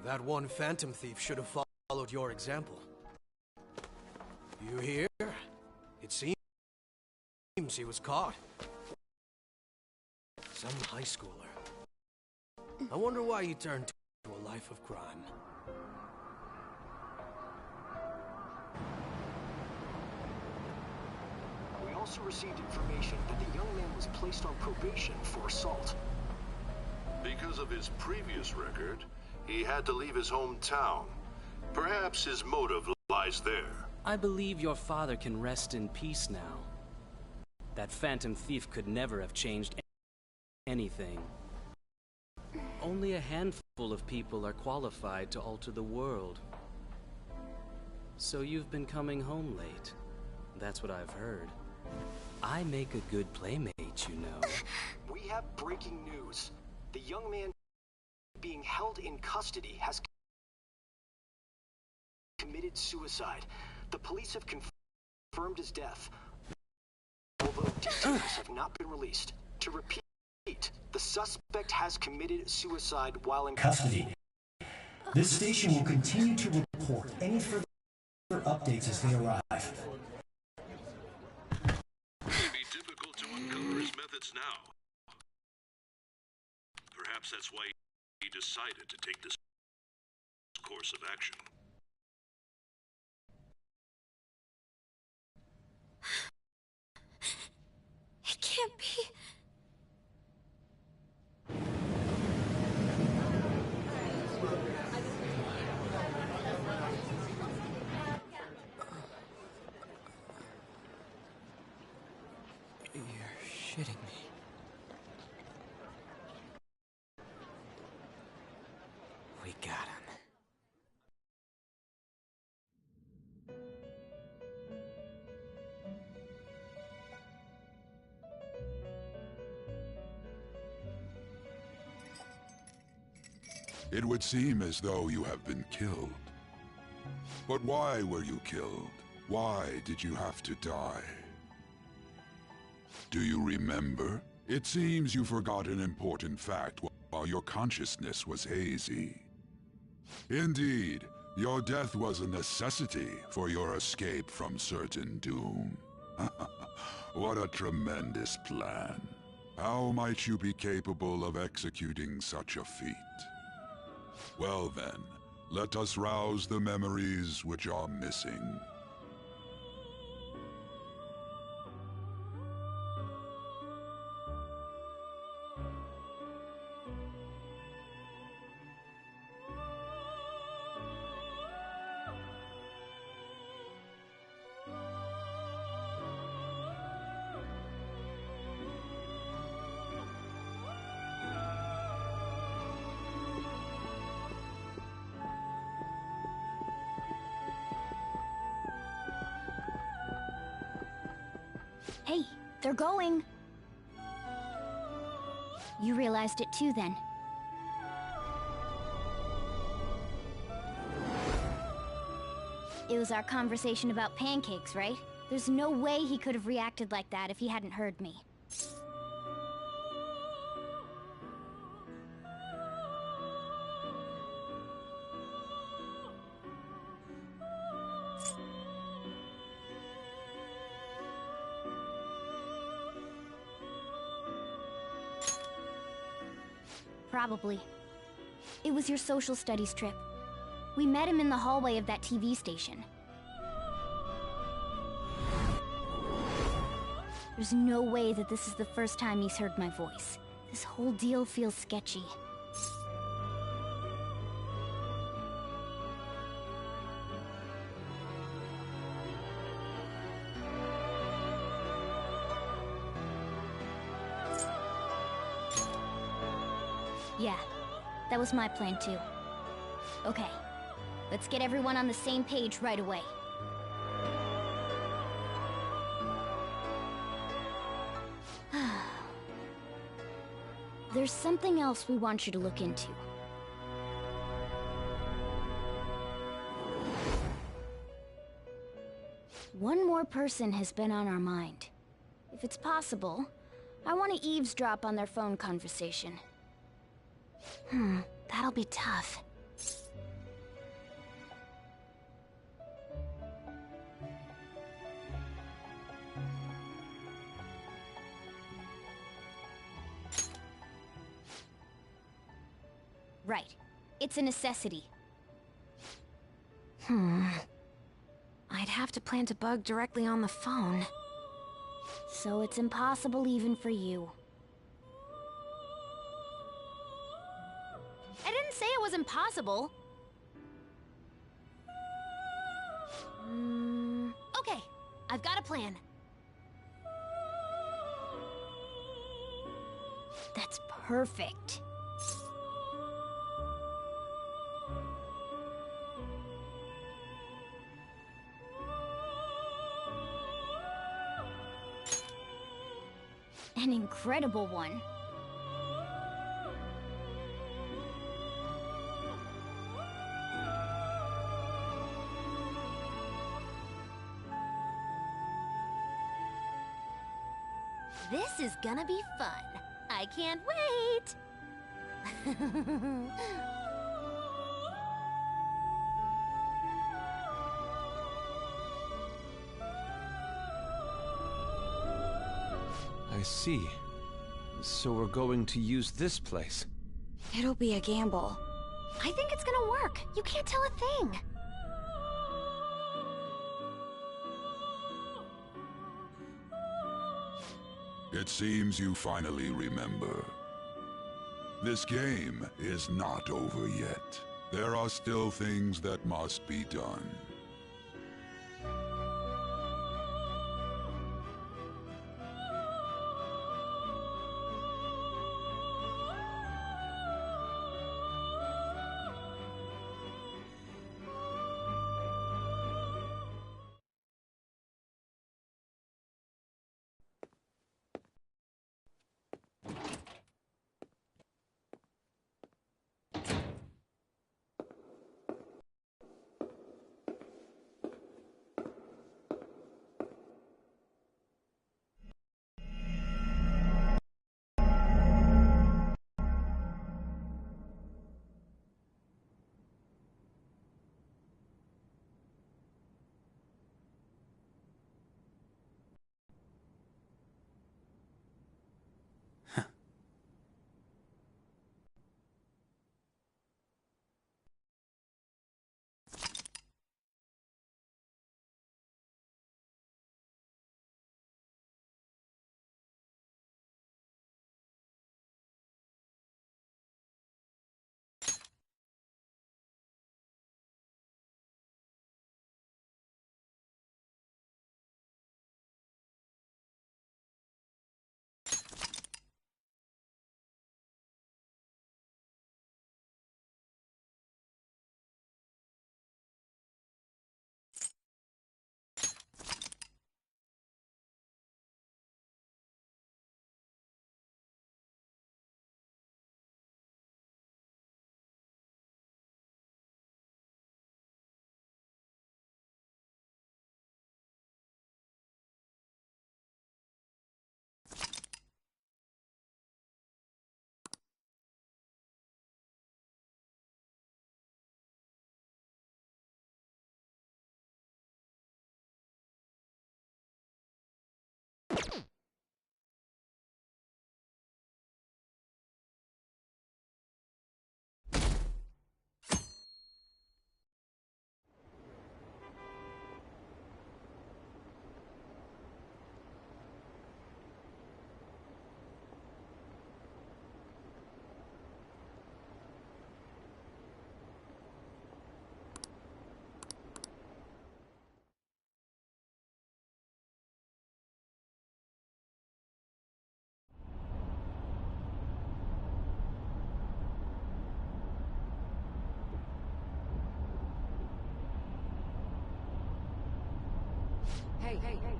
That one phantom thief should have followed your example. You hear? It seems he was caught. Some high schooler. I wonder why he turned to a life of crime. We also received information that the young man was placed on probation for assault. Because of his previous record, he had to leave his hometown. Perhaps his motive lies there. I believe your father can rest in peace now. That phantom thief could never have changed anything. Only a handful of people are qualified to alter the world. So you've been coming home late. That's what I've heard. I make a good playmate, you know. We have breaking news. The young man being held in custody has committed suicide. The police have confirmed his death, although details have not been released. To repeat, the suspect has committed suicide while in custody. This station will continue to report any further updates as they arrive. It may be difficult to uncover his methods now. Perhaps that's why he decided to take this course of action. It can't be. You're shitting me. We got him. It would seem as though you have been killed. But why were you killed? Why did you have to die? Do you remember? It seems you forgot an important fact while your consciousness was hazy. Indeed, your death was a necessity for your escape from certain doom. What a tremendous plan. How might you be capable of executing such a feat? Well then, let us rouse the memories which are missing. Hey, they're going. You realized it too, then. It was our conversation about pancakes, right? There's no way he could have reacted like that if he hadn't heard me. Probably. It was your social studies trip. We met him in the hallway of that TV station. There's no way that this is the first time he's heard my voice. This whole deal feels sketchy. Yeah, that was my plan too. Okay, let's get everyone on the same page right away. There's something else we want you to look into. One more person has been on our mind. If it's possible, I want to eavesdrop on their phone conversation. That'll be tough. Right. It's a necessity. I'd have to plant a bug directly on the phone. So it's impossible even for you. I didn't say it was impossible. Okay, I've got a plan. That's perfect. An incredible one. This is gonna be fun. I can't wait! I see. So we're going to use this place. It'll be a gamble. I think it's gonna work. You can't tell a thing. It seems you finally remember. This game is not over yet. There are still things that must be done.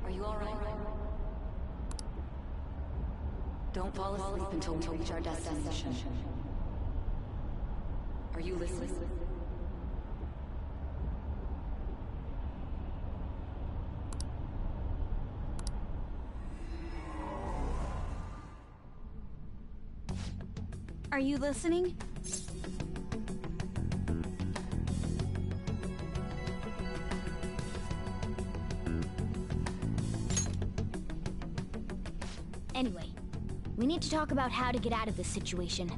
are you alright? Don't fall asleep until we reach our destination. Are you listening? Are you listening? Anyway, we need to talk about how to get out of this situation.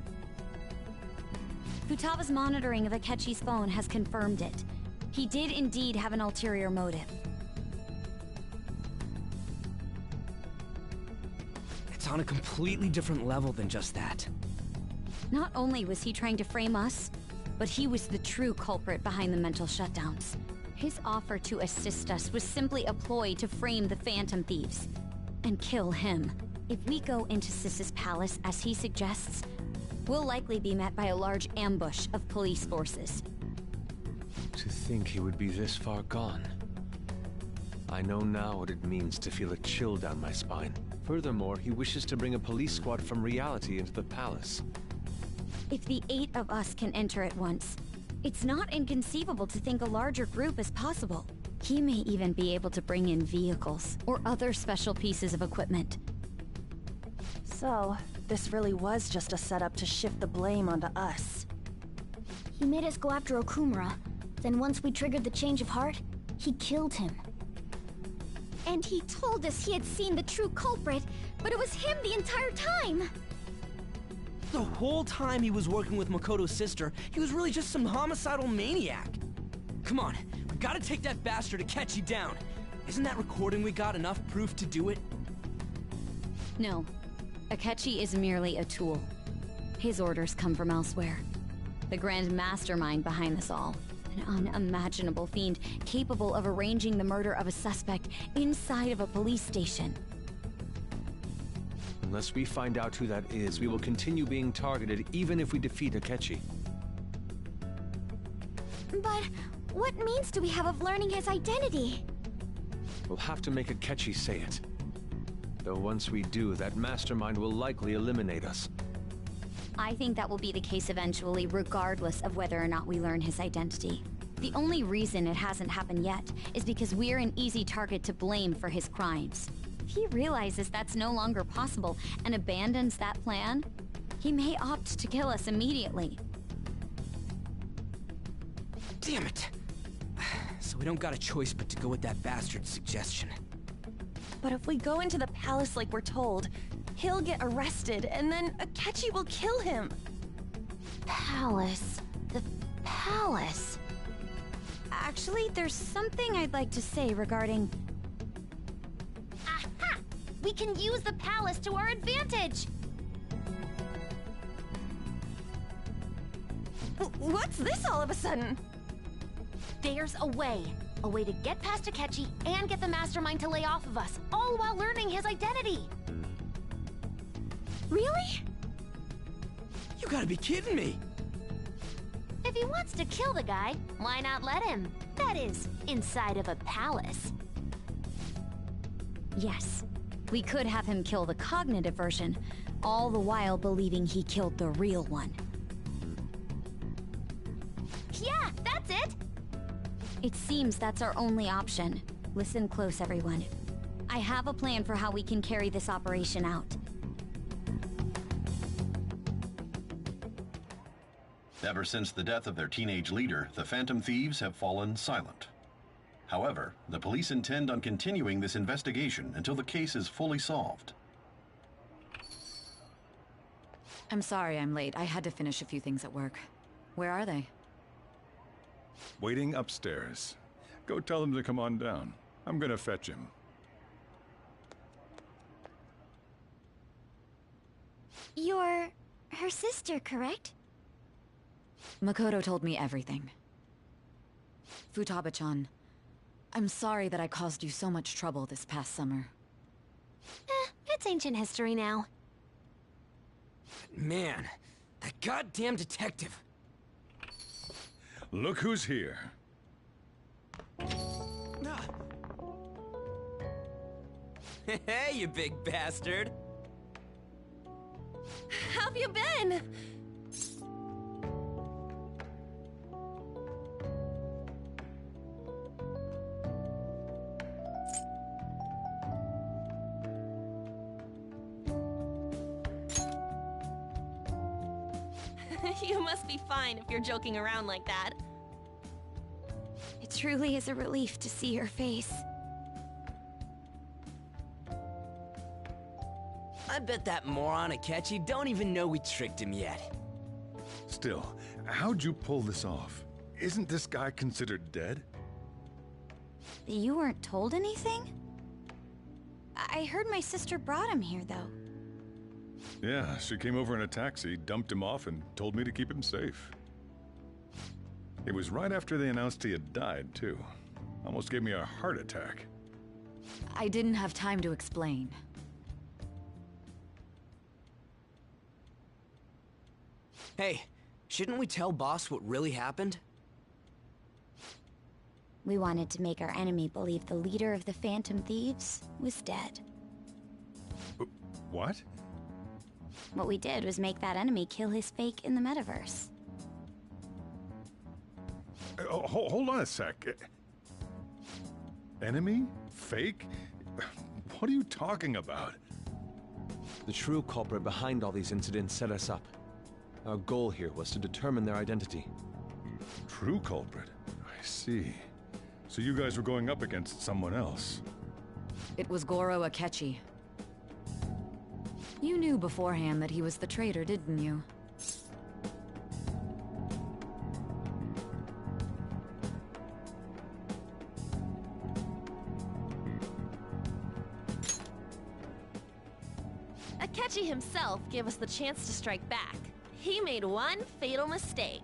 Futaba's monitoring of Akechi's phone has confirmed it. He did indeed have an ulterior motive. It's on a completely different level than just that. Not only was he trying to frame us, but he was the true culprit behind the mental shutdowns. His offer to assist us was simply a ploy to frame the Phantom Thieves and kill him. If we go into Sis's palace, as he suggests, we'll likely be met by a large ambush of police forces. To think he would be this far gone. I know now what it means to feel a chill down my spine. Furthermore, he wishes to bring a police squad from reality into the palace. If the 8 of us can enter at once, it's not inconceivable to think a larger group is possible. He may even be able to bring in vehicles or other special pieces of equipment. So, this really was just a setup to shift the blame onto us. He made us go after Okumura. Then once we triggered the change of heart, he killed him. And he told us he had seen the true culprit, but it was him the entire time! The whole time he was working with Makoto's sister, he was really just some homicidal maniac. Come on, we gotta take that bastard Akechi down. Isn't that recording we got enough proof to do it? No. Akechi is merely a tool. His orders come from elsewhere. The grand mastermind behind this all. An unimaginable fiend capable of arranging the murder of a suspect inside of a police station. Unless we find out who that is, we will continue being targeted even if we defeat Akechi. But what means do we have of learning his identity? We'll have to make Akechi say it. Though once we do, that mastermind will likely eliminate us. I think that will be the case eventually, regardless of whether or not we learn his identity. The only reason it hasn't happened yet is because we're an easy target to blame for his crimes. If he realizes that's no longer possible and abandons that plan, he may opt to kill us immediately. Damn it! So we don't got a choice but to go with that bastard's suggestion. But if we go into the palace like we're told, he'll get arrested, and then Akechi will kill him. Palace. The palace. Actually, there's something I'd like to say regarding... Aha! We can use the palace to our advantage! What's this all of a sudden? There's a way. A way to get past Akechi and get the mastermind to lay off of us, all while learning his identity. Really? You gotta be kidding me! If he wants to kill the guy, why not let him? That is, inside of a palace. Yes, we could have him kill the cognitive version, all the while believing he killed the real one. Yeah, that's it! It seems that's our only option. Listen close, everyone. I have a plan for how we can carry this operation out. Ever since the death of their teenage leader, the Phantom Thieves have fallen silent. However, the police intend on continuing this investigation until the case is fully solved. I'm sorry I'm late. I had to finish a few things at work. Where are they? Waiting upstairs. Go tell them to come on down. I'm gonna fetch him. You're her sister, correct? Makoto told me everything. Futaba-chan, I'm sorry that I caused you so much trouble this past summer. It's ancient history now. Man, that goddamn detective. Look who's here. Hey, you big bastard! How have you been? You must be fine if you're joking around like that. It truly is a relief to see your face. I bet that moron Akechi don't even know we tricked him yet. Still, how'd you pull this off? Isn't this guy considered dead? You weren't told anything? I heard my sister brought him here, though. Yeah, she came over in a taxi, dumped him off, and told me to keep him safe. It was right after they announced he had died, too. Almost gave me a heart attack. I didn't have time to explain. Hey, shouldn't we tell Boss what really happened? We wanted to make our enemy believe the leader of the Phantom Thieves was dead. What? What we did was make that enemy kill his fake in the metaverse. Hold on a sec. Enemy? Fake? What are you talking about? The true culprit behind all these incidents set us up. Our goal here was to determine their identity. True culprit? I see. So you guys were going up against someone else. It was Goro Akechi. You knew beforehand that he was the traitor, didn't you? Akechi himself gave us the chance to strike back. He made one fatal mistake.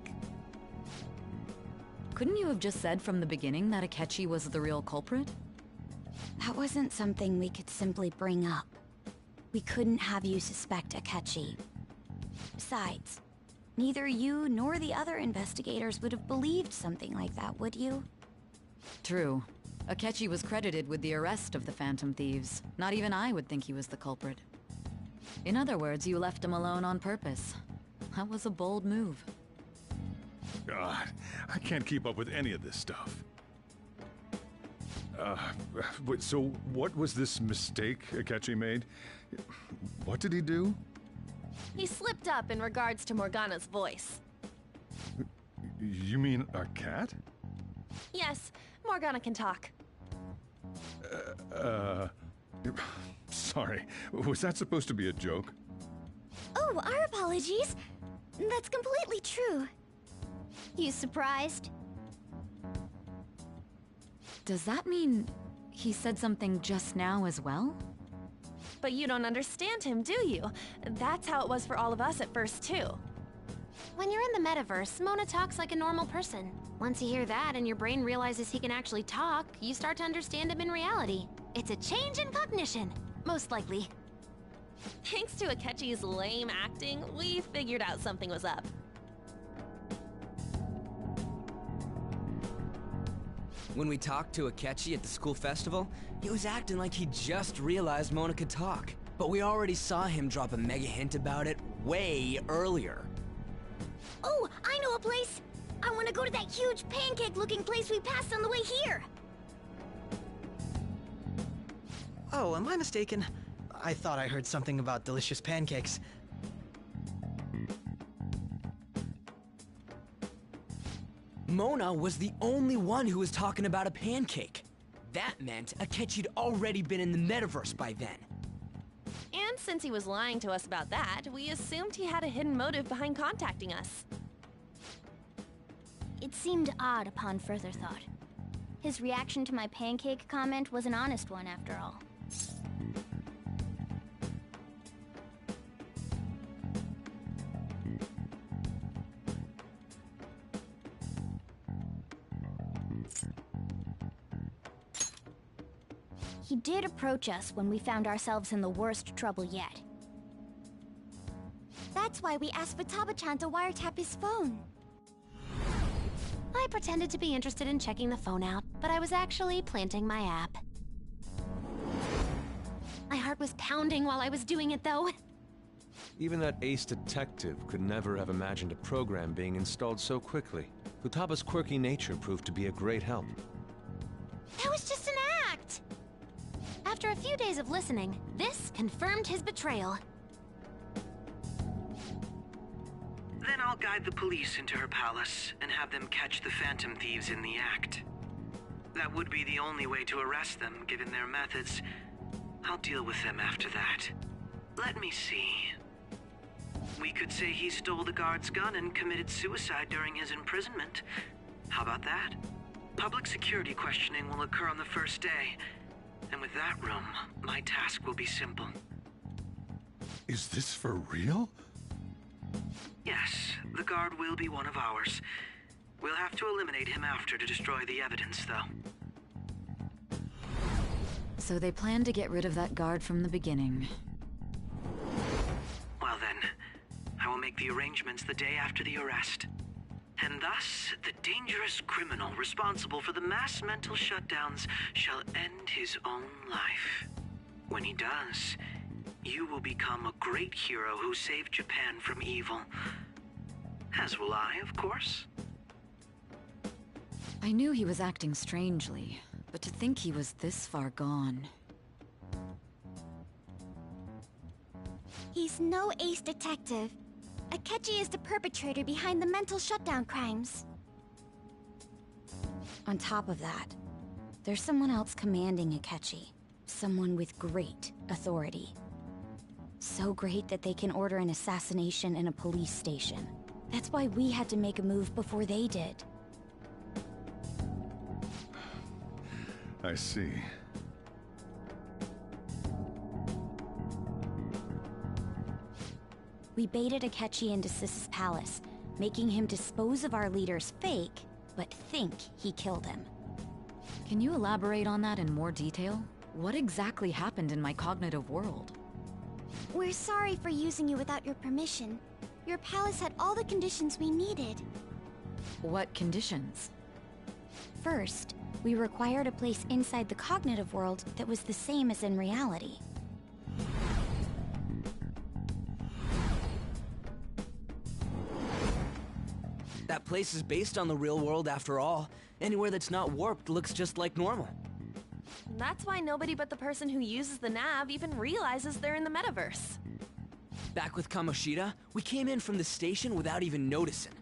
Couldn't you have just said from the beginning that Akechi was the real culprit? That wasn't something we could simply bring up. We couldn't have you suspect Akechi. Besides, neither you nor the other investigators would have believed something like that, would you? True. Akechi was credited with the arrest of the Phantom Thieves. Not even I would think he was the culprit. In other words, you left him alone on purpose. That was a bold move. God, I can't keep up with any of this stuff. So what was this mistake Akechi made? What did he do? He slipped up in regards to Morgana's voice. You mean a cat? Yes, Morgana can talk. Sorry, was that supposed to be a joke? Oh, our apologies. That's completely true. You surprised? Does that mean he said something just now as well? But you don't understand him, do you? That's how it was for all of us at first, too. When you're in the metaverse, Mona talks like a normal person. Once you hear that and your brain realizes he can actually talk, you start to understand him in reality. It's a change in cognition, most likely. Thanks to Akechi's lame acting, we figured out something was up. When we talked to Akechi at the school festival, he was acting like he just realized Mona could talk. But we already saw him drop a mega hint about it way earlier. Oh, I know a place! I want to go to that huge pancake-looking place we passed on the way here! Oh, am I mistaken? I thought I heard something about delicious pancakes. Mona was the only one who was talking about a pancake. That meant Akechi'd already been in the metaverse by then. And since he was lying to us about that, we assumed he had a hidden motive behind contacting us. It seemed odd upon further thought. His reaction to my pancake comment was an honest one, after all. He did approach us when we found ourselves in the worst trouble yet. That's why we asked Futaba-chan to wiretap his phone. I pretended to be interested in checking the phone out, but I was actually planting my app. My heart was pounding while I was doing it, though. Even that ace detective could never have imagined a program being installed so quickly. Futaba's quirky nature proved to be a great help. That was just an act! After a few days of listening, this confirmed his betrayal. Then I'll guide the police into her palace and have them catch the Phantom Thieves in the act. That would be the only way to arrest them, given their methods. I'll deal with them after that. Let me see. We could say he stole the guard's gun and committed suicide during his imprisonment. How about that? Public security questioning will occur on the first day. And with that room, my task will be simple. Is this for real? Yes, the guard will be one of ours. We'll have to eliminate him after to destroy the evidence, though. So they planned to get rid of that guard from the beginning. Well then, I will make the arrangements the day after the arrest. And thus, the dangerous criminal responsible for the mass mental shutdowns shall end his own life. When he does, you will become a great hero who saved Japan from evil. As will I, of course. I knew he was acting strangely, but to think he was this far gone... He's no ace detective. Akechi is the perpetrator behind the mental shutdown crimes. On top of that, there's someone else commanding Akechi. Someone with great authority. So great that they can order an assassination in a police station. That's why we had to make a move before they did. I see. We baited Akechi into Sis's palace, making him dispose of our leader's fake, but think he killed him. Can you elaborate on that in more detail? What exactly happened in my cognitive world? We're sorry for using you without your permission. Your palace had all the conditions we needed. What conditions? First, we required a place inside the cognitive world that was the same as in reality. That place is based on the real world after all. Anywhere that's not warped looks just like normal. That's why nobody but the person who uses the nav even realizes they're in the metaverse. Back with Kamoshida, we came in from the station without even noticing.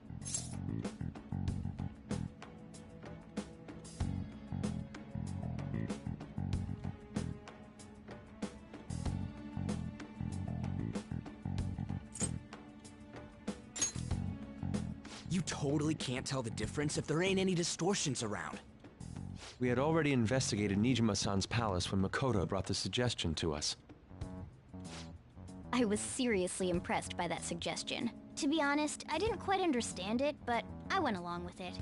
You totally can't tell the difference if there ain't any distortions around. We had already investigated Nijima-san's palace when Makoto brought the suggestion to us. I was seriously impressed by that suggestion. To be honest, I didn't quite understand it, but I went along with it.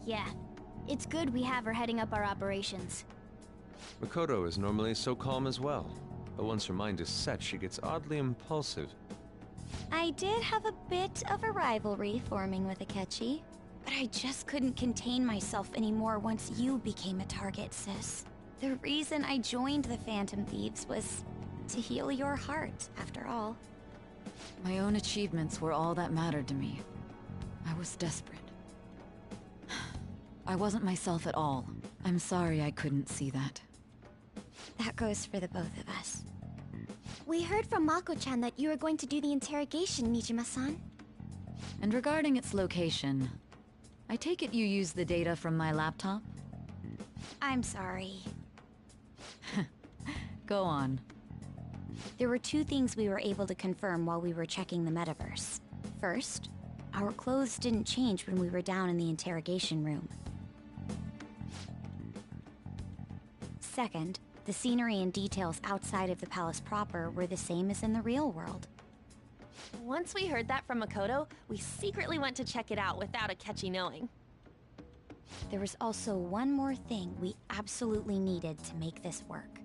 Yeah, it's good we have her heading up our operations. Makoto is normally so calm as well, but once her mind is set, she gets oddly impulsive. I did have a bit of a rivalry forming with Akechi, but I just couldn't contain myself anymore once you became a target, sis. The reason I joined the Phantom Thieves was to heal your heart, after all. My own achievements were all that mattered to me. I was desperate. I wasn't myself at all. I'm sorry I couldn't see that. That goes for the both of us. We heard from Mako-chan that you were going to do the interrogation, Nijima-san. And regarding its location, I take it you used the data from my laptop? I'm sorry. Go on. There were two things we were able to confirm while we were checking the metaverse. First, our clothes didn't change when we were down in the interrogation room. Second, the scenery and details outside of the palace proper were the same as in the real world. Once we heard that from Makoto, we secretly went to check it out without Akechi knowing. There was also one more thing we absolutely needed to make this work.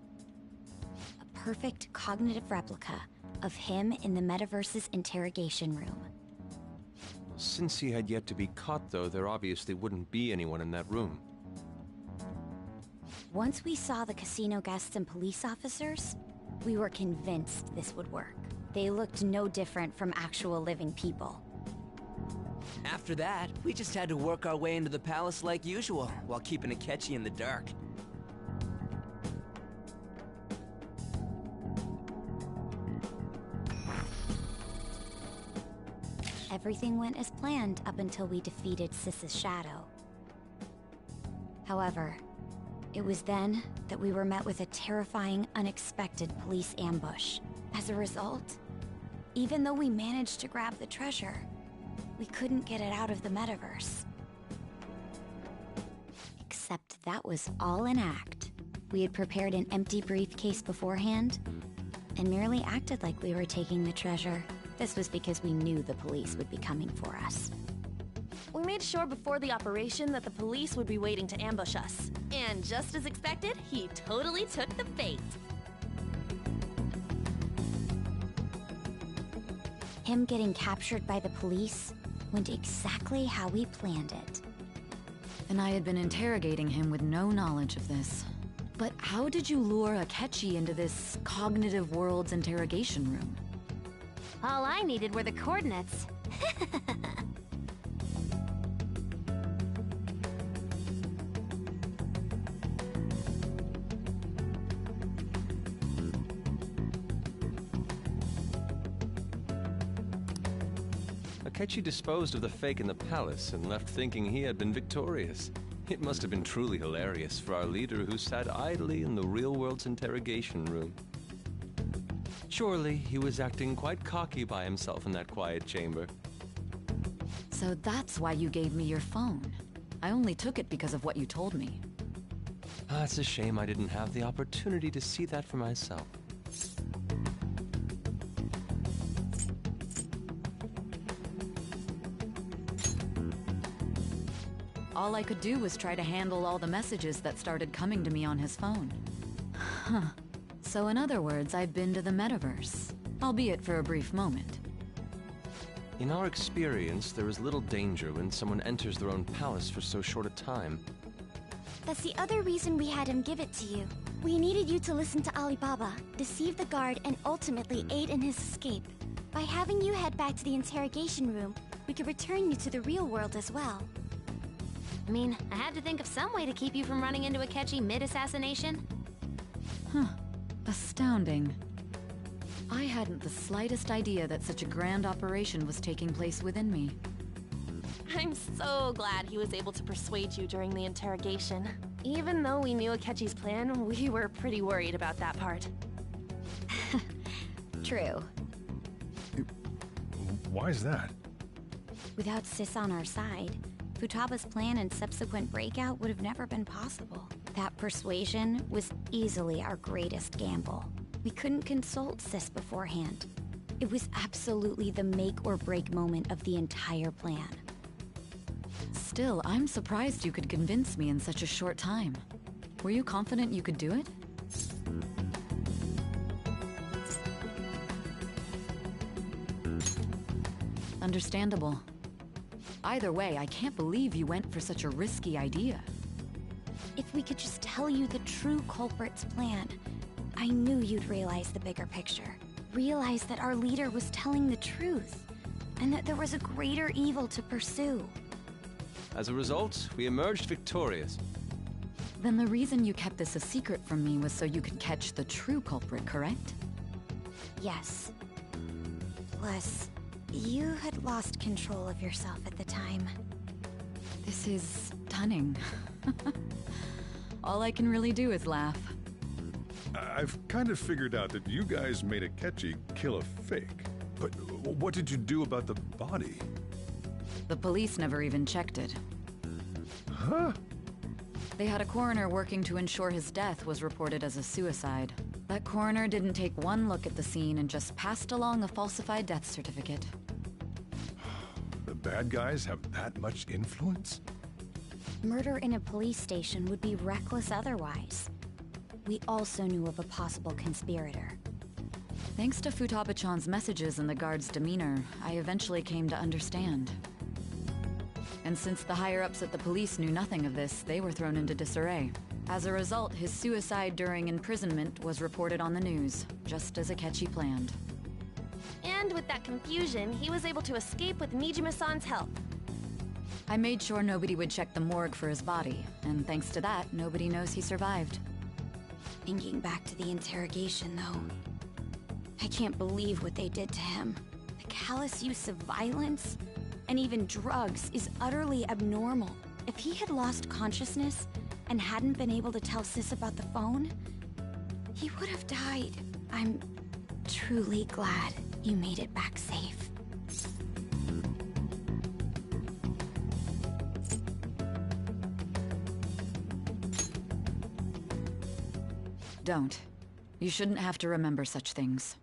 A perfect cognitive replica of him in the Metaverse's interrogation room. Since he had yet to be caught, though, there obviously wouldn't be anyone in that room. Once we saw the casino guests and police officers, we were convinced this would work. They looked no different from actual living people. After that, we just had to work our way into the palace like usual, while keeping Akechi in the dark. Everything went as planned up until we defeated Sis's shadow. However, it was then that we were met with a terrifying, unexpected police ambush. As a result, even though we managed to grab the treasure, we couldn't get it out of the metaverse. Except that was all an act. We had prepared an empty briefcase beforehand, and merely acted like we were taking the treasure. This was because we knew the police would be coming for us. We made sure before the operation that the police would be waiting to ambush us. And just as expected, he totally took the bait. Him getting captured by the police went exactly how we planned it. And I had been interrogating him with no knowledge of this. But how did you lure Akechi into this cognitive world's interrogation room? All I needed were the coordinates. Akechi disposed of the fake in the palace and left thinking he had been victorious. It must have been truly hilarious for our leader who sat idly in the real world's interrogation room. Surely he was acting quite cocky by himself in that quiet chamber. So that's why you gave me your phone. I only took it because of what you told me. It's a shame I didn't have the opportunity to see that for myself. All I could do was try to handle all the messages that started coming to me on his phone. Huh. So in other words, I've been to the metaverse, albeit for a brief moment. In our experience, there is little danger when someone enters their own palace for so short a time. That's the other reason we had him give it to you. We needed you to listen to Alibaba, deceive the guard, and ultimately aid in his escape. By having you head back to the interrogation room, we could return you to the real world as well. I mean, I had to think of some way to keep you from running into Akechi mid-assassination. Huh. Astounding. I hadn't the slightest idea that such a grand operation was taking place within me. I'm so glad he was able to persuade you during the interrogation. Even though we knew Akechi's plan, we were pretty worried about that part. True. Why is that? Without Sis on our side, Futaba's plan and subsequent breakout would have never been possible. That persuasion was easily our greatest gamble. We couldn't consult Sis beforehand. It was absolutely the make or break moment of the entire plan. Still, I'm surprised you could convince me in such a short time. Were you confident you could do it? Understandable. Either way, I can't believe you went for such a risky idea. If we could just tell you the true culprit's plan, I knew you'd realize the bigger picture. Realize that our leader was telling the truth, and that there was a greater evil to pursue. As a result, we emerged victorious. Then the reason you kept this a secret from me was so you could catch the true culprit, correct? Yes. Plus, you had lost control of yourself at the time. This is stunning. All I can really do is laugh. I've kind of figured out that you guys made Akechi kill a fake. But what did you do about the body? The police never even checked it. Huh? They had a coroner working to ensure his death was reported as a suicide. That coroner didn't take one look at the scene and just passed along a falsified death certificate. The bad guys have that much influence? Murder in a police station would be reckless otherwise. We also knew of a possible conspirator. Thanks to Futaba-chan's messages and the guard's demeanor, I eventually came to understand. And since the higher-ups at the police knew nothing of this, they were thrown into disarray. As a result, his suicide during imprisonment was reported on the news, just as Akechi planned. And with that confusion, he was able to escape with Nijima-san's help. I made sure nobody would check the morgue for his body, and thanks to that, nobody knows he survived. Thinking back to the interrogation, though, I can't believe what they did to him. The callous use of violence, and even drugs, is utterly abnormal. If he had lost consciousness and hadn't been able to tell Sis about the phone, he would have died. I'm truly glad you made it back safe. Don't. You shouldn't have to remember such things.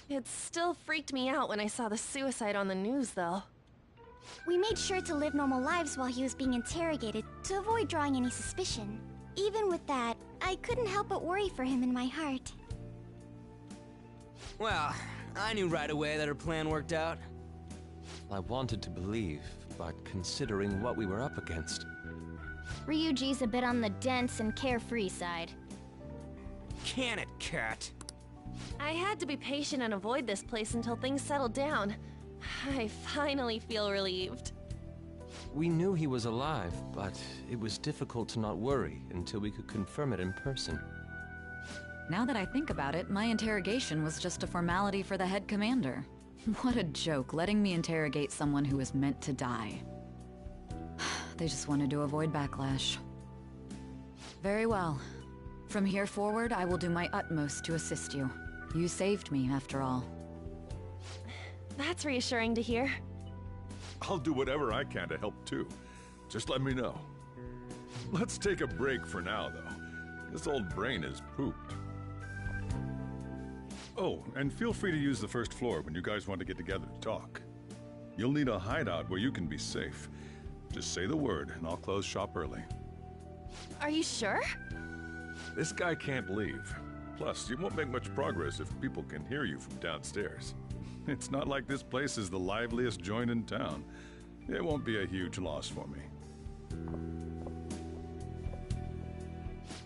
It still freaked me out when I saw the suicide on the news, though. We made sure to live normal lives while he was being interrogated to avoid drawing any suspicion. Even with that, I couldn't help but worry for him in my heart. Well, I knew right away that her plan worked out. I wanted to believe, but considering what we were up against... Ryuji's a bit on the dense and carefree side. Can it, Cat? I had to be patient and avoid this place until things settled down. I finally feel relieved. We knew he was alive, but it was difficult to not worry until we could confirm it in person. Now that I think about it, my interrogation was just a formality for the head commander. What a joke, letting me interrogate someone who was meant to die. They just wanted to avoid backlash. Very well. From here forward, I will do my utmost to assist you. You saved me, after all. That's reassuring to hear. I'll do whatever I can to help too. Just let me know. Let's take a break for now, though. This old brain is pooped. Oh, and feel free to use the first floor when you guys want to get together to talk. You'll need a hideout where you can be safe. Just say the word, and I'll close shop early. Are you sure? This guy can't leave. Plus, you won't make much progress if people can hear you from downstairs. It's not like this place is the liveliest joint in town. It won't be a huge loss for me.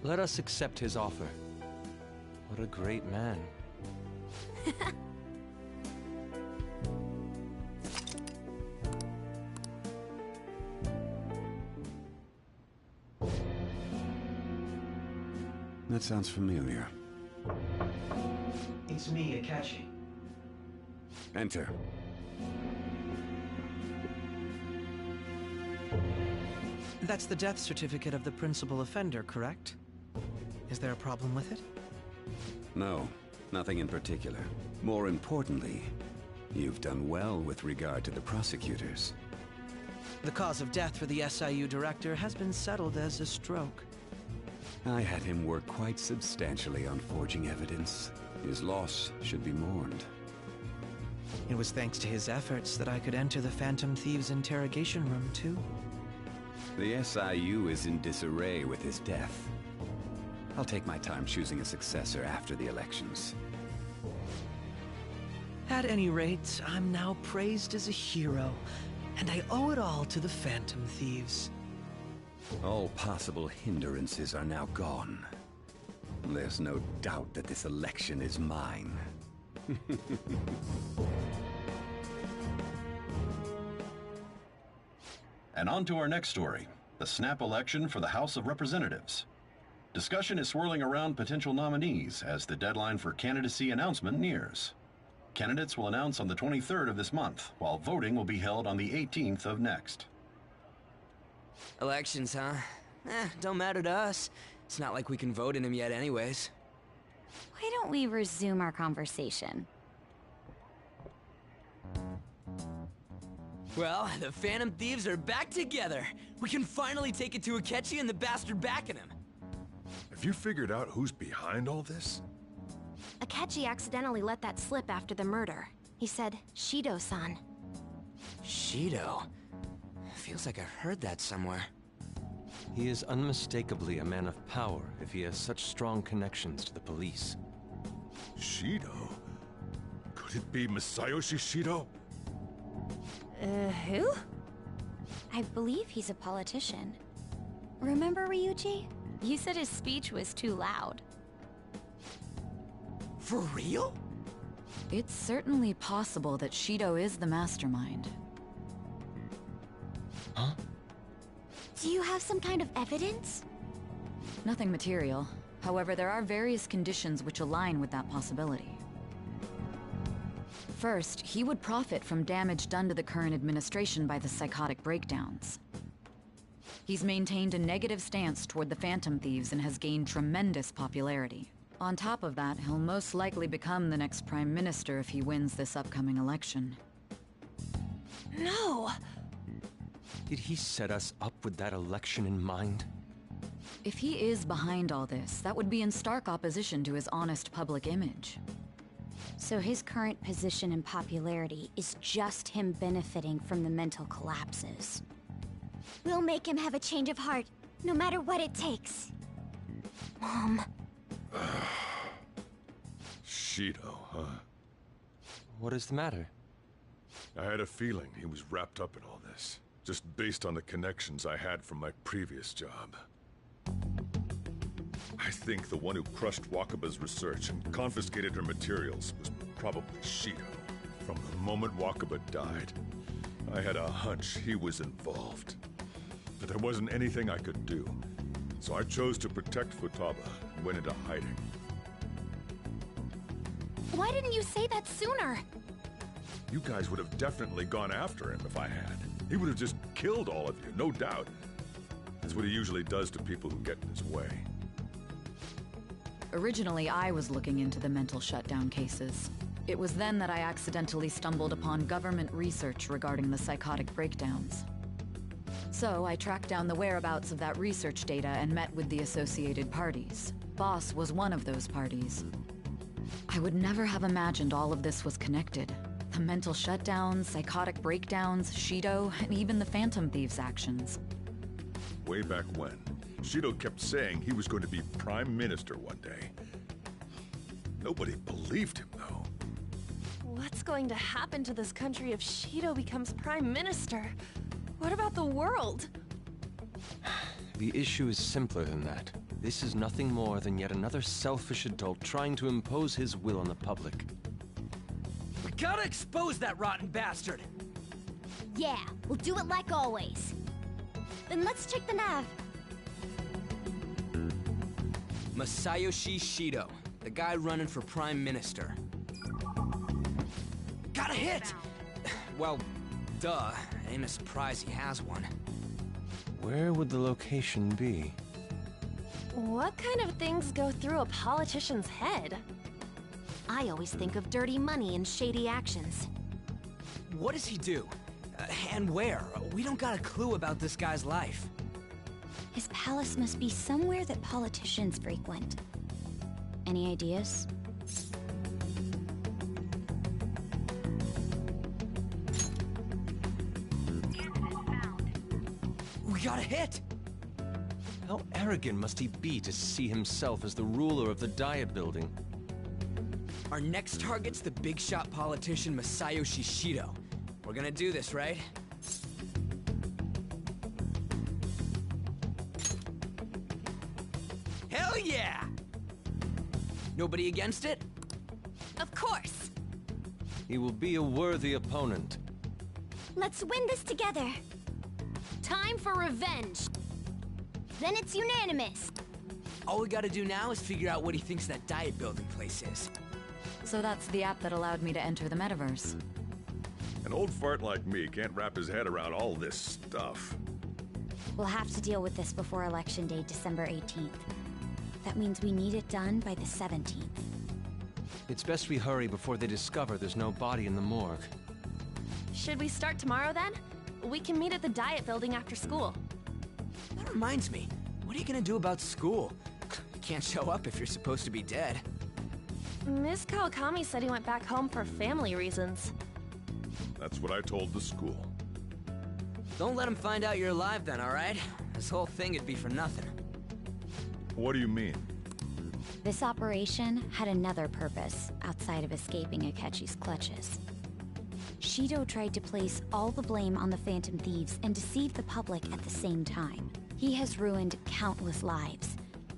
Let us accept his offer. What a great man. That sounds familiar. It's me, Akechi. Enter. That's the death certificate of the principal offender, correct? Is there a problem with it? No, nothing in particular. More importantly, you've done well with regard to the prosecutors. The cause of death for the SIU director has been settled as a stroke. I had him work quite substantially on forging evidence. His loss should be mourned. It was thanks to his efforts that I could enter the Phantom Thieves' interrogation room, too. The SIU is in disarray with his death. I'll take my time choosing a successor after the elections. At any rate, I'm now praised as a hero, and I owe it all to the Phantom Thieves. All possible hindrances are now gone. There's no doubt that this election is mine. And on to our next story, the snap election for the House of Representatives. Discussion is swirling around potential nominees as the deadline for candidacy announcement nears. Candidates will announce on the 23rd of this month, while voting will be held on the 18th of next. Elections, huh? Don't matter to us. It's not like we can vote in them yet anyways. Why don't we resume our conversation? Well, the Phantom Thieves are back together. We can finally take it to Akechi and the bastard backing him. Have you figured out who's behind all this? Akechi accidentally let that slip after the murder. He said, Shido-san. Shido? Feels like I've heard that somewhere. He is unmistakably a man of power if he has such strong connections to the police. Shido? Could it be Masayoshi Shido? Who? I believe he's a politician. Remember, Ryuji? You said his speech was too loud. For real? It's certainly possible that Shido is the mastermind. Huh? Do you have some kind of evidence? Nothing material. However, there are various conditions which align with that possibility. First, he would profit from damage done to the current administration by the psychotic breakdowns. He's maintained a negative stance toward the Phantom Thieves and has gained tremendous popularity. On top of that, he'll most likely become the next Prime Minister if he wins this upcoming election. No! Did he set us up with that election in mind? If he is behind all this, that would be in stark opposition to his honest public image. So his current position and popularity is just him benefiting from the mental collapses. We'll make him have a change of heart, no matter what it takes. Mom. Shido, huh? What is the matter? I had a feeling he was wrapped up in all this, just based on the connections I had from my previous job. I think the one who crushed Wakaba's research and confiscated her materials was probably Shido. From the moment Wakaba died, I had a hunch he was involved. But there wasn't anything I could do, so I chose to protect Futaba and went into hiding. Why didn't you say that sooner? You guys would have definitely gone after him if I had. He would have just killed all of you, no doubt. That's what he usually does to people who get in his way. Originally, I was looking into the mental shutdown cases. It was then that I accidentally stumbled upon government research regarding the psychotic breakdowns. So I tracked down the whereabouts of that research data and met with the associated parties. Boss was one of those parties. I would never have imagined all of this was connected. The mental shutdowns, psychotic breakdowns, Shido, and even the Phantom Thieves' actions. Way back when, Shido kept saying he was going to be Prime Minister one day. Nobody believed him, though. What's going to happen to this country if Shido becomes Prime Minister? What about the world? The issue is simpler than that. This is nothing more than yet another selfish adult trying to impose his will on the public. We gotta expose that rotten bastard! Yeah, we'll do it like always. Then let's check the nav. Masayoshi Shido, the guy running for Prime Minister. Got a hit! Well, duh. Ain't a surprise he has one. Where would the location be? What kind of things go through a politician's head? I always think of dirty money and shady actions. What does he do? And where? We don't got a clue about this guy's life. His palace must be somewhere that politicians frequent. Any ideas? We got a hit! How arrogant must he be to see himself as the ruler of the Diet Building? Our next target's the big shot politician Masayoshi Shido. We're gonna do this, right? Hell yeah! Nobody against it? Of course! He will be a worthy opponent. Let's win this together. Time for revenge! Then it's unanimous. All we gotta do now is figure out what he thinks that diet building place is. So that's the app that allowed me to enter the metaverse. An old fart like me can't wrap his head around all this stuff. We'll have to deal with this before Election Day, December 18th. That means we need it done by the 17th. It's best we hurry before they discover there's no body in the morgue. Should we start tomorrow then? We can meet at the diet building after school. That reminds me, what are you gonna do about school? You can't show up if you're supposed to be dead. Miss Kawakami said he went back home for family reasons. That's what I told the school. Don't let him find out you're alive then, alright? This whole thing would be for nothing. What do you mean? This operation had another purpose outside of escaping Akechi's clutches. Shido tried to place all the blame on the Phantom Thieves and deceive the public at the same time. He has ruined countless lives,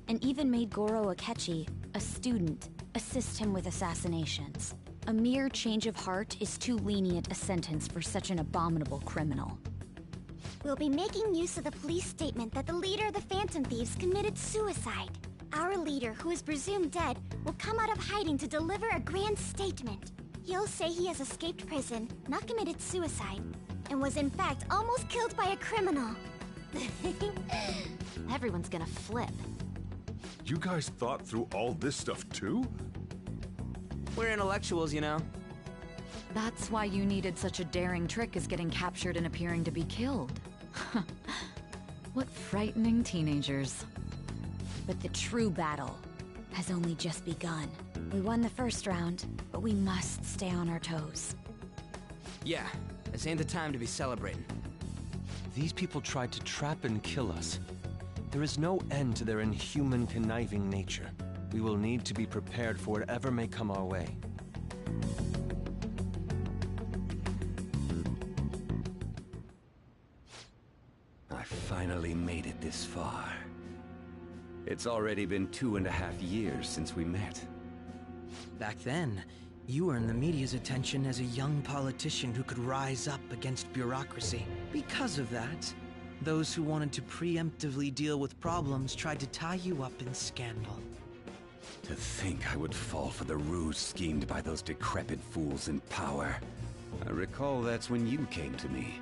and even made Goro Akechi, a student, assist him with assassinations. A mere change of heart is too lenient a sentence for such an abominable criminal. We'll be making use of the police statement that the leader of the Phantom Thieves committed suicide. Our leader, who is presumed dead, will come out of hiding to deliver a grand statement. He'll say he has escaped prison, not committed suicide, and was in fact almost killed by a criminal. Everyone's gonna flip. You guys thought through all this stuff too? We're intellectuals, you know. That's why you needed such a daring trick as getting captured and appearing to be killed. What frightening teenagers. But the true battle has only just begun. We won the first round, but we must stay on our toes. Yeah, this ain't the time to be celebrating. These people tried to trap and kill us. There is no end to their inhuman, conniving nature. We will need to be prepared for whatever may come our way. I finally made it this far. It's already been 2.5 years since we met. Back then, you earned the media's attention as a young politician who could rise up against bureaucracy. Because of that, those who wanted to preemptively deal with problems tried to tie you up in scandal. To think I would fall for the ruse schemed by those decrepit fools in power. I recall that's when you came to me.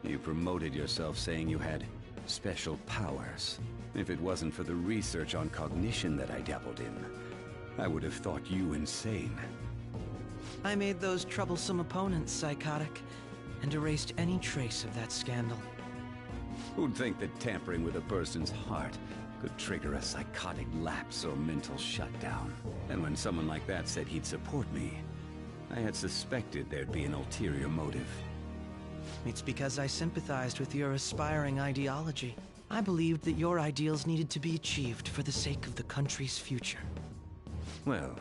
You promoted yourself saying you had special powers. If it wasn't for the research on cognition that I dabbled in, I would have thought you insane. I made those troublesome opponents psychotic, and erased any trace of that scandal. Who'd think that tampering with a person's heart could trigger a psychotic lapse or mental shutdown? And when someone like that said he'd support me, I had suspected there'd be an ulterior motive. It's because I sympathized with your aspiring ideology. I believed that your ideals needed to be achieved for the sake of the country's future. Well,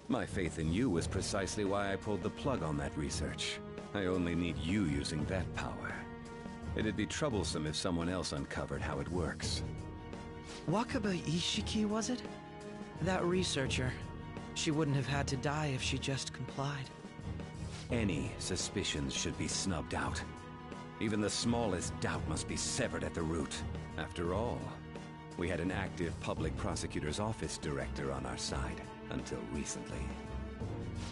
my faith in you was precisely why I pulled the plug on that research. I only need you using that power. It'd be troublesome if someone else uncovered how it works. Wakaba Ishiki, was it? That researcher. She wouldn't have had to die if she just complied. Any suspicions should be snubbed out. Even the smallest doubt must be severed at the root. After all, we had an active public prosecutor's office director on our side, until recently.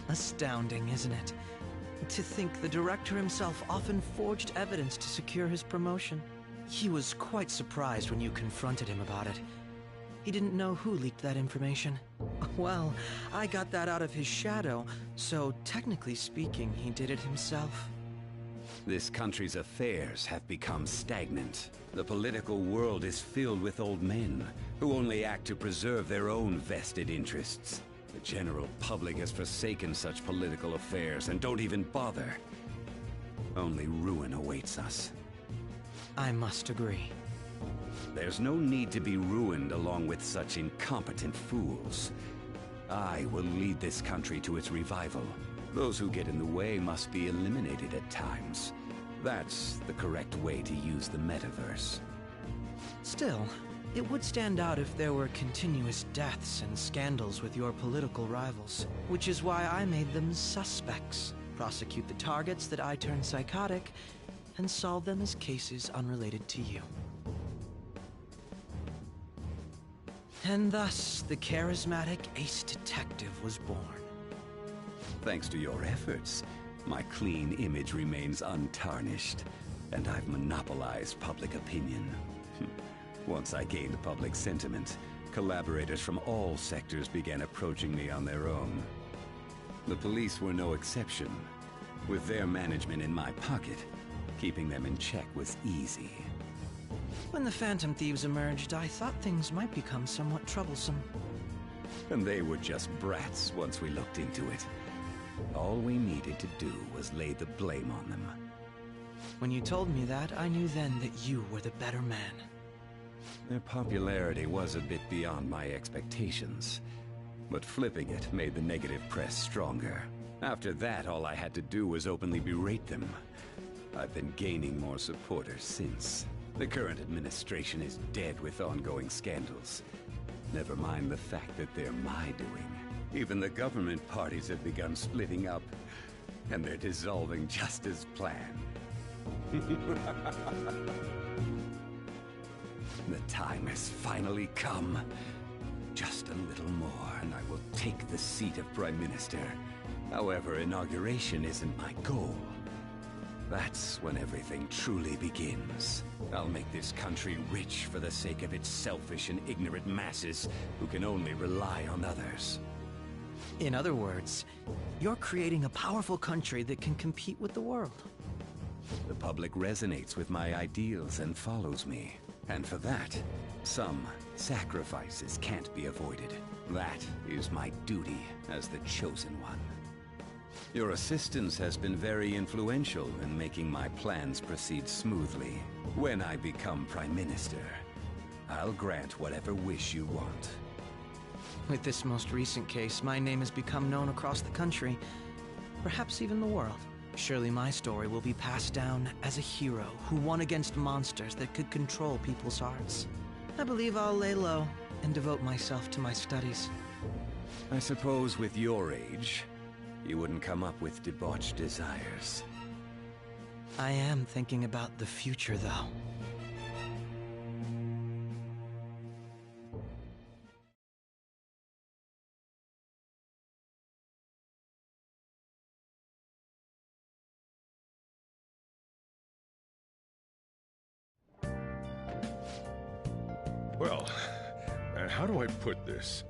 Astounding, isn't it? To think the director himself often forged evidence to secure his promotion. He was quite surprised when you confronted him about it. He didn't know who leaked that information. Well, I got that out of his shadow, so technically speaking, he did it himself. This country's affairs have become stagnant. The political world is filled with old men who only act to preserve their own vested interests. The general public has forsaken such political affairs and don't even bother. Only ruin awaits us. I must agree. There's no need to be ruined along with such incompetent fools. I will lead this country to its revival. Those who get in the way must be eliminated at times. That's the correct way to use the metaverse. Still, it would stand out if there were continuous deaths and scandals with your political rivals, which is why I made them suspects. Prosecute the targets that I turn psychotic, and solve them as cases unrelated to you. And thus, the charismatic ace detective was born. Thanks to your efforts, my clean image remains untarnished, and I've monopolized public opinion. Once I gained public sentiment, collaborators from all sectors began approaching me on their own. The police were no exception. With their management in my pocket, keeping them in check was easy. When the Phantom Thieves emerged, I thought things might become somewhat troublesome. And they were just brats once we looked into it. All we needed to do was lay the blame on them. When you told me that, I knew then that you were the better man. Their popularity was a bit beyond my expectations, but flipping it made the negative press stronger. After that, all I had to do was openly berate them. I've been gaining more supporters since. The current administration is dead with ongoing scandals. Never mind the fact that they're my doing. Even the government parties have begun splitting up, and they're dissolving just as planned. The time has finally come. Just a little more, and I will take the seat of Prime Minister. However, inauguration isn't my goal. That's when everything truly begins. I'll make this country rich for the sake of its selfish and ignorant masses who can only rely on others. In other words, you're creating a powerful country that can compete with the world. The public resonates with my ideals and follows me. And for that, some sacrifices can't be avoided. That is my duty as the chosen one. Your assistance has been very influential in making my plans proceed smoothly. When I become Prime Minister, I'll grant whatever wish you want. With this most recent case, my name has become known across the country, perhaps even the world. Surely my story will be passed down as a hero who won against monsters that could control people's hearts. I believe I'll lay low and devote myself to my studies. I suppose with your age, you wouldn't come up with debauched desires. I am thinking about the future, though. Well, how do I put this?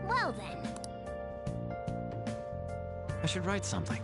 Well then. I should write something.